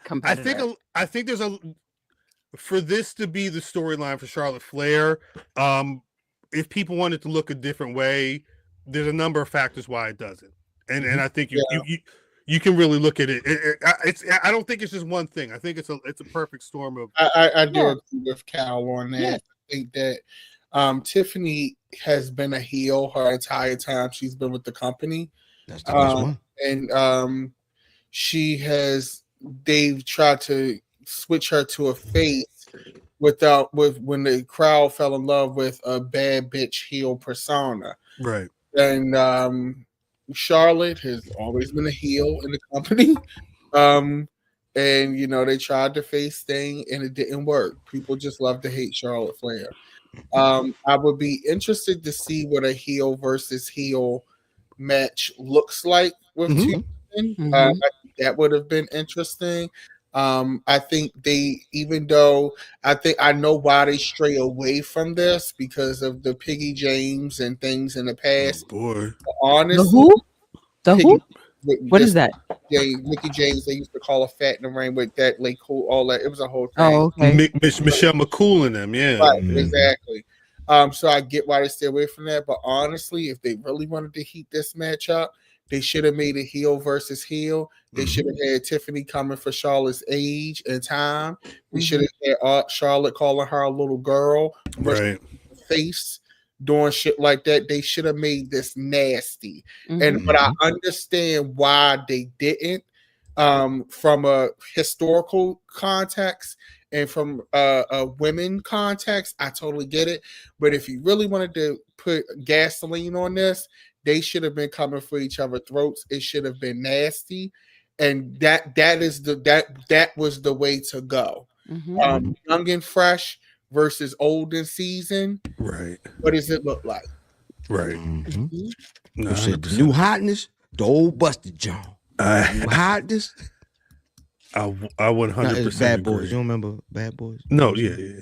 competitor. I think there's for this to be the storyline for Charlotte Flair, if people wanted to look a different way, there's a number of factors why it doesn't. And I think you can really look at it. I don't think it's just one thing. I think it's a perfect storm of. I do agree with Cal on that. Yeah. I think that Tiffany has been a heel her entire time she's been with the company. That's the best one. And they've tried to switch her to a face when the crowd fell in love with a bad bitch heel persona. Right. And Charlotte has always been a heel in the company. And they tried the face thing and it didn't work. People just love to hate Charlotte Flair. I would be interested to see what a heel versus heel match looks like with two women. That would have been interesting. I think I know why they stray away from this because of the Piggy James and things in the past. Oh boy. Honestly, the who? What is that? Mickey James, they used to call her fat in the rain with that, like all that. It was a whole thing. Oh, okay. Michelle McCool and them, yeah. Right, exactly. So I get why they stay away from that. But honestly, if they really wanted to heat this match up, they should have made it heel versus heel. They should have had Tiffany coming for Charlotte's age and time. They should have had Charlotte calling her a little girl. Right. Face doing shit like that. They should have made this nasty. But I understand why they didn't from a historical context and from a women context. I totally get it. But if you really wanted to put gasoline on this, they should have been coming for each other's throats. It should have been nasty. And that was the way to go. Young and fresh versus old and seasoned. Right. What does it look like? Right. No, said the new hotness, the old busted John. New hotness. I 100% Bad agree. Boys. You don't remember Bad Boys? No, yeah.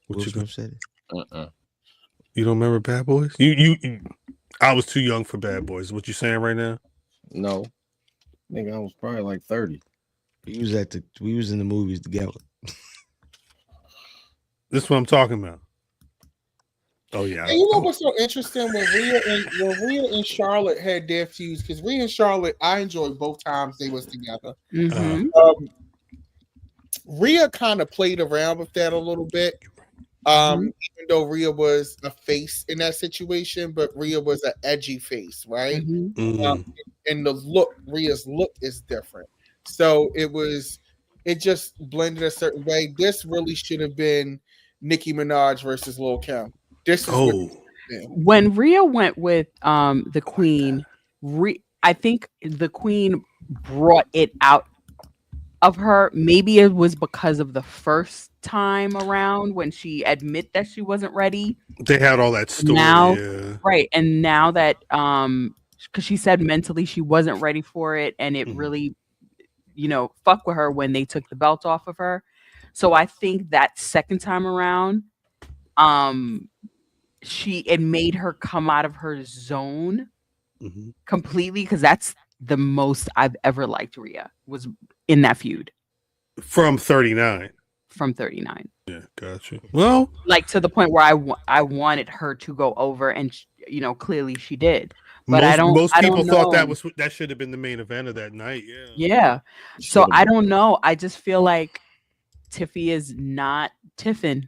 What you gonna say? You don't remember Bad Boys? You I was too young for Bad Boys. What you saying right now? No. I think I was probably like 30. We was in the movies together. This is what I'm talking about. Oh yeah. And you know what's so interesting when Rhea and Charlotte had their feuds, because Rhea and Charlotte, I enjoyed both times they was together. Rhea kind of played around with that a little bit. Even though Rhea was a face in that situation, but Rhea was an edgy face, right? And the look, Rhea's look is different. So it just blended a certain way. This really should have been Nicki Minaj versus Lil' Kim. This is when Rhea went with the Queen. I think the Queen brought it out of her. Maybe it was because of the first time around when she admit that she wasn't ready. They had all that story. Now, right. And now that because she said mentally she wasn't ready for it, and it really, fuck with her when they took the belt off of her. So I think that second time around, it made her come out of her zone completely, because that's the most I've ever liked Rhea was in that feud. From 39. Yeah, gotcha. Well, like to the point where I wanted her to go over, and clearly she did. But most people thought that should have been the main event of that night. Yeah. Yeah. So I don't know. I just feel like Tiffy is not Tiffin.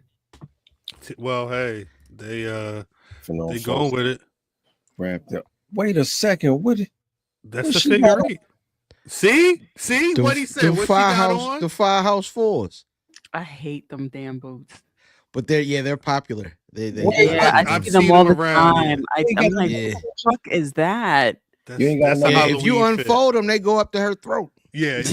Well, hey, they going with it. Wrapped up. Wait a second. That's the figure 8. See what he said. What the Firehouse Fours. I hate them damn boots. But they're popular. I see them all the time. I'm like, what the fuck is that? If you unfold them, they go up to her throat. Yeah.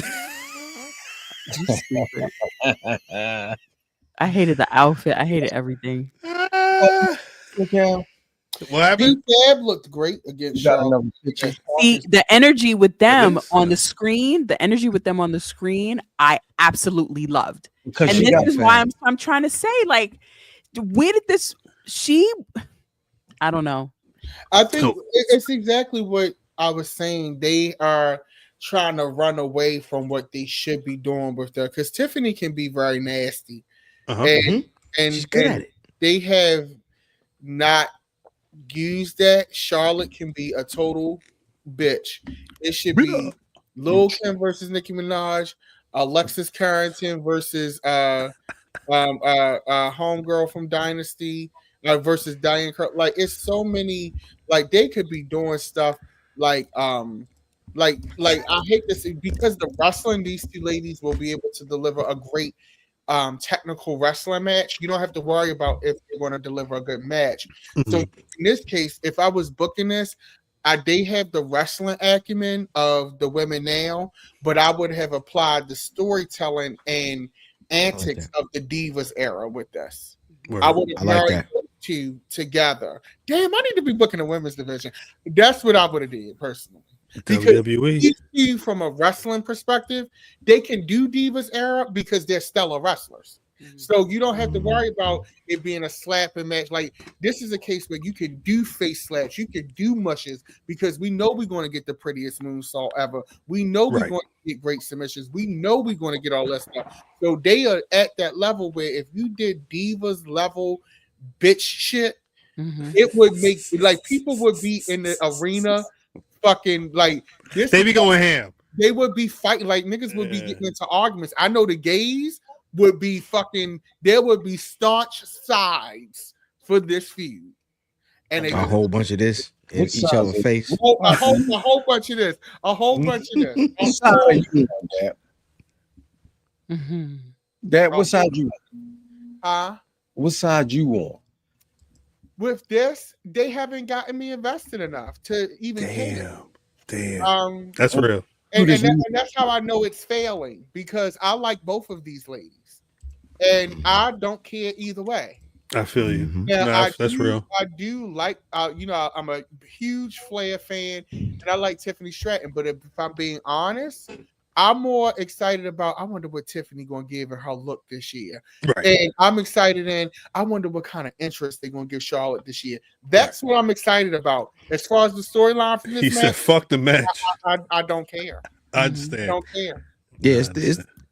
I hated the outfit. I hated everything. What happened? Dab looked great against Charlotte. See, the energy with them on the screen, I absolutely loved. And this is why I'm trying to say, like, where did this? I don't know. I think it's exactly what I was saying. They are trying to run away from what they should be doing with her, because Tiffany can be very nasty, and she's good at it. They have not used that. Charlotte can be a total bitch. It should be Lil Kim versus Nicki Minaj, Alexis Carrington versus homegirl from Dynasty versus Diane Kirk. Like, it's so many. Like, they could be doing stuff like I hate this because the wrestling, these two ladies will be able to deliver a great technical wrestling match. You don't have to worry about if they're going to deliver a good match. So in this case, if I was booking this, they have the wrestling acumen of the women now, but I would have applied the storytelling and antics of the Divas era with this. I would have married those two together. Damn, I need to be booking a women's division. That's what I would have did personally. Because WWE, from a wrestling perspective, they can do Divas era because they're stellar wrestlers. So you don't have to worry about it being a slapping match. Like, this is a case where you can do face slaps, you can do mushes, because we know we're going to get the prettiest moonsault ever. We know we're going to get great submissions. We know we're going to get all that stuff. So they are at that level where if you did Divas level bitch shit, it would make, like, people would be in the arena fucking like this. They be going ham. They would be fighting, like, niggas would be getting into arguments. I know the gays would be fucking, there would be staunch sides for this feud. And a whole bunch of this in each other's face. A whole bunch of this. A whole bunch of this. Dad, what side you on? What side you on? With this, they haven't gotten me invested enough to even care. Damn. That's real. And that's how I know it's failing, because I like both of these ladies, and I don't care either way. I feel you. Now, that's real. I do like, I'm a huge Flair fan, and I like Tiffany Stratton. But if I'm being honest, I'm more excited about, I wonder what Tiffany going to give her look this year. Right. And I'm excited, and I wonder what kind of interest they're going to give Charlotte this year. That's what I'm excited about. As far as the storyline for this match, said, fuck the match. I don't care. I understand. I don't care. Yeah,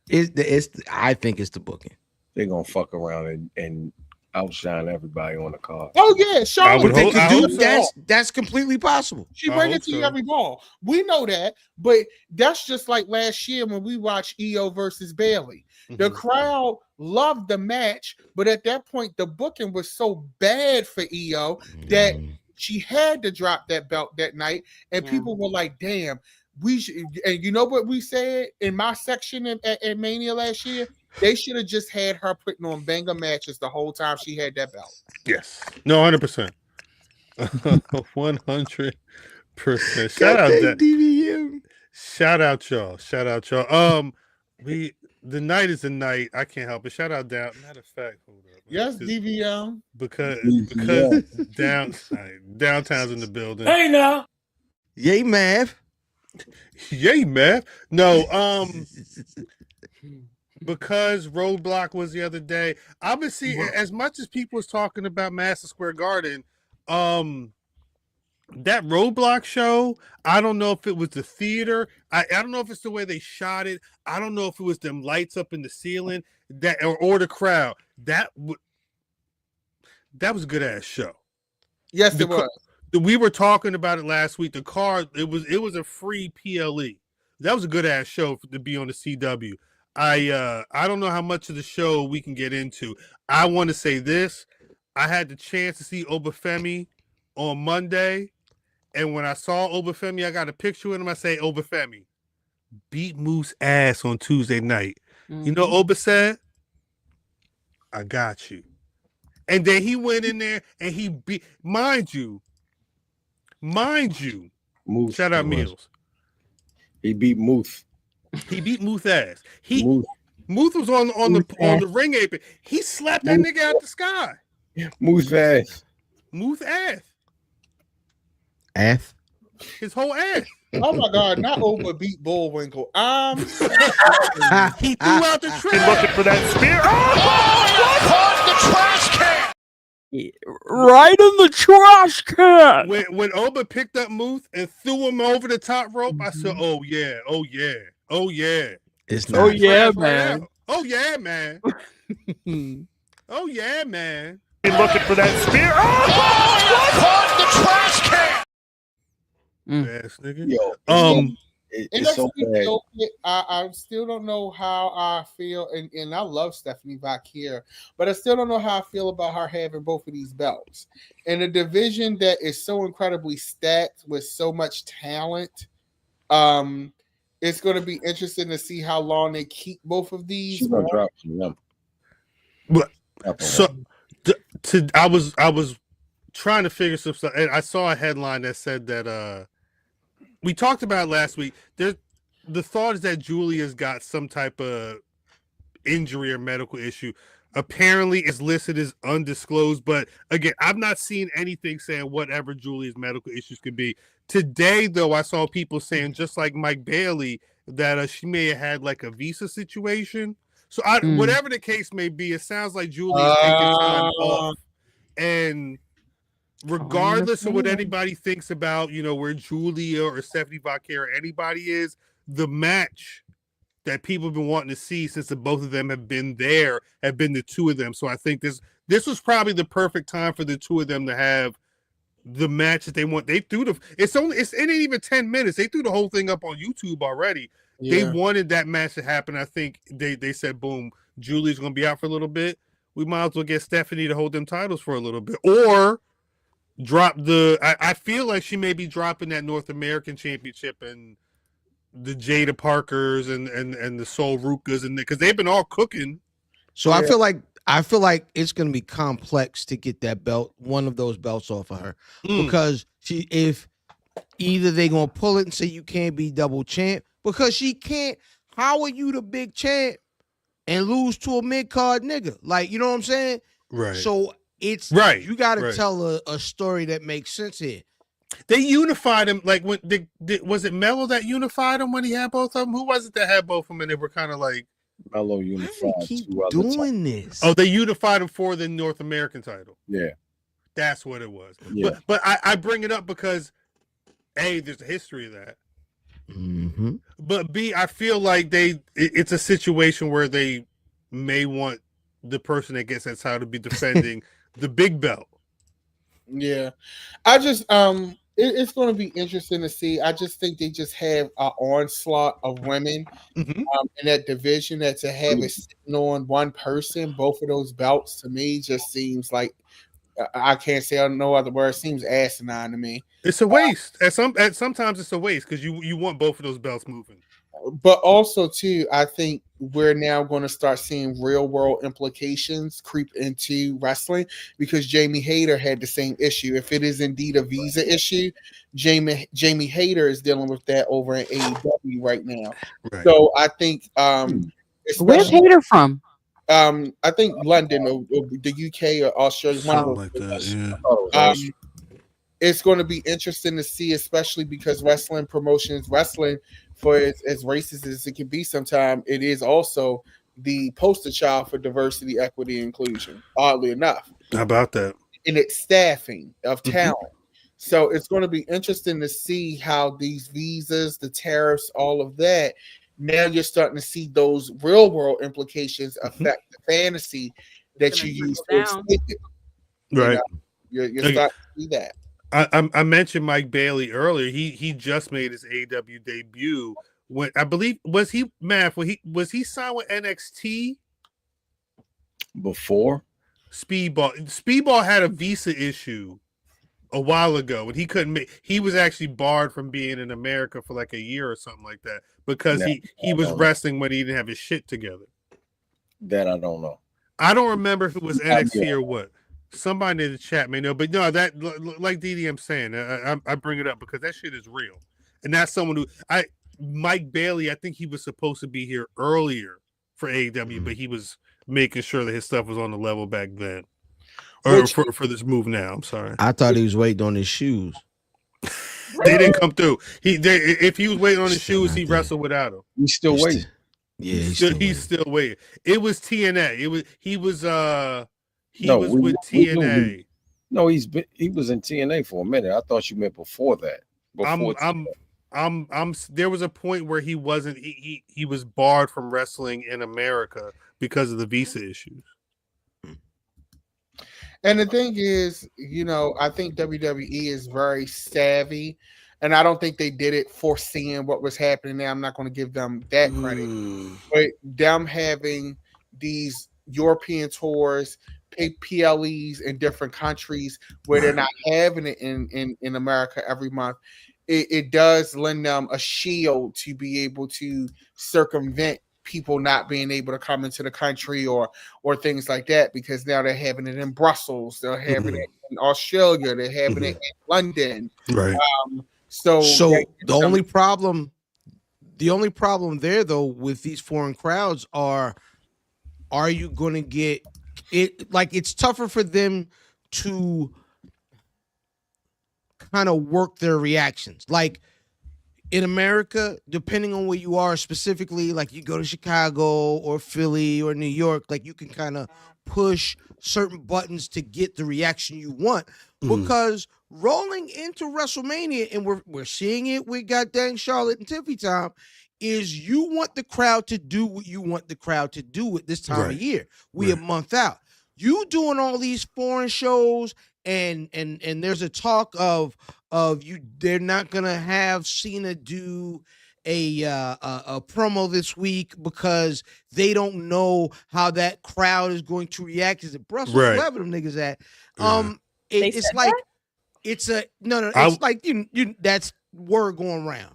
it's I think it's the booking. They're going to fuck around and outshine everybody on the card. Oh, yeah. Charlotte. That's completely possible. She bring it to you every ball. We know that, but that's just like last year when we watched EO versus Bailey. The crowd loved the match, but at that point, the booking was so bad for EO that she had to drop that belt that night, and people were like, damn, we should. And you know what we said in my section at Mania last year? They should have just had her putting on banger matches the whole time she had that belt. Yes. No, 100%. 100%. Shout out that DVM. Shout out y'all. The night is a night. I can't help it. Shout out down. Matter of fact, hold up. Yes, DVM. Because downtown's in the building. Hey now. Yay, Mav. Yay, Mav. No, because Roadblock was the other day. I've been seeing as much as people was talking about Madison Square Garden. That Roadblock show, I don't know if it was the theater. I don't know if it's the way they shot it. I don't know if it was them lights up in the ceiling or the crowd. That was a good ass show. Yes, it was. We were talking about it last week. The car, it was a free PLE. That was a good ass show to be on the CW. I don't know how much of the show we can get into. I want to say this. I had the chance to see Obafemi on Monday, and when I saw Obafemi, I got a picture with him. I say, Obafemi beat Moose ass on Tuesday night. You know what Oba said? I got you. And then he went in there and he beat, mind you, Moose, shout out Meals. He beat Moose. He beat Moose ass. Moose was on the ring apron. He slapped that nigga out the sky. Moose ass. Moose ass. Ass. His whole ass. Oh my God! Not Oba beat Bullwinkle. He threw out the trash. Looking for that spear. Caught the trash can. Right in the trash can. When Oba picked up Moose and threw him over the top rope, I said, "Oh yeah, oh yeah, oh yeah." It's not. Oh yeah, man. Oh yeah, man. Oh yeah, man. Looking for that spear. Caught the trash can. Ass nigga. Yo, it's so bad. I still don't know how I feel, and I love Stephanie Vaquer, but I still don't know how I feel about her having both of these belts in a division that is so incredibly stacked with so much talent. It's going to be interesting to see how long they keep both of these. She's gonna drop them. So I was trying to figure some stuff, and I saw a headline that said that we talked about last week. The thought is that Julia's got some type of injury or medical issue. Apparently, it's listed as undisclosed, but again, I've not seen anything saying whatever Julia's medical issues could be. Today, though, I saw people saying, just like Mike Bailey, that she may have had like a visa situation. So whatever the case may be, it sounds like Julia's taking time off. And regardless of what anybody thinks about, where Julia or Stephanie Vaquer or anybody is, the match that people have been wanting to see since the both of them have been there have been the two of them. So I think this was probably the perfect time for the two of them to have the match that they want. They threw it ain't even 10 minutes. They threw the whole thing up on YouTube already. Yeah. They wanted that match to happen. I think they said, boom, Julie's going to be out for a little bit. We might as well get Stephanie to hold them titles for a little bit, or drop I feel like she may be dropping that North American Championship and the Jada Parkers and the Sol Rukas, and because they've been all cooking. So yeah. I feel like it's going to be complex to get that belt, one of those belts off of her, because if either they're going to pull it and say you can't be double champ, because she can't. How are you the big champ and lose to a mid-card nigga? Like, you know what I'm saying? Right. So it's right. You got to tell a story that makes sense here. They unified him. Like, when was it Mello that unified him when he had both of them? Who was it that had both of them and they were kind of like Mello unified? Keep doing this. Oh, they unified him for the North American title. Yeah, that's what it was. Yeah. But I bring it up because A, there's a history of that. Mm-hmm. But B, I feel like it's a situation where they may want the person that gets that title to be defending the big belt. Yeah, I just it's going to be interesting to see. I just think they just have an onslaught of women in that division, that to have it sitting on one person, both of those belts, to me just seems like, I can't say no other word, seems asinine to me. It's a waste. Sometimes it's a waste because you want both of those belts moving. But also too, I think we're now going to start seeing real world implications creep into wrestling, because Jamie Hayter had the same issue. If it is indeed a visa issue, Jamie Hayter is dealing with that over in AEW right now. Right. So I think where's Hayter from? I think London or the UK or Australia, something like that. Yeah. It's going to be interesting to see, especially because wrestling for as racist as it can be sometimes, it is also the poster child for diversity, equity, and inclusion, oddly enough. How about that? In its staffing of talent. So it's going to be interesting to see how these visas, the tariffs, all of that, now you're starting to see those real world implications affect the fantasy that you use to explain it. Right. You're starting to see that. I mentioned Mike Bailey earlier. He just made his AEW debut. When I believe was he signed with NXT before? Speedball had a visa issue a while ago, and he couldn't make. He was actually barred from being in America for like a year or something like that because he was wrestling when he didn't have his shit together. That I don't know. I don't remember if it was NXT or what. Somebody in the chat may know, but no, that like DDM saying, I bring it up because that shit is real, and that's someone who Mike Bailey. I think he was supposed to be here earlier for AEW, but he was making sure that his stuff was on the level back then, or for this move now. I'm sorry, I thought he was waiting on his shoes. They didn't come through. If he was waiting on his shoes, he wrestled without them. He's still waiting. Yeah, he's still waiting. It was TNA. He was with TNA. He was in TNA for a minute. I thought you meant before that. There was a point where he wasn't. He was barred from wrestling in America because of the visa issues. And the thing is, I think WWE is very savvy, and I don't think they did it foreseeing what was happening now. I'm not going to give them that credit, but them having these European tours, PLEs in different countries where they're not having it in America every month, it does lend them a shield to be able to circumvent people not being able to come into the country or things like that, because now they're having it in Brussels, they're having it in Australia, they're having it in London. Right. So the only problem there though with these foreign crowds are you going to get it? Like, it's tougher for them to kind of work their reactions. Like in America, depending on where you are specifically, like you go to Chicago or Philly or New York, like you can kind of push certain buttons to get the reaction you want, because rolling into WrestleMania, and we're seeing it with goddamn Charlotte and Tiffany time, is you want the crowd to do what you want the crowd to do at this time of year. We a month out. You doing all these foreign shows, and there's a talk of you. They're not gonna have Cena do a promo this week because they don't know how that crowd is going to react. Is it Brussels? Wherever them niggas at? It's like that? It's a no. It's like you. That's word going around.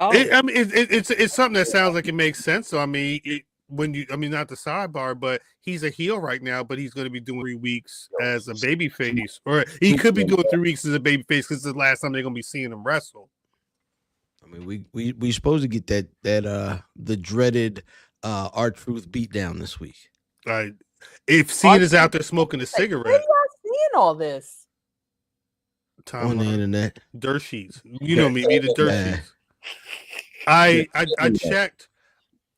It's something that sounds like it makes sense. So I mean, not the sidebar, but he's a heel right now, but he's going to be doing 3 weeks as a babyface, or he could be doing 3 weeks as a babyface because it's the last time they're going to be seeing him wrestle. I mean, we supposed to get that the dreaded R-Truth beatdown this week. If Cena's out there smoking a cigarette, where you guys seeing all this? On the internet, dirt sheets. You know me, the dirt sheets. I checked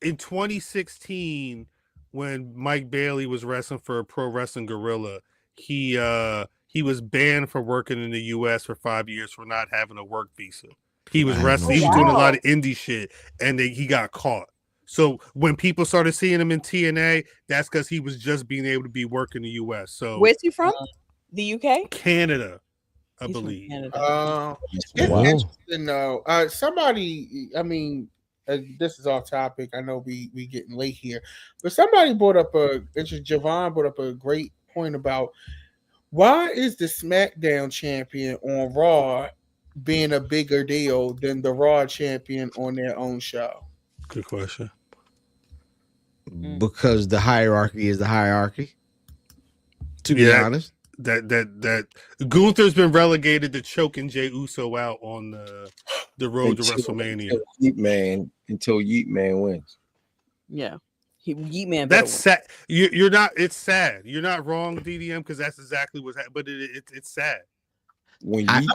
in 2016 when Mike Bailey was wrestling for Pro Wrestling Guerrilla. He was banned from working in the U.S. for 5 years for not having a work visa. He was wrestling. He was doing a lot of indie shit, and he got caught. So when people started seeing him in TNA, that's because he was just being able to be working in the U.S. So where's he from? The U.K. Canada, I believe. It's interesting though. Somebody, I mean, this is off topic. I know we getting late here, but somebody brought up Javon brought up a great point about why is the SmackDown champion on Raw being a bigger deal than the Raw champion on their own show? Good question. because the hierarchy is the hierarchy. To be honest, that Gunther's been relegated to choking Jey Uso out on the road to WrestleMania. Until Yeet Man wins. Yeah. Yeet Man. That's sad. You're not. It's sad. You're not wrong, DDM, because that's exactly what's happening. But it's sad.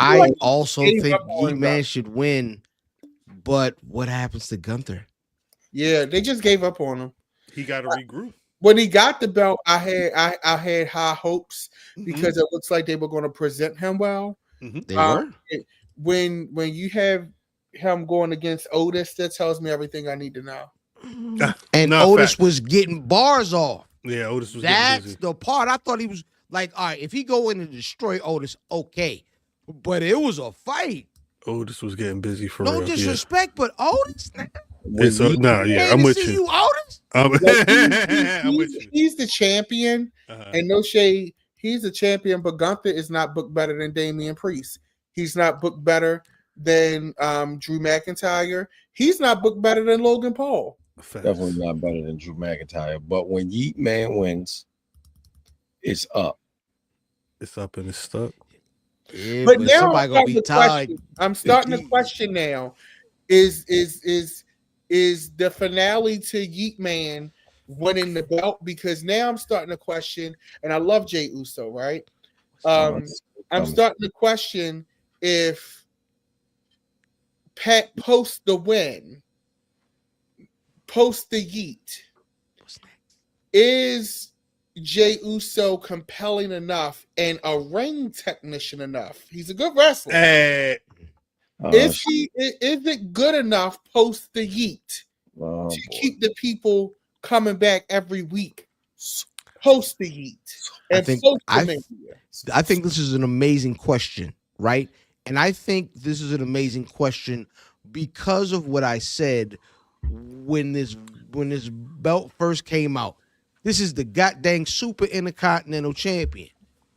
I also think Yeet Man should win. But what happens to Gunther? Yeah, they just gave up on him. He got to regroup. When he got the belt, I had high hopes because it looks like they were going to present him well. They were. When you have him going against Otis, that tells me everything I need to know. And Otis was getting bars off. Yeah, Otis was. That's the part. I thought he was like, all right, if he go in and destroy Otis, okay, but it was a fight. Otis was getting busy for real. No disrespect, but Otis. I'm with you. You Otis? I'm with you. He's the champion, and no shade. He's the champion, but Gunther is not booked better than Damian Priest. He's not booked better than Drew McIntyre. He's not booked better than Logan Paul. Definitely not better than Drew McIntyre. But when Yeet Man wins, it's up. It's up and it's stuck. Yeah, but now I'm starting to question now. Is the finale to Yeet Man winning the belt? Because now I'm starting to question, and I love Jey Uso, right? I'm starting to question if Pat post the win, post the Yeet, is Jey Uso compelling enough and a ring technician enough? He's a good wrestler. Is it good enough post the Yeet to keep the people coming back every week post the Yeet? I think this is an amazing question, right? And I think this is an amazing question because of what I said when this belt first came out. This is the goddamn Super Intercontinental Champion.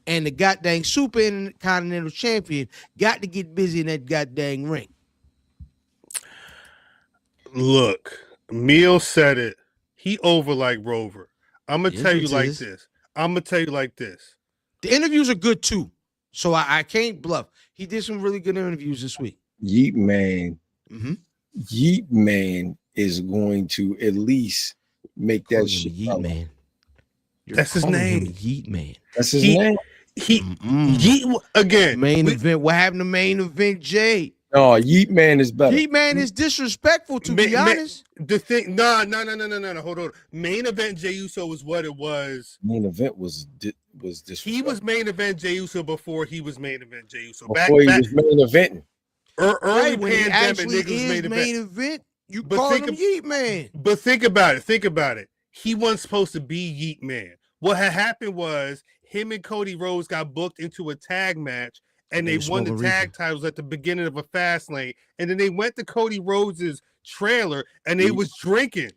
And the goddamn Super Intercontinental Champion got to get busy in that goddamn ring. Look, Meal said it. He over like Rover. I'm going to tell you like this. The interviews are good too. So I can't bluff. He did some really good interviews this week. Yeet Man. Yeet Man is going to at least make that shit. Yeet Man. That's his name. Yeet Man. That's his name. Yeet again. Main event. What happened to main event, Jade? No, Yeet Man is better. Yeet Man is disrespectful, to be honest. The thing, no. Hold on. Main event Jey Uso was what it was. Main event was disrespectful. He was main event Jey Uso before he was main event Jey Uso. Before he was main eventing. Early when pandemic, he niggas was main event. You call him Yeet Man. But think about it. He wasn't supposed to be Yeet Man. What had happened was him and Cody Rhodes got booked into a tag match, and they won the tag titles at the beginning of a fast lane. And then they went to Cody Rhodes' trailer, and they was drinking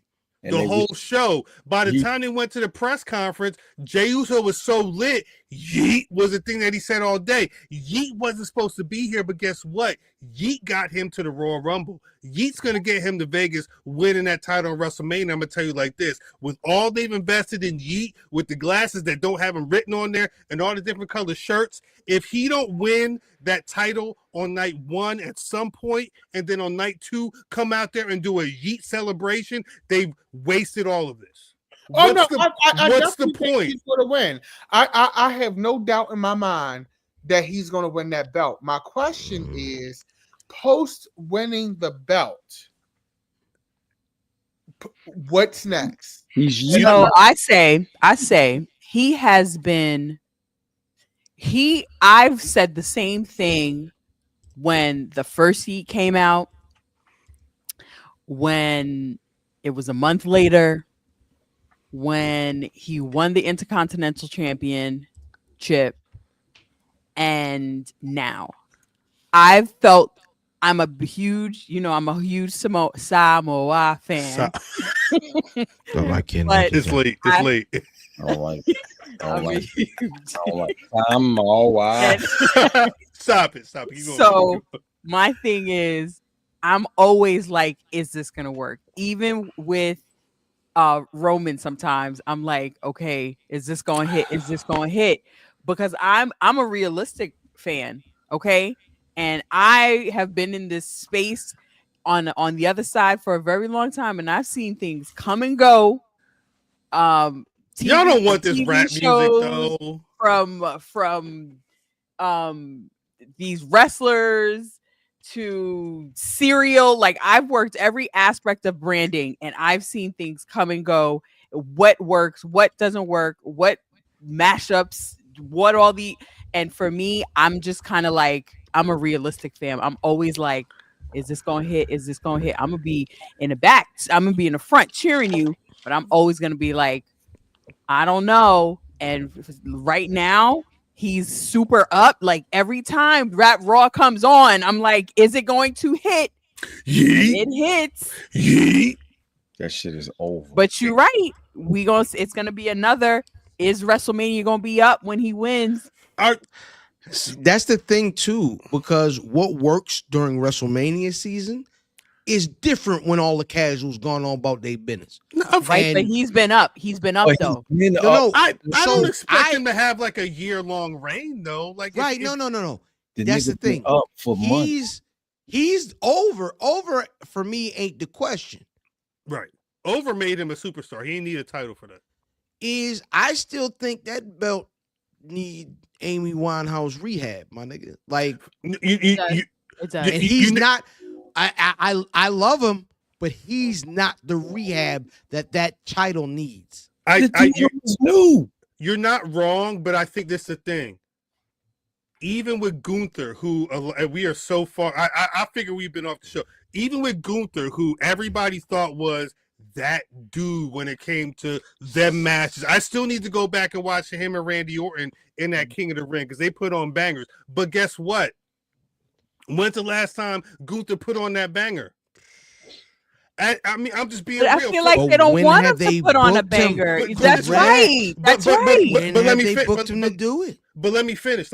the whole show. By the time they went to the press conference, Jey Uso was so lit. Yeet was the thing that he said all day. Yeet wasn't supposed to be here, but guess what? Yeet got him to the Royal Rumble. Yeet's going to get him to Vegas winning that title on WrestleMania. I'm going to tell you like this. With all they've invested in Yeet, with the glasses that don't have him written on there and all the different color shirts, if he don't win that title on night one at some point, and then on night two come out there and do a Yeet celebration, they've wasted all of this. What's the point? He's going to win. I have no doubt in my mind that he's going to win that belt. My question is, post winning the belt, what's next? I say he has been. I've said the same thing when the first Heat came out, when it was a month later, when he won the Intercontinental Championship, and now I've felt I'm a huge Samoa fan. It's late. Samoa. Stop it. So my thing is, I'm always like, is this gonna work? Even with Roman sometimes. I'm like, okay, is this going to hit? Is this going to hit? Because I'm a realistic fan, okay? And I have been in this space on the other side for a very long time, and I've seen things come and go. Y'all don't want this TV rap music though. From these wrestlers to cereal. Like, I've worked every aspect of branding, and I've seen things come and go. What works, what doesn't work, what mashups, what all the, and for me, I'm just kind of like, I'm a realistic fan. I'm always like, is this gonna hit? Is this gonna hit? I'm gonna be in the back, I'm gonna be in the front cheering you, but I'm always gonna be like, I don't know. And right now, he's super up. Like, every time Rap Raw comes on, I'm like, is it going to hit? Yeet. It hits. Yeet. That shit is over. But you're right. It's gonna be another. Is WrestleMania gonna be up when he wins? That's the thing too, because what works during WrestleMania season is different when all the casuals gone on about their business. Right, but he's been up. He's been up though. I don't expect him to have like a year-long reign though. Like, right? No. The That's the nigga thing. been up for months. He's over. Over for me ain't the question. Right. Over made him a superstar. He didn't need a title for that. I still think that belt need Amy Winehouse rehab, my nigga. Like, and he's not. I love him, but he's not the rehab that title needs. You're not wrong, but I think this is the thing. Even with Gunther, who we are so far, I figure we've been off the show. Even with Gunther, who everybody thought was that dude when it came to them matches, I still need to go back and watch him and Randy Orton in that King of the Ring because they put on bangers. But guess what? When's the last time Gunther put on that banger? I mean, I'm just being real. I feel like they don't want him to put on a banger. That's right. That's right. But let me booked him to do it. But let me finish.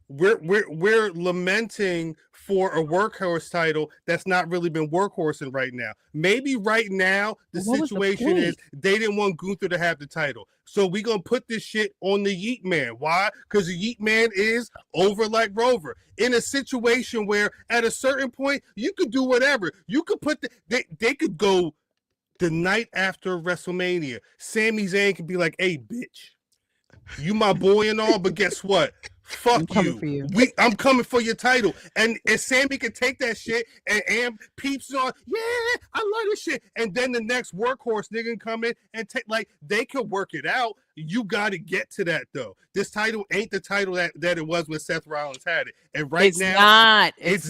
We're lamenting for a workhorse title that's not really been workhorsing right now. Maybe right now the situation is they didn't want Gunther to have the title. So we're going to put this shit on the Yeet Man. Why? Because the Yeet Man is over like Rover. In a situation where at a certain point, you could do whatever. You could put they could go the night after WrestleMania. Sami Zayn could be like, hey, bitch, you my boy and all, but guess what? Fuck you. I'm coming for your title. And Sammy can take that shit and peeps on, yeah, I love this shit. And then the next workhorse nigga can come in and take, like, they can work it out. You got to get to that, though. This title ain't the title that it was when Seth Rollins had it. And it's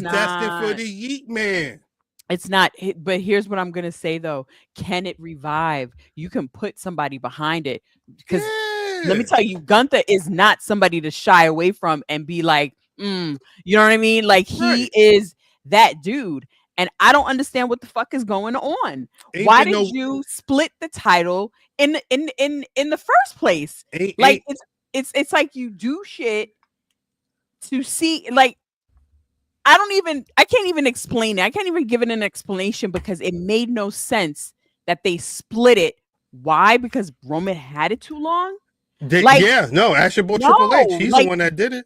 destined for the Yeet Man. It's not, but here's what I'm going to say, though. Can it revive? You can put somebody behind it. Because let me tell you, Gunther is not somebody to shy away from and be like, you know what I mean? Like, he is that dude. And I don't understand what the fuck is going on. Why did you split the title in the first place? It's like you do shit to see, like, I can't even explain it. I can't even give it an explanation because it made no sense that they split it. Why? Because Roman had it too long? Asher bought Triple H. He's the one that did it.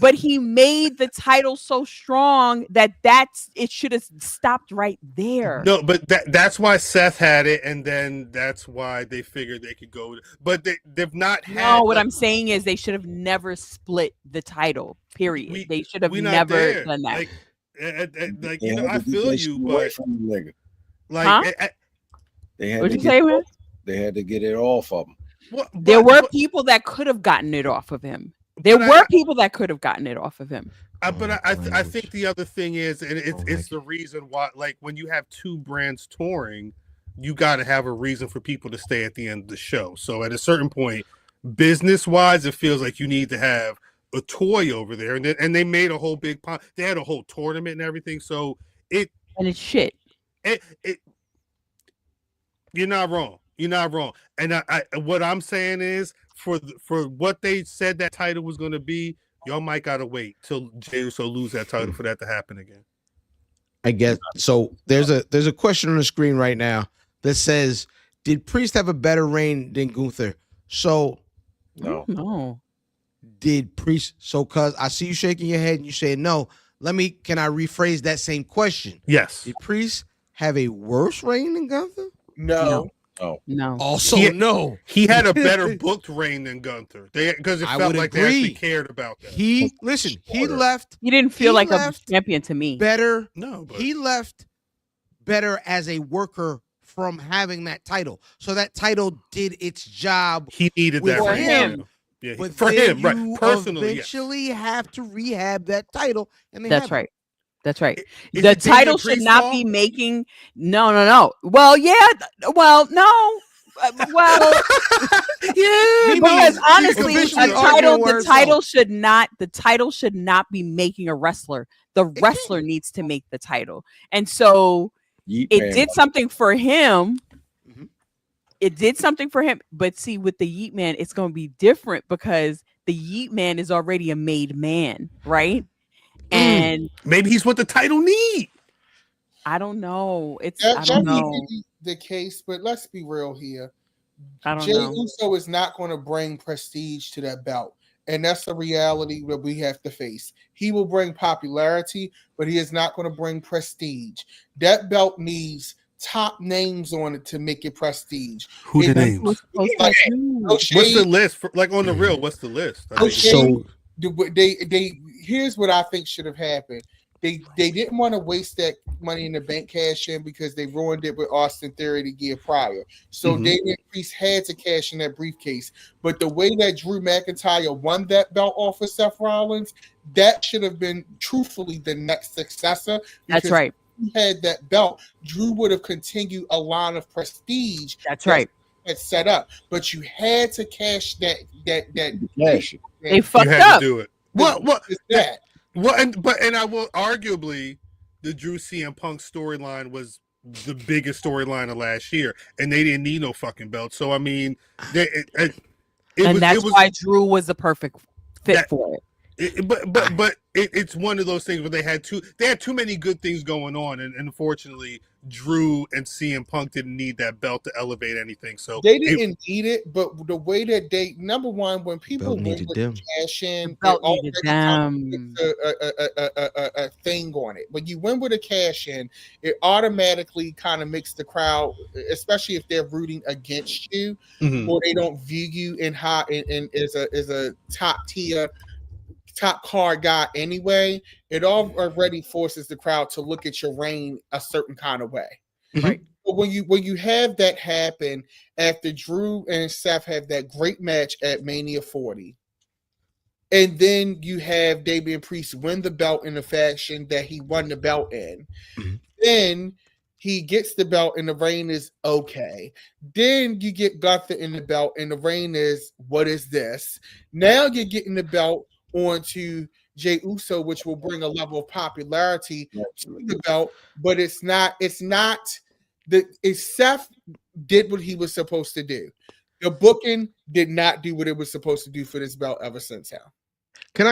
But he made the title so strong that it should have stopped right there. No, but that's why Seth had it, and then that's why they figured they could go. But they've not had. No, what I'm saying is they should have never split the title. Period. They should have never done that. Like you know, I feel you, but what'd you say, man? They had to get it off of him. There were people that could have gotten it off of him. But I think the other thing is, and it's the reason why, like, when you have two brands touring, you got to have a reason for people to stay at the end of the show. So at a certain point, business wise, it feels like you need to have a toy over there, and they made a whole big pond. They had a whole tournament and everything. So it's shit. You're not wrong. You're not wrong. And I what I'm saying is, for what they said that title was going to be, y'all might gotta wait till Jey Uso lose that title for that to happen again. I guess so. There's a question on the screen right now that says, Did Priest have a better reign than Gunther? So no. Did Priest? So, cause I see you shaking your head and you saying no. Can I rephrase that same question? Yes. Did Priest have a worse reign than Gunther? No. Also, no. He had a better booked reign than Gunther. Because it felt like they actually cared about that. He left. He didn't feel like a champion to me. Better. No, but he left better as a worker from having that title. So that title did its job. He needed that for him. Yeah, but for him, right? You Personally, eventually have to rehab that title, and That's right. That's right. Is The it title Damian should Priest's not fault? be making. No. Well, yeah. Well, no. Well, yeah. Because honestly, the title should not be making a wrestler. The wrestler needs to make the title, and so it did something for him. It did something for him, but see, with the Yeet Man, it's going to be different because the Yeet Man is already a made man, right? And maybe he's what the title need. I don't know. I That don't may know. be the case, but let's be real here. I don't Jey know. Uso is not going to bring prestige to that belt, and that's the reality that we have to face. He will bring popularity, but he is not going to bring prestige. That belt needs top names on it to make it prestige. Who the names? Like, What's the list? Like on the real, what's the list? They here's what I think should have happened. They didn't want to waste that Money in the Bank cash in because they ruined it with Austin Theory the year prior. So Damian Priest had to cash in that briefcase. But the way that Drew McIntyre won that belt off of Seth Rollins, that should have been truthfully the next successor. That's right. If he had that belt, Drew would have continued a line of prestige. That's right. That's set up. But you had to cash that. They fucked you had up. to do it. What is that? Well, and I will arguably the Drew CM Punk storyline was the biggest storyline of last year, and they didn't need no fucking belt. So I mean, that's why Drew was the perfect fit for it. But it's one of those things where they had too many good things going on, and unfortunately, Drew and CM Punk didn't need that belt to elevate anything. So they didn't need it, but the way that they number one, when people went with the cash in, a thing on it. When you win with a cash in, it automatically kind of makes the crowd, especially if they're rooting against you or they don't view you as a top tier. Top card guy anyway, it already forces the crowd to look at your reign a certain kind of way. Right. But when you have that happen after Drew and Seth have that great match at Mania 40, and then you have Damian Priest win the belt in the fashion that he won the belt in, then he gets the belt and the reign is okay. Then you get Gunther in the belt and the reign is, what is this? Now you're getting the belt onto Jey Uso, which will bring a level of popularity to the belt, but it's not Seth did what he was supposed to do. The booking did not do what it was supposed to do for this belt ever since now. Can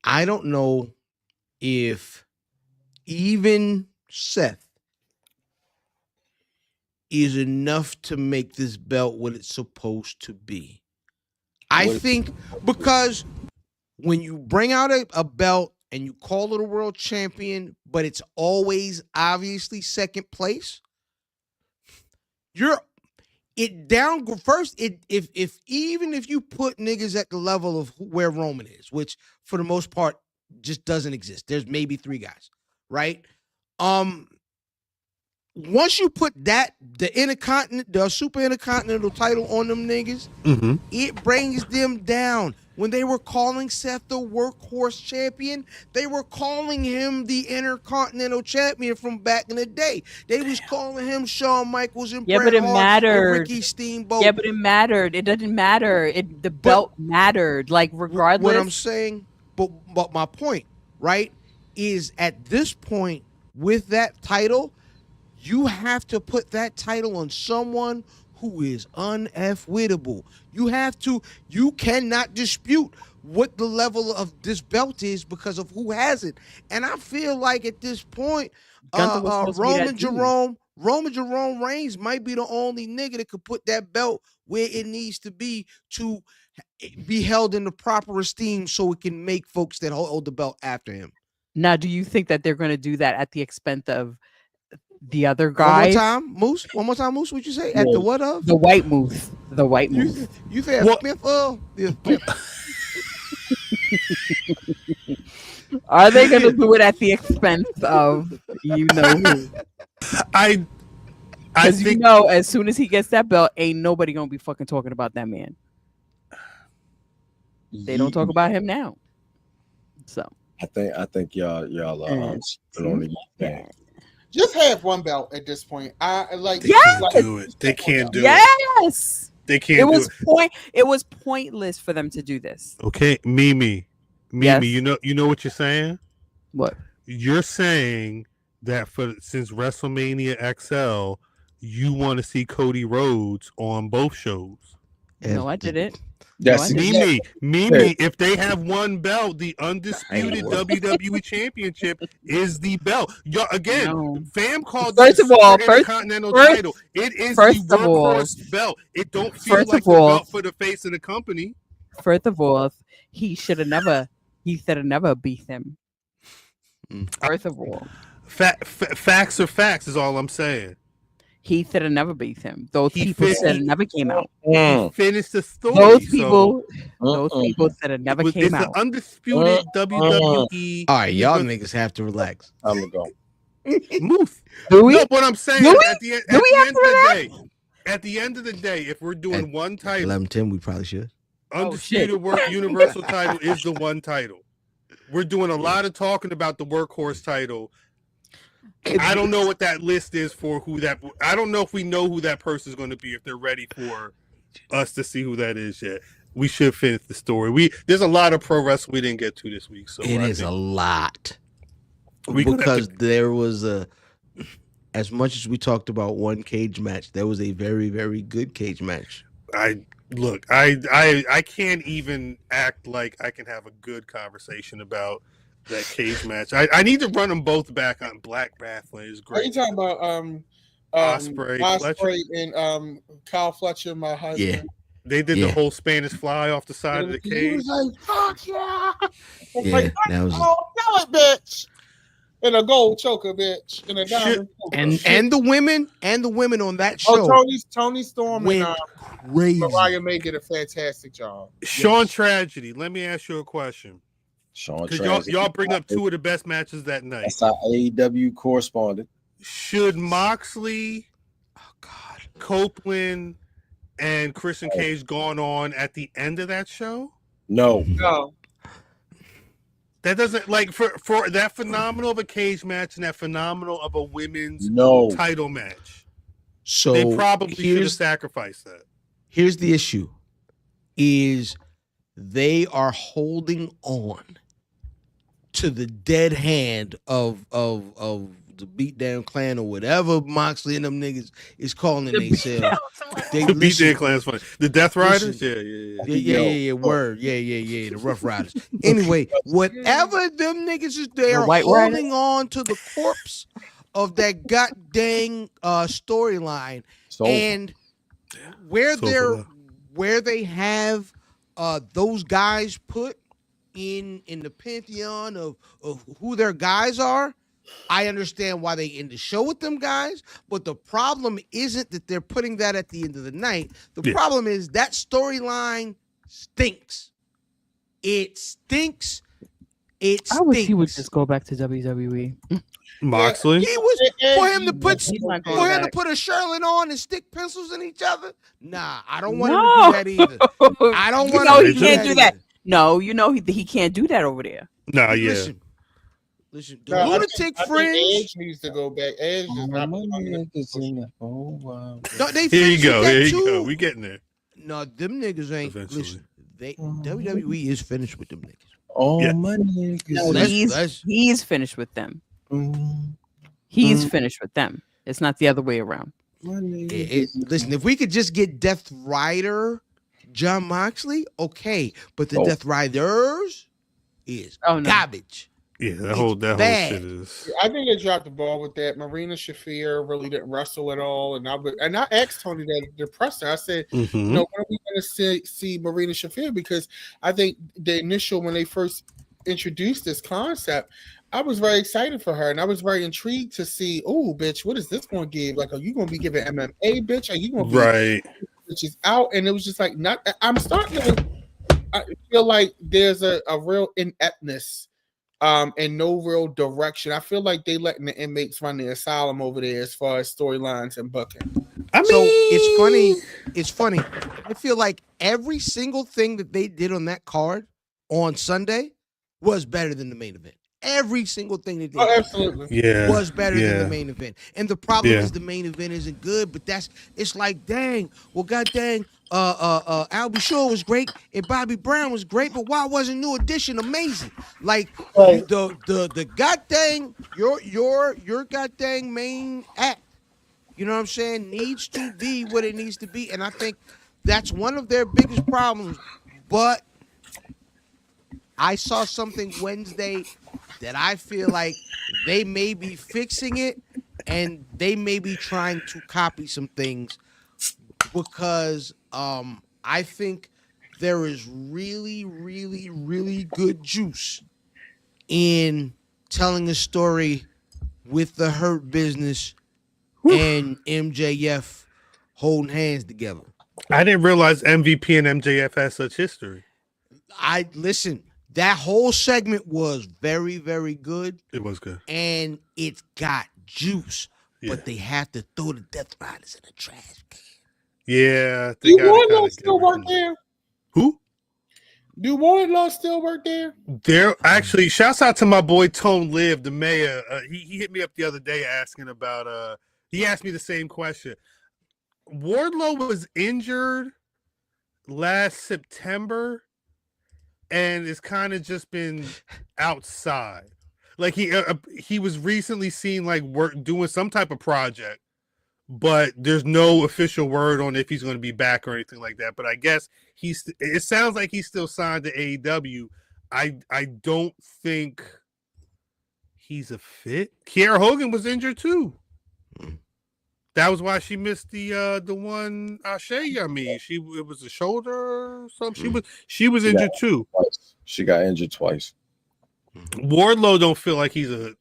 I don't know if even Seth is enough to make this belt what it's supposed to be. I think because when you bring out a belt and you call it a world champion, but it's always obviously second place, if you put niggas at the level of where Roman is, which for the most part just doesn't exist. There's maybe 3 guys, right? Once you put the Super Intercontinental title on them niggas, it brings them down. When they were calling Seth the workhorse champion, they were calling him the Intercontinental champion from back in the day. They was calling him Shawn Michaels and Bret Hart and Ricky Steamboat. Yeah, but it mattered. It doesn't matter. The belt mattered. Like regardless. What I'm saying, but my point, right, is at this point with that title, you have to put that title on someone who is un-F-wittable. You cannot dispute what the level of this belt is because of who has it. And I feel like at this point, Roman Jerome Reigns might be the only nigga that could put that belt where it needs to be to be held in the proper esteem so it can make folks that hold the belt after him. Now, do you think that they're going to do that at the expense of the other guys? One more time, Moose. What you say? At the what of? The white Moose. The white Moose. You said Smith? Are they going to do it at the expense of you know who? Because you know, as soon as he gets that belt, ain't nobody going to be fucking talking about that man. They don't talk about him now. So I think y'all on the thing. Just have one belt at this point. They can't do it. They can't do it. Yes. They can't do it. It was pointless for them to do this. Okay, Mimi, Yes. you know what you're saying? What? You're saying that since WrestleMania XL, you want to see Cody Rhodes on both shows. No, I didn't. That's Mimi. If they have one belt, the undisputed WWE Championship is the belt. Fam called first of all, Intercontinental title. It is the workhorse belt. It don't feel like the belt for the face of the company. First of all, he should have never beat him. First of all, facts are facts is all I'm saying. He should have never beat him. Those people said it never came out. He finished the story. Those people said it never came out. It's the undisputed WWE. All right, y'all niggas have to relax. I'm gonna go. Move. Do we? No, what I'm saying at the end of the day, if we're doing one title, 11-10, we probably should. Undisputed Universal title is the one title. We're doing a lot of talking about the workhorse title. I don't know what that list is for I don't know if we know who that person is going to be, if they're ready for us to see who that is yet. We should finish the story. There's a lot of pro wrestling we didn't get to this week. So it is a lot. Because there was as much as we talked about one cage match, there was a very, very good cage match. I can't even act like I can have a good conversation about that cage match. I need to run them both back on Black Rasslin. Is great. Are you talking about Ospreay and Kyle Fletcher, my husband? Yeah. They did the whole Spanish fly off the side of the cage. He was like, "Fuck yeah!" That was know it, bitch. And a gold choker, bitch. And a diamond choker. And the women on that show. Tony Storm and Mariah May did a fantastic job. Sean Tragedy. Let me ask you a question. Because y'all bring up two of the best matches that night. That's our AEW correspondent. Should Moxley, Copeland, and Christian Cage gone on at the end of that show? No. That doesn't for that phenomenal of a cage match and that phenomenal of a women's title match. So they probably should have sacrificed that. Here's the issue: is they are holding on to the dead hand of the Beatdown Clan or whatever Moxley and them niggas is calling themselves. The Beatdown Clan's funny. The Death Riders? Yeah. Word. Yeah. The Rough Riders. Anyway, whatever them niggas is, they are holding on to the corpse of that goddamn storyline. And where they have those guys put in the pantheon of who their guys are, I understand why they end the show with them guys, but the problem isn't that they're putting that at the end of the night. The problem is that storyline stinks. It stinks. I wish he would just go back to WWE. Moxley? He was for him to put a Charlotte on and stick pencils in each other. Nah, I don't want him to do that either. I don't want him to he can't do that. No, he can't do that over there. Nah, Listen, the lunatic fringe Edge needs to go back. Edge is not. Here you go. We getting there. No, them niggas ain't. Listen, WWE is finished with them niggas. My niggas. No, he's finished with them. He's finished with them. It's not the other way around. Listen, if we could just get Death Rider John Moxley, okay, but the Death Riders is garbage. Yeah, that whole shit is. I think they dropped the ball with that. Marina Shafir really didn't wrestle at all, and I asked Tony that at the presser. I said, when are we going to see Marina Shafir? Because I think the initial when they first introduced this concept, I was very excited for her, and I was very intrigued to see. Oh, bitch, what is this going to give? Like, are you going to be giving MMA, bitch? Are you going to be bitches out? And it was just like not. I'm starting to. I feel like there's a real ineptness. And no real direction. I feel like they letting the inmates run the asylum over there as far as storylines and booking. So it's funny. I feel like every single thing that they did on that card on Sunday was better than the main event. Every single thing they did was better than the main event. And the problem is the main event isn't good, but it's like, dang, well, god dang, Albie Shaw was great and Bobby Brown was great, but why wasn't New Edition amazing? Like the god dang your god dang main act, you know what I'm saying, needs to be what it needs to be. And I think that's one of their biggest problems. But I saw something Wednesday that I feel like they may be fixing it, and they may be trying to copy some things, because I think there is really, really, really good juice in telling a story with the Hurt Business and MJF holding hands together. I didn't realize MVP and MJF had such history. Listen. That whole segment was very, very good. It was good. And it got juice. Yeah. But they have to throw the Death Riders in the trash can. Yeah. Do Wardlow still work there? Who? Do Wardlow still work there? There actually, shouts out to my boy Tone Live, the mayor. He hit me up the other day asking about he asked me the same question. Wardlow was injured last September. And it's kind of just been outside. Like he was recently seen like doing some type of project, but there's no official word on if he's going to be back or anything like that. But I guess it sounds like he's still signed to AEW. I don't think he's a fit. Kiera Hogan was injured too. That was why she missed the one Ashe. I mean, it was a shoulder or something. She was injured too. She got injured twice. Wardlow don't feel like he's a.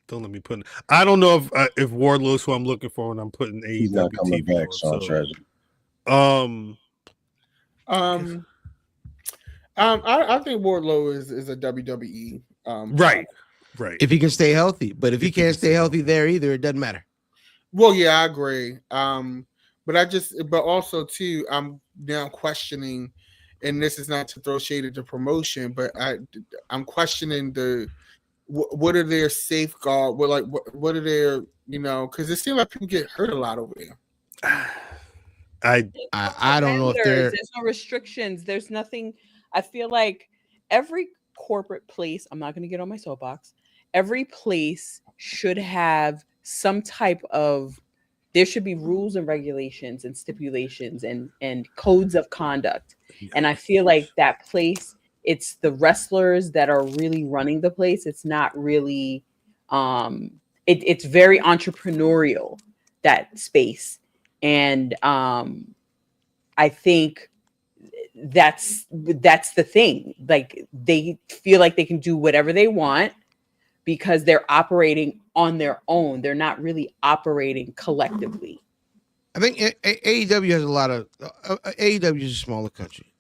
Don't let me put. I don't know if Wardlow's who I'm looking for when I'm putting AEW He's not coming TV back. on, So tragic. I think Wardlow is a WWE. Right. If he can stay healthy, but if he can't stay healthy there either, it doesn't matter. Well, yeah, I agree. But also too, I'm now questioning, and this is not to throw shade at the promotion, but I'm questioning what are their safeguards? What are their, because it seems like people get hurt a lot over there. I don't know if there's no restrictions. There's nothing. I feel like every corporate place, I'm not going to get on my soapbox, every place should have some type of, there should be rules and regulations and stipulations and codes of conduct. And I feel like that place, it's the wrestlers that are really running the place. It's not really, it's very entrepreneurial, that space. And I think that's the thing. Like, they feel like they can do whatever they want because they're operating on their own. They're not really operating collectively. I think AEW has a lot of AEW is a smaller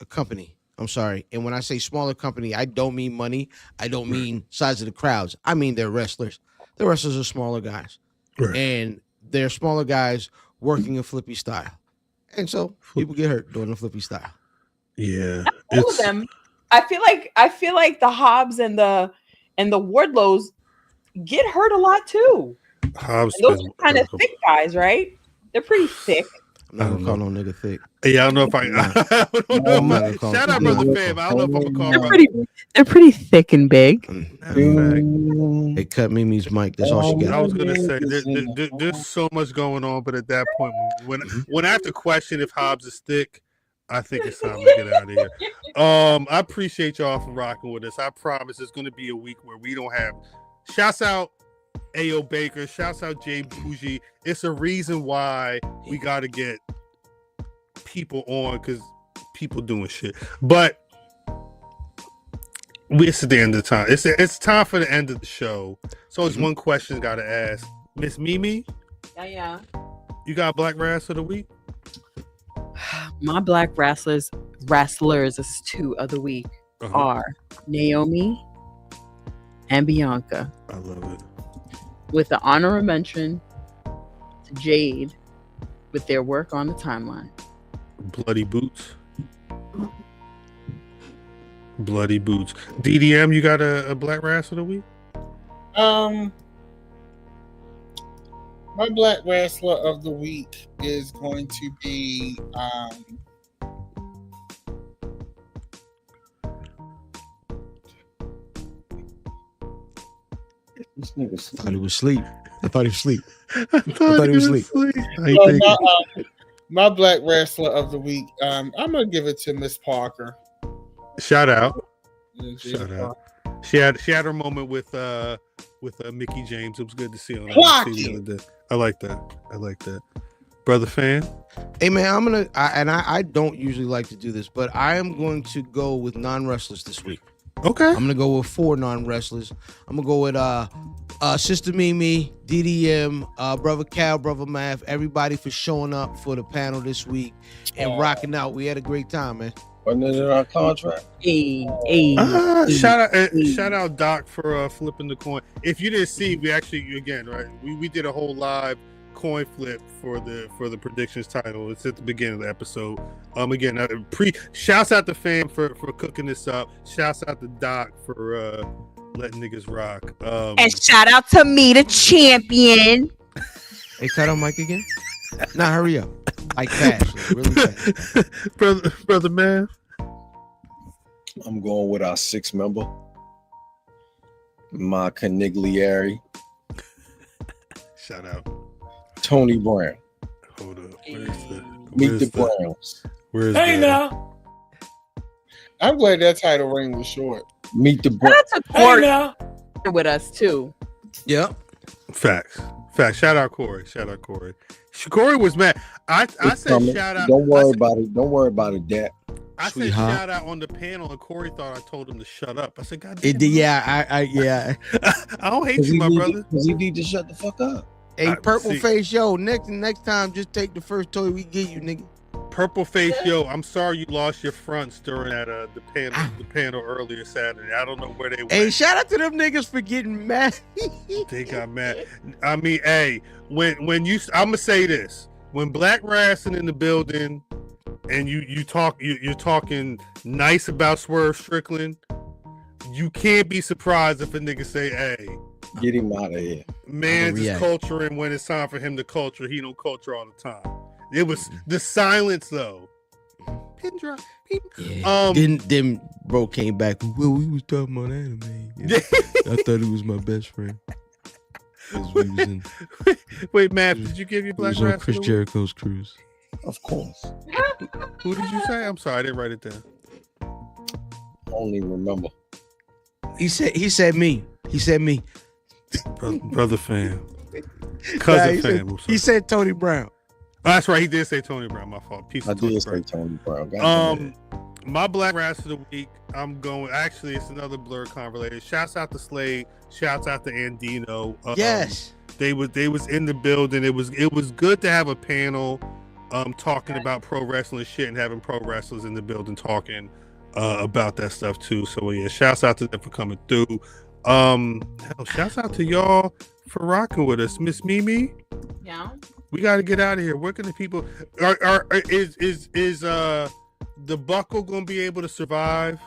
company. I'm sorry. And when I say smaller company, I don't mean money. I don't mean size of the crowds. I mean they're wrestlers. The wrestlers are smaller guys. Right. And they're smaller guys working a flippy style. And so people get hurt doing the flippy style. Yeah. All of them. I feel like the Hobbs and the Wardlows get hurt a lot too. Hobbs, those are kind of thick guys, right? They're pretty thick. I'm not gonna call no nigga thick. Yeah, I don't know if I don't know. Shout out, brother Fam. I don't know if I'm gonna call they're pretty thick and big. They cut Mimi's mic. That's all she got. I was gonna say there's so much going on, but at that point, when I have to question if Hobbs is thick, I think it's time to get out of here. I appreciate y'all for rocking with us. I promise it's going to be a week where we don't have. Shouts out A.O. Baker. Shouts out J Boujii. It's a reason why we got to get people on, because people doing shit. But it's the end of the time. It's time for the end of the show. So it's one question I got to ask. Miss Mimi? Yeah. You got Black Wrestler of the Week? My Black Wrestlers, this is 2 of the week, are Naomi and Bianca. I love it. With the honorable mention to Jade with their work on the timeline. Bloody boots. Bloody boots. DDM, you got a Black Wrestler of the Week? My Black Wrestler of the Week is going to be This nigga I thought he was asleep. I thought he was asleep. I thought he was asleep. My Black Wrestler of the Week, I'm gonna give it to Miss Parker. Shout out. Shout out. She had her moment with Mickey James. It was good to see her on NXT the other day. I like that. Brother Fan. Hey man, I don't usually like to do this, but I am going to go with non-wrestlers this week. Okay. I'm gonna go with 4 non-wrestlers. I'm gonna go with Sister Mimi, DDM, Brother Cal, Brother Math, everybody for showing up for the panel this week and rocking out. We had a great time, man. Wasn't it in our contract? Shout out Doc for flipping the coin. If you didn't see, we actually we did a whole live coin flip for the predictions title. It's at the beginning of the episode. Shouts out to Fam for cooking this up. Shouts out to Doc for letting niggas rock. And shout out to me, the champion. Hey, cut on mic again. Nah, hurry up. Like fast, really fast. brother man. I'm going with our 6th member, my Canigliere. Shout out Tony Brown. Hold up. Meet the Browns. Where's now. I'm glad that title reign was short. Meet the Browns. That's a Corey with us too. Yep. Facts. Shout out Corey. Corey was mad. I said shout out. Don't worry about it, Dad. I said shout out on the panel, and Corey thought I told him to shut up. I said, God damn. Yeah. I don't hate you, my brother. Because he need to shut the fuck up. Hey, Purple Face, yo, next time, just take the first toy we give you, nigga. Purple Face, yo, I'm sorry you lost your fronts during that the panel earlier Saturday. I don't know where they went. Hey, shout out to them niggas for getting mad. They got mad. I mean, hey, when you, I'm gonna say this: when Black Rasslin in the building, and you're talking nice about Swerve Strickland, you can't be surprised if a nigga say, "Hey, get him out of here." Man's is culturing when it's time for him to culture. He don't culture all the time. It was the silence though. Pin drop. Yeah. Then bro came back. Well, we was talking about anime. Yeah. I thought he was my best friend. Wait, Matt, did you give your Black Rasslin? Chris Jericho's cruise. Of course. Who did you say? I'm sorry, I didn't write it down. Only remember. He said me. Brother Fan. Cousin Fan. He said Tony Brown. Oh, that's right. He did say Tony Brown. My fault. I did say Tony Brown. My Black Wrestler of the Week. I'm going. Actually, it's another BlerDCon related. Shouts out to Slade. Shouts out to Andino. Yes. They was in the building. It was good to have a panel, talking about pro wrestling shit and having pro wrestlers in the building talking about that stuff too. So yeah, shouts out to them for coming through. Shouts out to y'all for rocking with us, Miss Mimi. Yeah. We got to get out of here. Where can the people? Is the Buckle gonna be able to survive?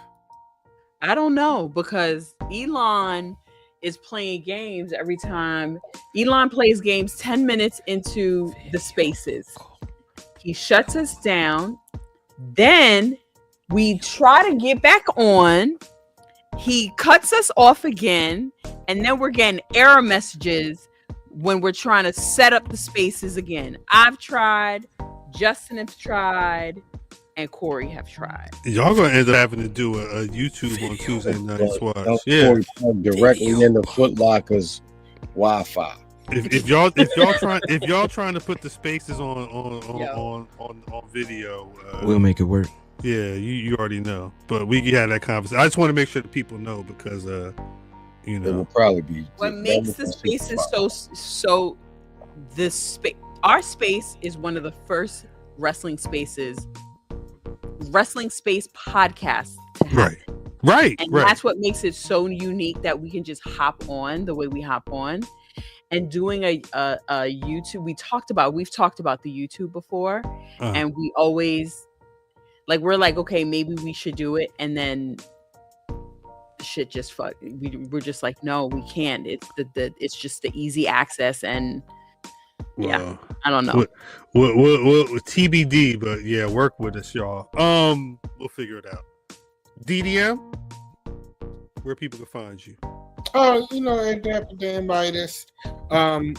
I don't know, because Elon is playing games every time. Elon plays games 10 minutes into the spaces. He shuts us down. Then we try to get back on. He cuts us off again, and then we're getting error messages when we're trying to set up the spaces again. I've tried, Justin has tried, and Corey have tried. Y'all gonna end up having to do a YouTube on Tuesday nights watch. Yeah, Corey directly in the Foot Locker's Wi-Fi. If y'all trying to put the spaces on video, we'll make it work. Yeah, you already know. But we had that conversation. I just want to make sure that people know because you know, it will probably be what makes the spaces so this space. Our space is one of the first wrestling space podcasts to happen. Right. And that's what makes it so unique that we can just hop on the way we hop on. And doing a YouTube, we've talked about the YouTube before, and we always we're like, okay, maybe we should do it, and then shit just fuck. We're just like, no, we can't. It's it's just the easy access, and yeah, I don't know. We'll TBD, but yeah, work with us, y'all. We'll figure it out. DDM, where people can find you. You know, and they invite us on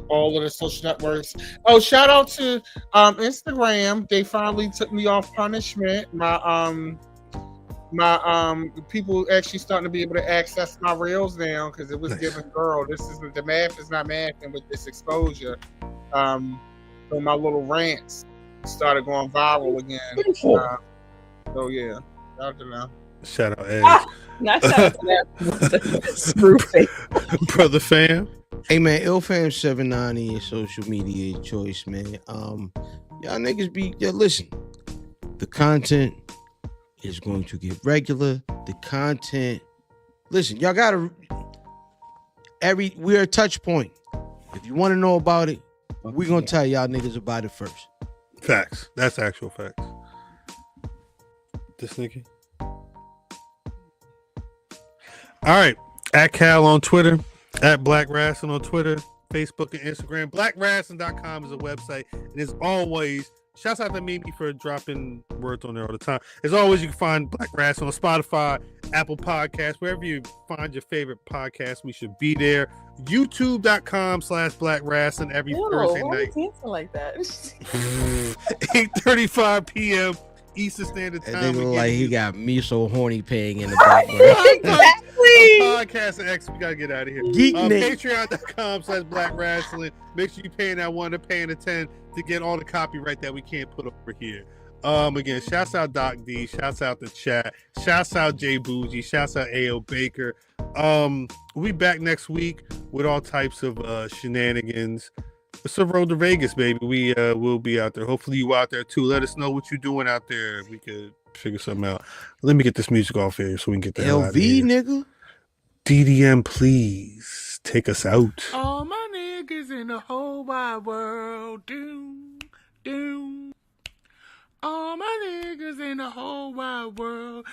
all of the social networks. Oh, shout out to Instagram. They finally took me off punishment. My people actually starting to be able to access my reels now because it was giving girl. This isn't the math is not mathing with this exposure. So my little rants started going viral again. So yeah, shout out to them. Shout out Ed. Not shout out to that. Screw face. Brother fam. Hey man, IlFam790 your social media choice, man. Y'all niggas listen. The content is going to get regular. The content. Listen, y'all gotta we're a touch point. If you want to know about it, we're gonna tell y'all niggas about it first. Facts. That's actual facts. This nigga. All right. At Cal on Twitter, at Black Rasslin on Twitter, Facebook, and Instagram. BlackRasslin.com is a website. And as always, shouts out to Mimi for dropping words on there all the time. As always, you can find Black Rasslin on Spotify, Apple Podcasts, wherever you find your favorite podcast, we should be there. YouTube.com/Black Rasslin every Thursday night. Dancing like that? 8:35 p.m. Eastern Standard Time. And they look like he got me so horny paying in the background. Exactly. Podcast X, we gotta get out of here. Patreon.com/Black Rasslin. Make sure you're paying that 1 to paying the 10 to get all the copyright that we can't put over here. Again, shouts out Docta D, shouts out the chat, shouts out J Boujii, shouts out A.O. Baker. We'll be back next week with all types of shenanigans. It's the road to Vegas, baby. We will be out there. Hopefully you out there too. Let us know what you're doing out there. We could figure something out. Let me get this music off here so we can get the hell out of here. nigga. DDM, please take us out. All my niggas in the whole wide world. Doom. All my niggas in the whole wide world.